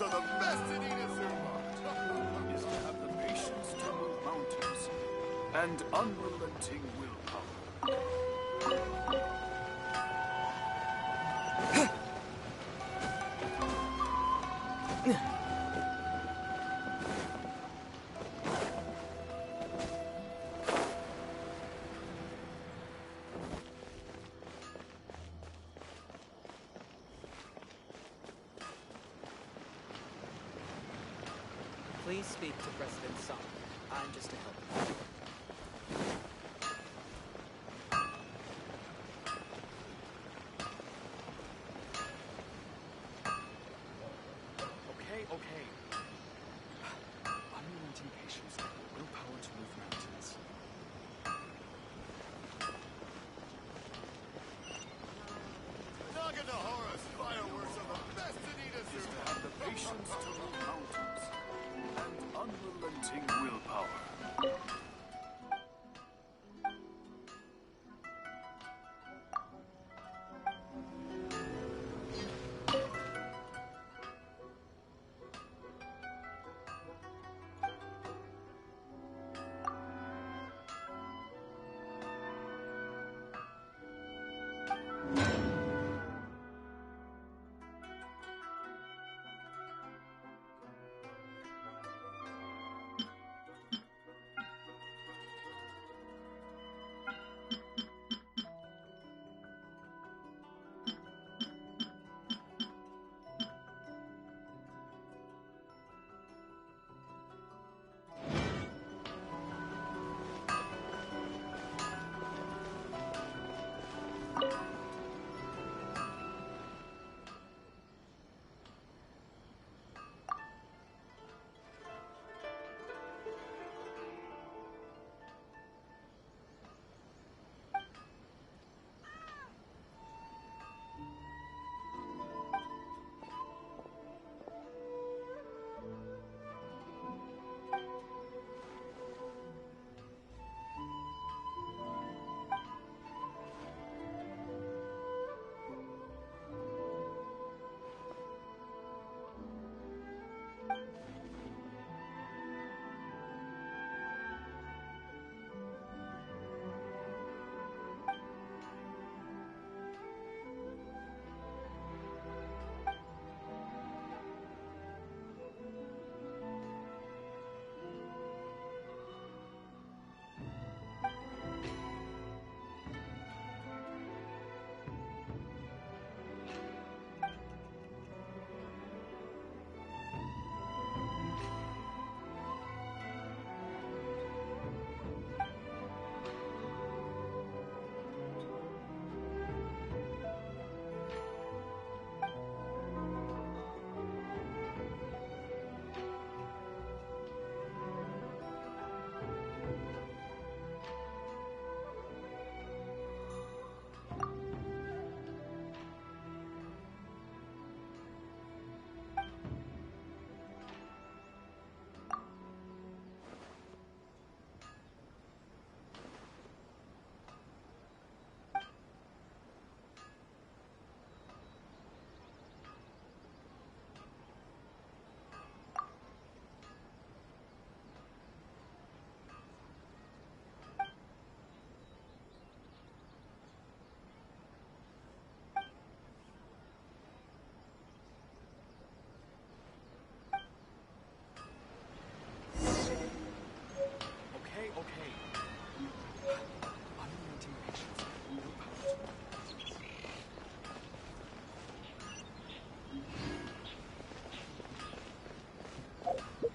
are the best in Inazuma! Is to have the patience to move mountains and unrelenting willpower. Please speak to President Song. I'm just a helper. Okay. Unrelenting patience and willpower to move mountains. Naganohara's fireworks are the best in Inazuma! Is to have the patience to move mountains and unrelenting willpower.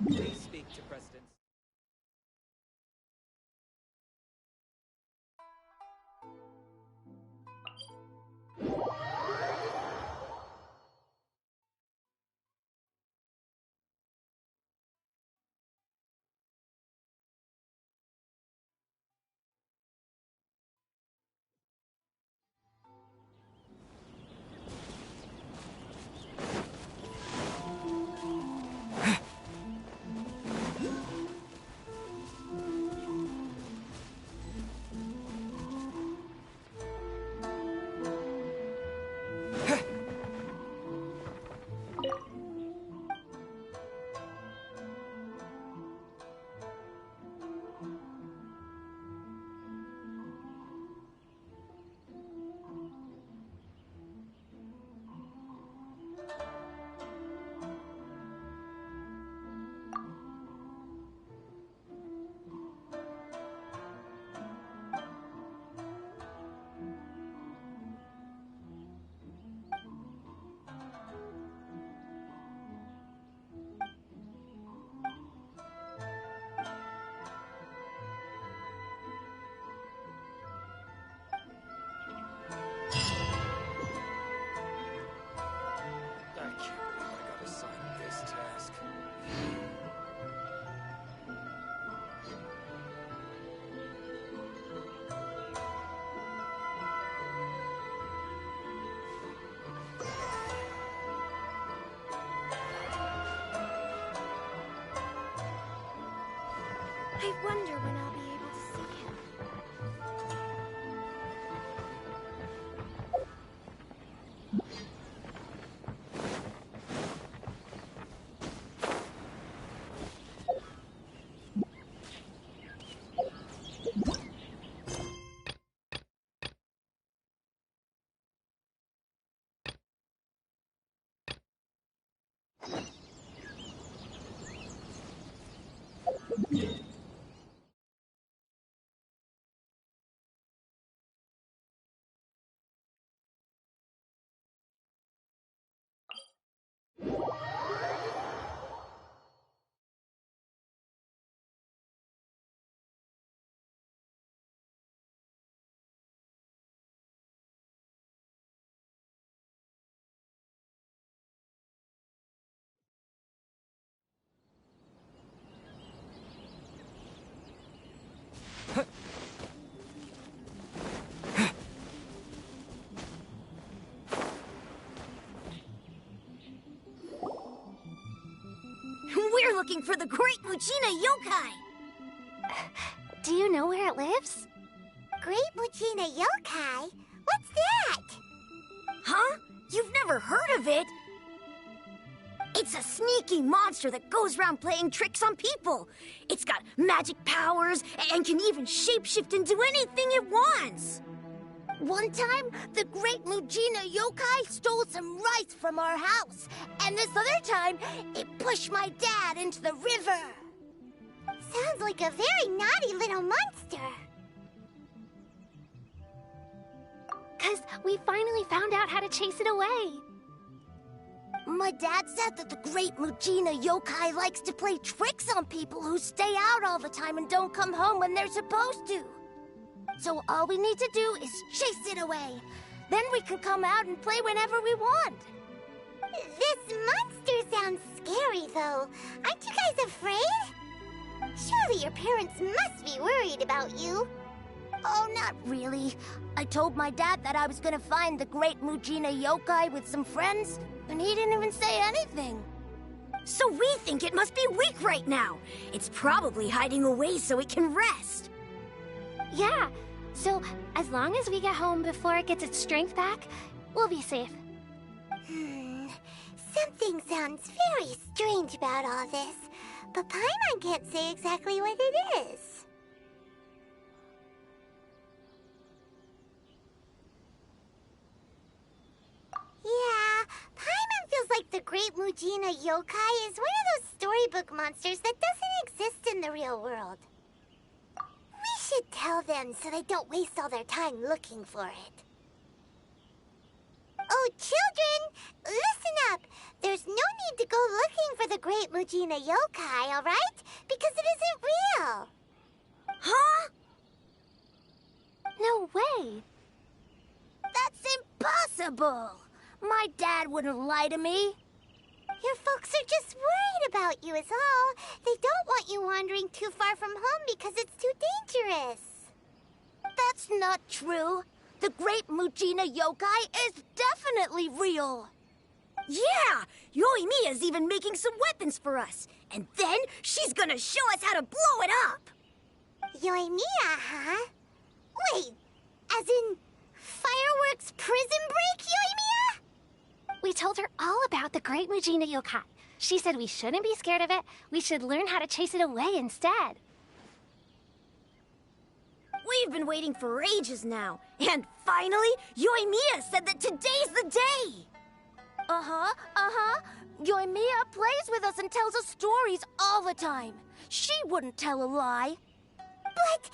Please speak to President. I wonder when I'll be able to see him. We're looking for the Great Mujina Yokai! Do you know where it lives? Great Mujina Yokai? What's that? Huh? You've never heard of it? It's a sneaky monster that goes around playing tricks on people. It's got magic powers and can even shapeshift into anything it wants. One time, the Great Mujina Yokai stole some rice from our house. And this other time, it pushed my dad into the river. Sounds like a very naughty little monster. 'Cause we finally found out how to chase it away. My dad said that the Great Mujina Yokai likes to play tricks on people who stay out all the time and don't come home when they're supposed to. So all we need to do is chase it away. Then we can come out and play whenever we want. This monster sounds scary, though. Aren't you guys afraid? Surely your parents must be worried about you. Oh, not really. I told my dad that I was gonna find the Great Mujina Yokai with some friends, and he didn't even say anything. So we think it must be weak right now. It's probably hiding away so it can rest. Yeah, so as long as we get home before it gets its strength back, we'll be safe. Something sounds very strange about all this, but Paimon can't say exactly what it is. Yeah, Paimon feels like the Great Mujina Yokai is one of those storybook monsters that doesn't exist in the real world. We should tell them so they don't waste all their time looking for it. Oh, children, listen up. There's no need to go looking for the Great Mujina Yokai, all right? Because it isn't real. Huh? No way. That's impossible. My dad wouldn't lie to me. Your folks are just worried about you is all. They don't want you wandering too far from home because it's too dangerous. That's not true. The Great Mujina Yokai is definitely real. Yeah! Yoimiya's even making some weapons for us. And then she's gonna show us how to blow it up. Yoimiya, huh? Wait, as in fireworks prison break, Yoimiya? We told her all about the Great Mujina Yokai. She said we shouldn't be scared of it. We should learn how to chase it away instead. We've been waiting for ages now. And finally, Yoimiya said that today's the day. Yoimiya plays with us and tells us stories all the time. She wouldn't tell a lie. But...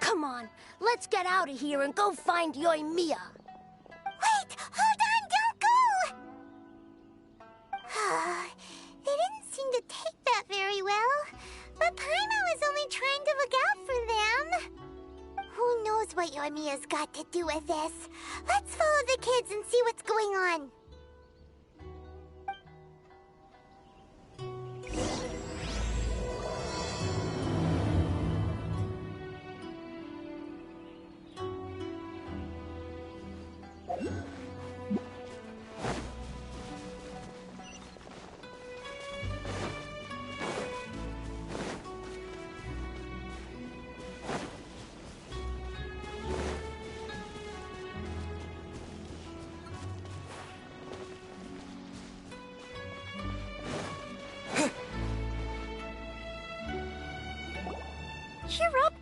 Come on, let's get out of here and go find Yoimiya. Wait, hold on, don't go! They didn't seem to take that very well. But Paimon was only trying to look out for them. Who knows what Yoimiya's got to do with this? Let's follow the kids and see what's going on.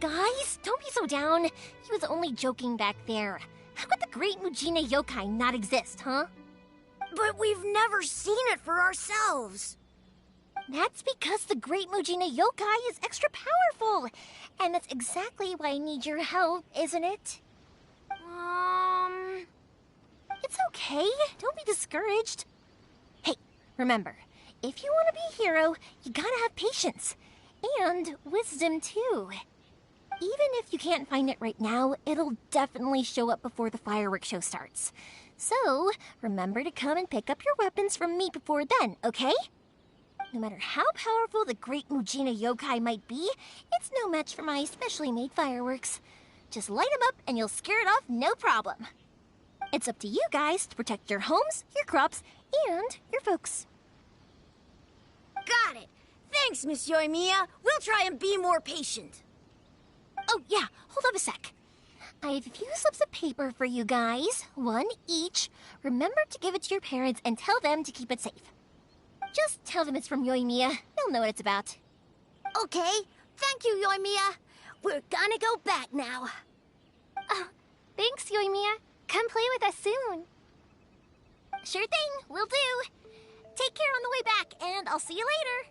Guys, don't be so down. He was only joking back there. How could the Great Mujina Yokai not exist, huh? But we've never seen it for ourselves. That's because the Great Mujina Yokai is extra powerful. And that's exactly why I need your help, isn't it? It's okay. Don't be discouraged. Hey, remember, if you want to be a hero, you gotta have patience. And wisdom, too. Even if you can't find it right now, it'll definitely show up before the fireworks show starts. So, remember to come and pick up your weapons from me before then, okay? No matter how powerful the Great Mujina Yokai might be, it's no match for my specially made fireworks. Just light them up and you'll scare it off no problem. It's up to you guys to protect your homes, your crops, and your folks. Got it. Thanks, Miss Yoimiya. We'll try and be more patient. Oh, yeah. Hold up a sec. I have a few slips of paper for you guys. One each. Remember to give it to your parents and tell them to keep it safe. Just tell them it's from Yoimiya. They'll know what it's about. Okay. Thank you, Yoimiya. We're gonna go back now. Oh, thanks, Yoimiya. Come play with us soon. Sure thing. Will do. Take care on the way back, and I'll see you later.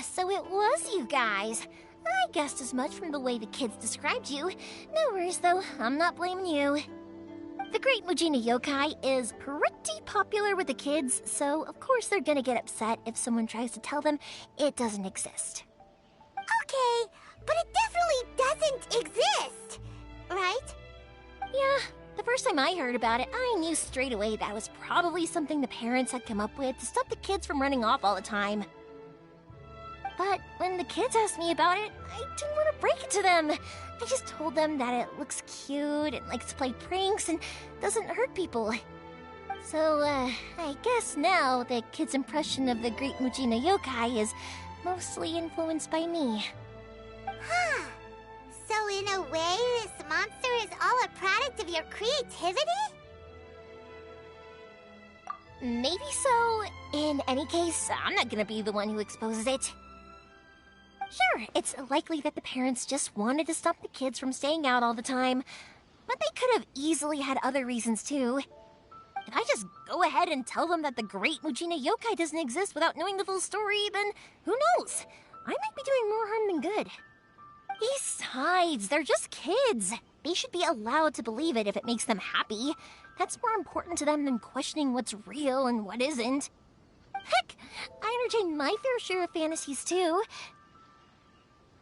So it was you guys. I guessed as much from the way the kids described you. No worries, though. I'm not blaming you. The Great Mujina Yokai is pretty popular with the kids, so of course they're gonna get upset if someone tries to tell them it doesn't exist. Okay, but it definitely doesn't exist, right? Yeah, the first time I heard about it, I knew straight away that was probably something the parents had come up with to stop the kids from running off all the time. But when the kids asked me about it, I didn't want to break it to them. I just told them that it looks cute and likes to play pranks and doesn't hurt people. So, I guess now the kids' impression of the Great Mujina Yokai is mostly influenced by me. Huh. So in a way, this monster is all a product of your creativity? Maybe so. In any case, I'm not gonna be the one who exposes it. Sure, it's likely that the parents just wanted to stop the kids from staying out all the time, but they could have easily had other reasons too. If I just go ahead and tell them that the Great Mujina Yokai doesn't exist without knowing the full story, then who knows? I might be doing more harm than good. Besides, they're just kids. They should be allowed to believe it if it makes them happy. That's more important to them than questioning what's real and what isn't. Heck, I entertain my fair share of fantasies too.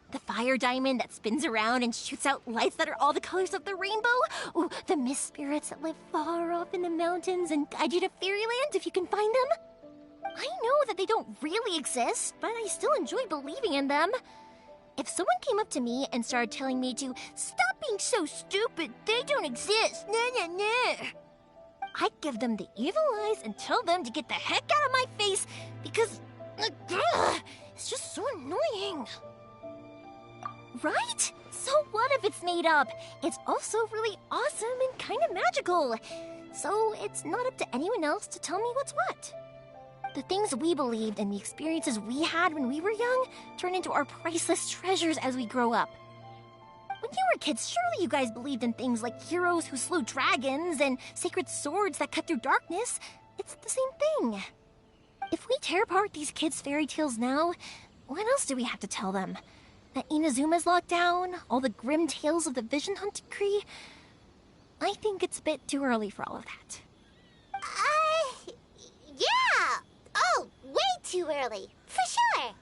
The fire diamond that spins around and shoots out lights that are all the colors of the rainbow. Ooh, the mist spirits that live far off in the mountains and guide you to fairyland if you can find them. I know that they don't really exist, but I still enjoy believing in them. If someone came up to me and started telling me to stop being so stupid, they don't exist, I'd give them the evil eyes and tell them to get the heck out of my face because it's just so annoying. Right? So what if it's made up? It's also really awesome and kind of magical. So it's not up to anyone else to tell me what's what. The things we believed and the experiences we had when we were young turn into our priceless treasures as we grow up. When you were kids, surely you guys believed in things like heroes who slew dragons and sacred swords that cut through darkness. It's the same thing. If we tear apart these kids' fairy tales now, what else do we have to tell them? That Inazuma's locked down? All the grim tales of the Vision Hunt decree? I think it's a bit too early for all of that. Yeah! Oh, way too early. For sure.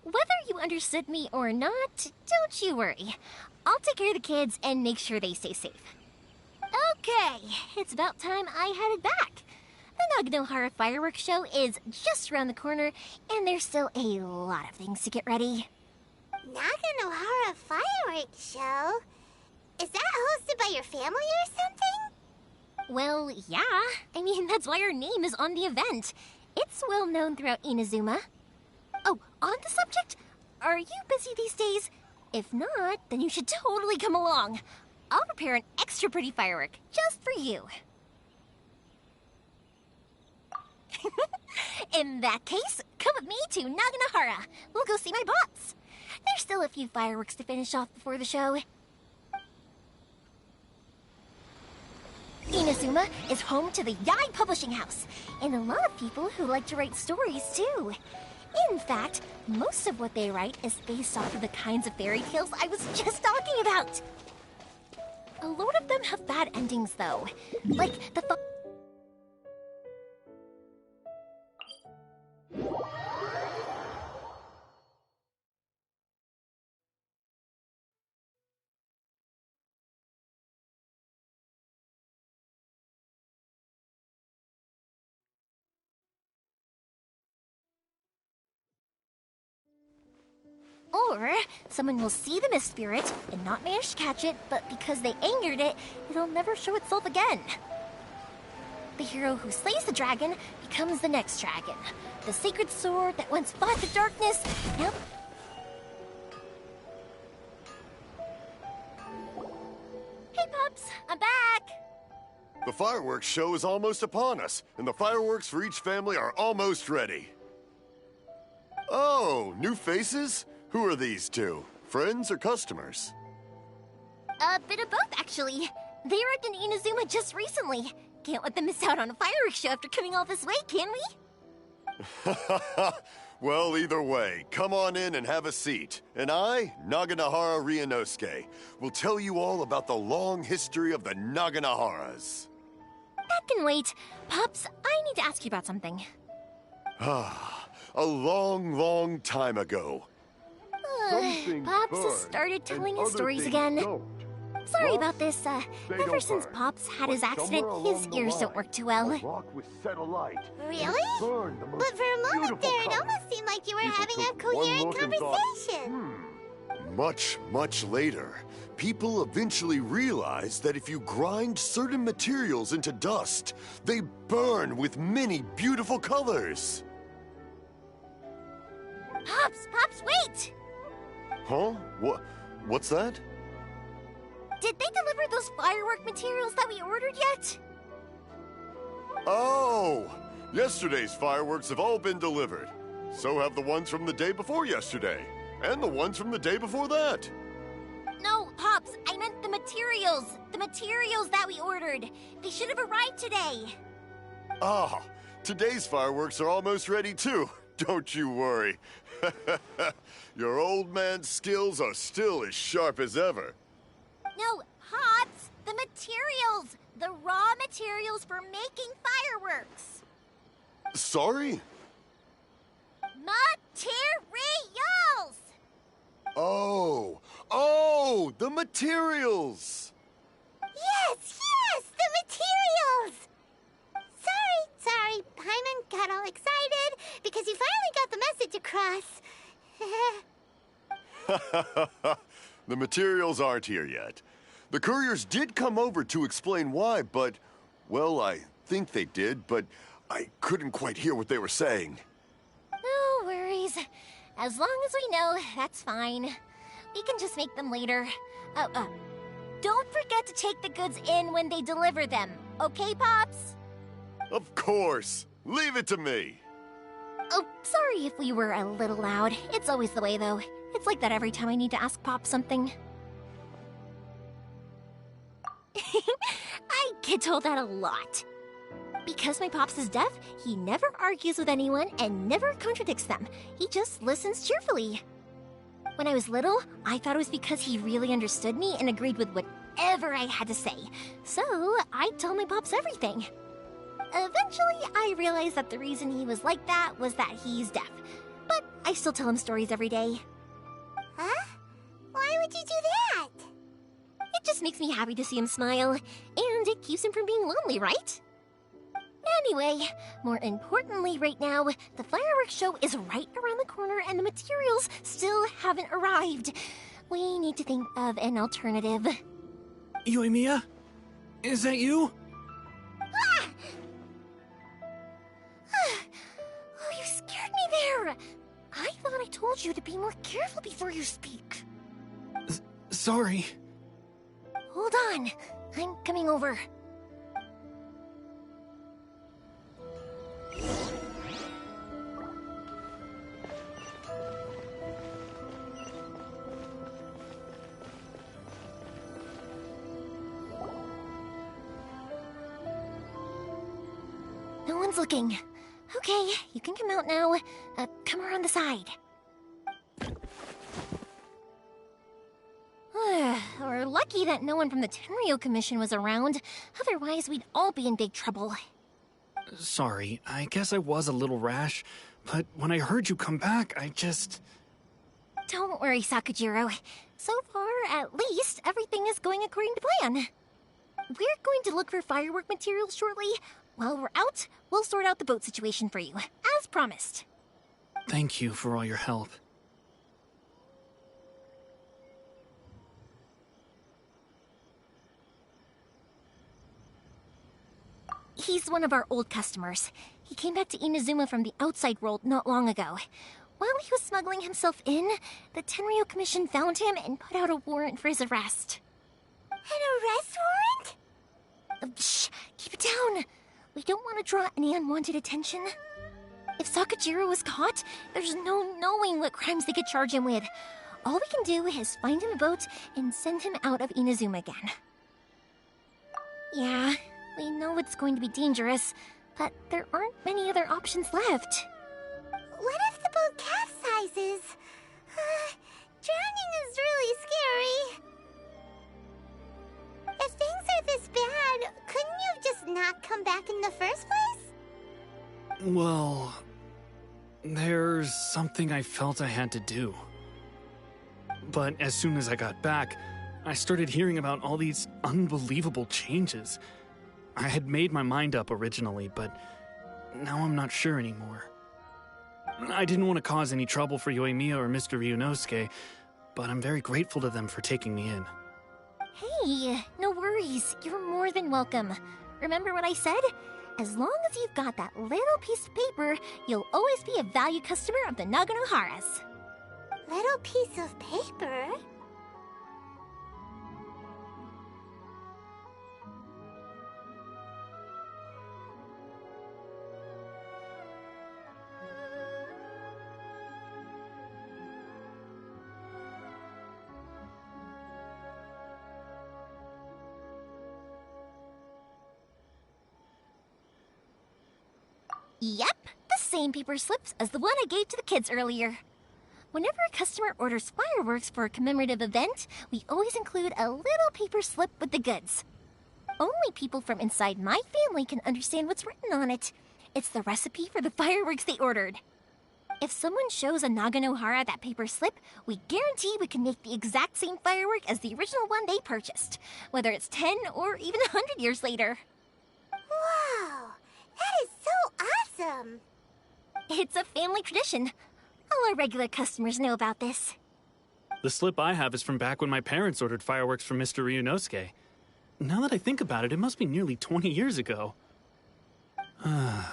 Whether you understood me or not, don't you worry. I'll take care of the kids and make sure they stay safe. Okay, it's about time I headed back. The Naganohara fireworks show is just around the corner, and there's still a lot of things to get ready. Naganohara fireworks show? Is that hosted by your family or something? Well, yeah. I mean, that's why our name is on the event. It's well known throughout Inazuma. Oh, on the subject, Are you busy these days? If not, then you should totally come along. I'll prepare an extra pretty firework just for you. In that case, come with me to Naganahara. We'll go see my boss. There's still a few fireworks to finish off before the show. Inazuma is home to the Yai Publishing House, and a lot of people who like to write stories too. In fact, most of what they write is based off of the kinds of fairy tales I was just talking about. A lot of them have bad endings though, like the Or someone will see the mist spirit and not manage to catch it, but because they angered it, it'll never show itself again. The hero who slays the dragon becomes the next dragon. The sacred sword that once fought the darkness. Yep. Hey, Pups, I'm back. The fireworks show is almost upon us, and the fireworks for each family are almost ready. Oh, new faces? Who are these two? Friends or customers? A bit of both, actually. They arrived in Inazuma just recently. Can't let them miss out on a fireworks show after coming all this way, can we? Well, either way, come on in and have a seat. And I, Naganahara Ryunosuke, will tell you all about the long history of the Naganaharas. That can wait. Pops, I need to ask you about something. A long, long time ago. Pops has started telling his stories again. Sorry about this. Ever since Pops had his accident, his ears don't work too well. Really? But for a moment there, it almost seemed like you were having a coherent conversation. Much, much later, people eventually realized that if you grind certain materials into dust, they burn with many beautiful colors. Pops, wait! Huh? What's that? Did they deliver those firework materials that we ordered yet? Oh! Yesterday's fireworks have all been delivered. So have the ones from the day before yesterday. And the ones from the day before that. No, Pops, I meant the materials. The materials that we ordered. They should have arrived today. Ah, today's fireworks are almost ready too. Don't you worry. Your old man's skills are still as sharp as ever. No, Pops, the materials. The raw materials for making fireworks. Sorry? Materials! Oh, the materials! Yes, the materials! Sorry, Paimon got all excited because you finally got the message across. The materials aren't here yet. The couriers did come over to explain why, but, well, I think they did, but I couldn't quite hear what they were saying. No worries. As long as we know, that's fine. We can just make them later. Don't forget to take the goods in when they deliver them, okay, Pops? Of course. Leave it to me. Oh, sorry if we were a little loud. It's always the way, though. It's like that every time I need to ask Pop something. I get told that a lot. Because my Pops is deaf, he never argues with anyone and never contradicts them. He just listens cheerfully. When I was little, I thought it was because he really understood me and agreed with whatever I had to say. So, I'd tell my Pops everything. Eventually, I realized that the reason he was like that was that he's deaf. But I still tell him stories every day. Huh? Why would you do that? It just makes me happy to see him smile, and it keeps him from being lonely, right? Anyway, more importantly right now, the fireworks show is right around the corner and the materials still haven't arrived. We need to think of an alternative. Yoimiya? Is that you? Ah! Oh, you scared me there! I thought I told you to be more careful before you speak. Sorry. Hold on. I'm coming over. No one's looking. Okay, you can come out now. Come around the side. We're lucky that no one from the Tenryo Commission was around. Otherwise, we'd all be in big trouble. Sorry, I guess I was a little rash, but when I heard you come back, I just... Don't worry, Sakujiro. So far, at least, everything is going according to plan. We're going to look for firework materials shortly. While we're out, we'll sort out the boat situation for you, as promised. Thank you for all your help. He's one of our old customers. He came back to Inazuma from the outside world not long ago. While he was smuggling himself in, the Tenryo Commission found him and put out a warrant for his arrest. An arrest warrant? Shh! Keep it down! We don't want to draw any unwanted attention. If Sakujiro was caught, there's no knowing what crimes they could charge him with. All we can do is find him a boat and send him out of Inazuma again. Yeah, we know it's going to be dangerous, but there aren't many other options left. What if the boat capsizes? Drowning is really scary. If things are this bad, couldn't you just not come back in the first place? Well, there's something I felt I had to do. But as soon as I got back, I started hearing about all these unbelievable changes. I had made my mind up originally, but now I'm not sure anymore. I didn't want to cause any trouble for Yoimiya or Mr. Ryunosuke, but I'm very grateful to them for taking me in. Hey, no worries. You're more than welcome. Remember what I said? As long as you've got that little piece of paper, you'll always be a valued customer of the Naganoharas. Little piece of paper? Yep, the same paper slips as the one I gave to the kids earlier. Whenever a customer orders fireworks for a commemorative event, we always include a little paper slip with the goods. Only people from inside my family can understand what's written on it. It's the recipe for the fireworks they ordered. If someone shows a Naganohara that paper slip, we guarantee we can make the exact same firework as the original one they purchased, whether it's 10 or even 100 years later. Wow, that is so awesome! It's a family tradition. All our regular customers know about this. The slip I have is from back when my parents ordered fireworks from Mr. Ryunosuke. Now that I think about it, it must be nearly 20 years ago. I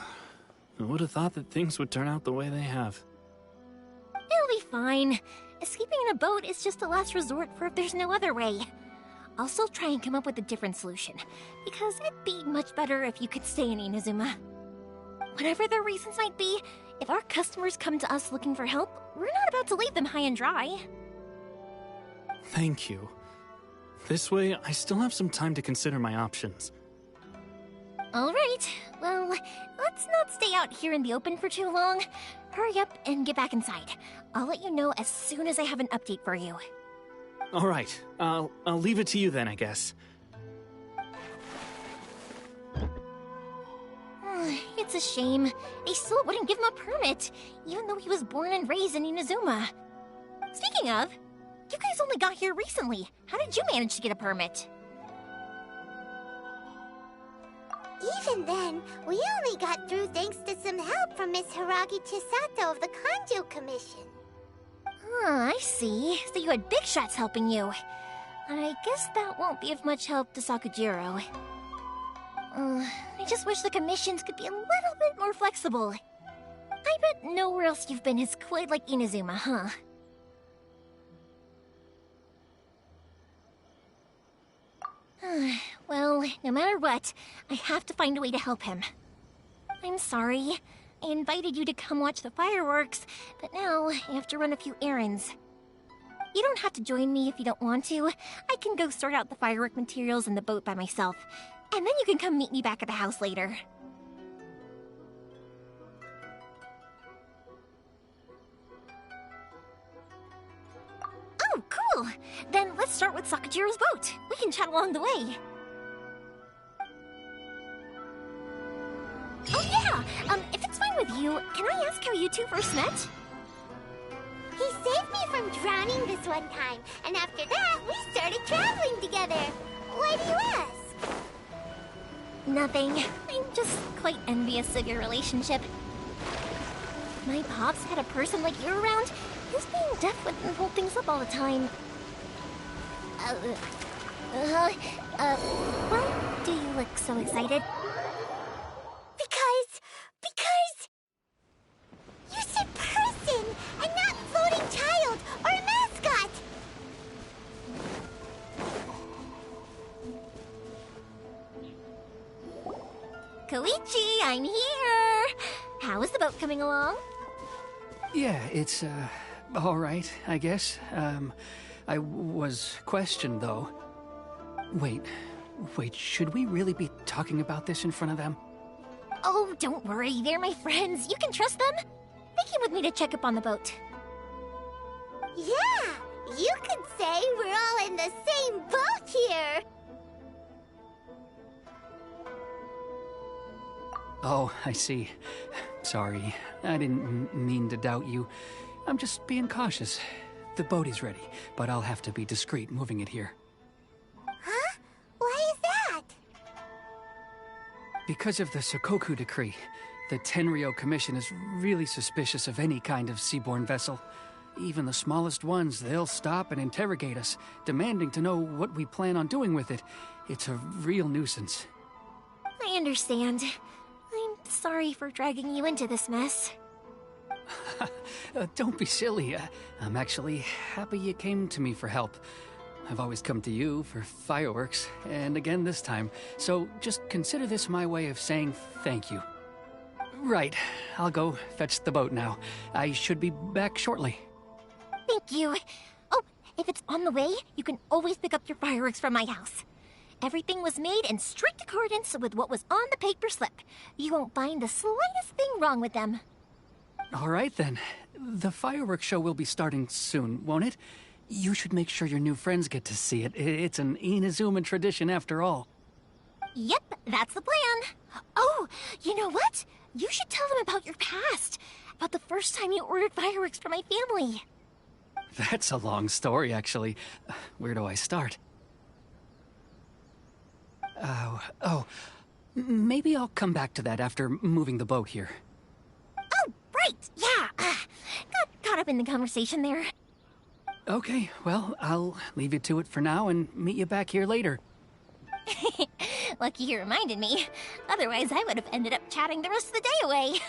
would have thought that things would turn out the way they have. It'll be fine. Escaping in a boat is just a last resort for if there's no other way. I'll still try and come up with a different solution, because it'd be much better if you could stay in Inazuma. Whatever their reasons might be, if our customers come to us looking for help, we're not about to leave them high and dry. Thank you. This way, I still have some time to consider my options. All right. Well, let's not stay out here in the open for too long. Hurry up and get back inside. I'll let you know as soon as I have an update for you. All right. I'll leave it to you then, I guess. It's a shame. They still wouldn't give him a permit, even though he was born and raised in Inazuma. Speaking of, you guys only got here recently. How did you manage to get a permit? Even then, we only got through thanks to some help from Miss Hiragi Chisato of the Kanjo Commission. I see. So you had big shots helping you. I guess that won't be of much help to Sakujiro. I just wish the commissions could be a little bit more flexible. I bet nowhere else you've been is quite like Inazuma, huh? Well, no matter what, I have to find a way to help him. I'm sorry. I invited you to come watch the fireworks, but now I have to run a few errands. You don't have to join me if you don't want to. I can go sort out the firework materials in the boat by myself, and then you can come meet me back at the house later. Oh, cool! Then let's start with Sakajiro's boat. We can chat along the way. Oh yeah! If it's fine with you, can I ask how you two first met? He saved me from drowning this one time, and after that, we started traveling together. Why do you ask? Nothing. I'm just quite envious of your relationship. If my pops had a person like you around, his being deaf wouldn't hold things up all the time. Why do you look so excited? Because... You said person, and not floating child, or mascot! Koichi, I'm here! How is the boat coming along? Yeah, it's, all right, I guess. I was questioned, though. Wait, should we really be talking about this in front of them? Oh, don't worry, they're my friends. You can trust them. They came with me to check up on the boat. Yeah, you could say we're all in the same boat here! Oh, I see. Sorry, I didn't mean to doubt you. I'm just being cautious. The boat is ready, but I'll have to be discreet moving it here. Huh? Why is that? Because of the Sokoku decree, the Tenryou Commission is really suspicious of any kind of seaborne vessel. Even the smallest ones, they'll stop and interrogate us, demanding to know what we plan on doing with it. It's a real nuisance. I understand. I'm sorry for dragging you into this mess. Don't be silly. I'm actually happy you came to me for help. I've always come to you for fireworks, and again this time, so just consider this my way of saying thank you. Right, I'll go fetch the boat now. I should be back shortly. Thank you. Oh, if it's on the way, you can always pick up your fireworks from my house. Everything was made in strict accordance with what was on the paper slip. You won't find the slightest thing wrong with them. All right, then. The fireworks show will be starting soon, won't it? You should make sure your new friends get to see it. It's an Inazuma tradition after all. Yep, that's the plan. Oh, you know what? You should tell them about your past. About the first time you ordered fireworks for my family. That's a long story, actually. Where do I start? Maybe I'll come back to that after moving the boat here. Oh, right, yeah. Got caught up in the conversation there. Okay, well, I'll leave you to it for now and meet you back here later. Lucky you reminded me. Otherwise, I would have ended up chatting the rest of the day away.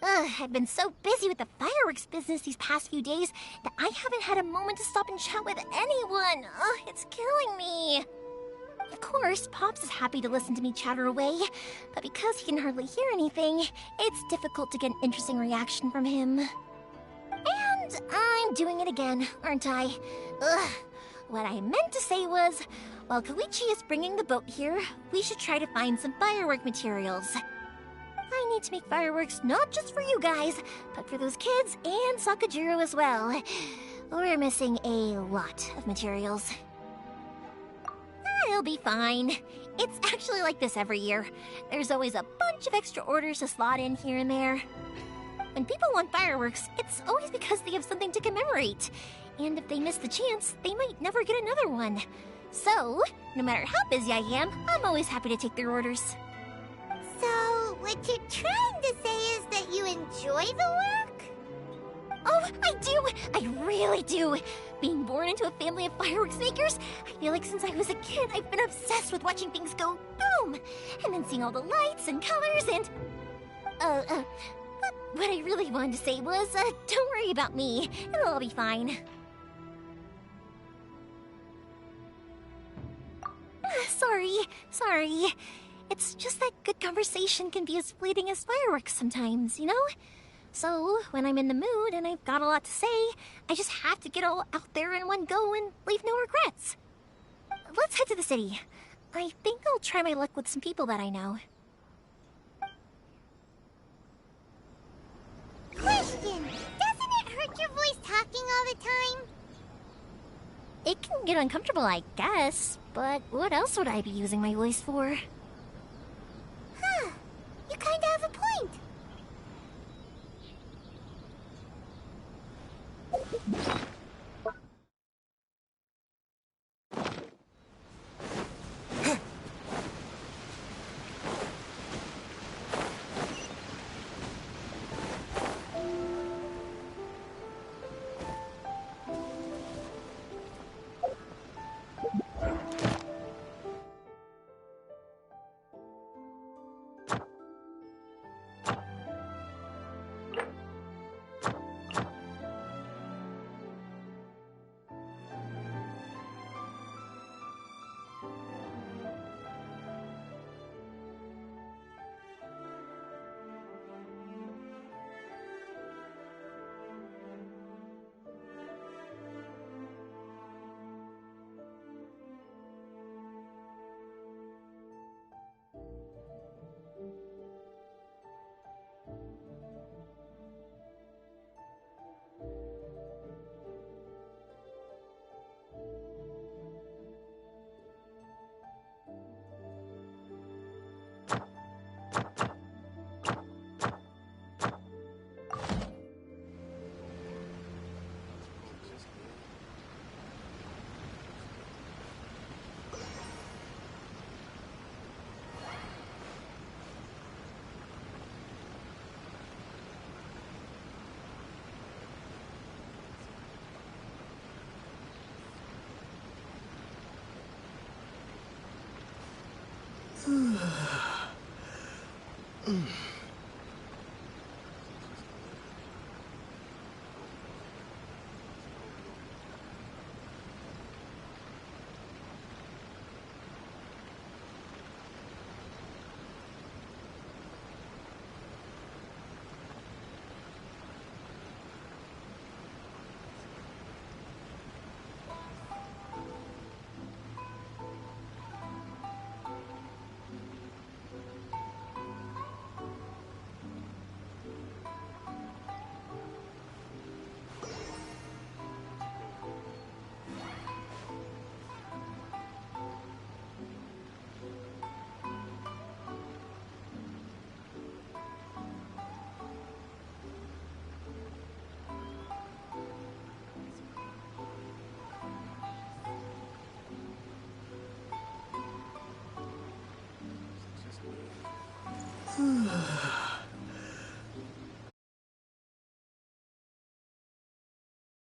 I've been so busy with the fireworks business these past few days that I haven't had a moment to stop and chat with anyone. It's killing me. Of course, Pops is happy to listen to me chatter away, but because he can hardly hear anything, it's difficult to get an interesting reaction from him. And I'm doing it again, aren't I? What I meant to say was, while Koichi is bringing the boat here, we should try to find some firework materials. I need to make fireworks not just for you guys, but for those kids and Sakajiro as well. We're missing a lot of materials. It'll be fine. It's actually like this every year. There's always a bunch of extra orders to slot in here and there. When people want fireworks, it's always because they have something to commemorate. And if they miss the chance, they might never get another one. So, no matter how busy I am, I'm always happy to take their orders. So, what you're trying to say is that you enjoy the work? Oh, I do! I really do! Being born into a family of fireworks makers, I feel like since I was a kid, I've been obsessed with watching things go boom! And then seeing all the lights and colors and... what I really wanted to say was, don't worry about me. It'll all be fine. Sorry. It's just that good conversation can be as fleeting as fireworks sometimes, you know? So, when I'm in the mood and I've got a lot to say, I just have to get all out there in one go and leave no regrets. Let's head to the city. I think I'll try my luck with some people that I know. Question! Doesn't it hurt your voice talking all the time? It can get uncomfortable, I guess, but what else would I be using my voice for? Huh. You kinda have a point.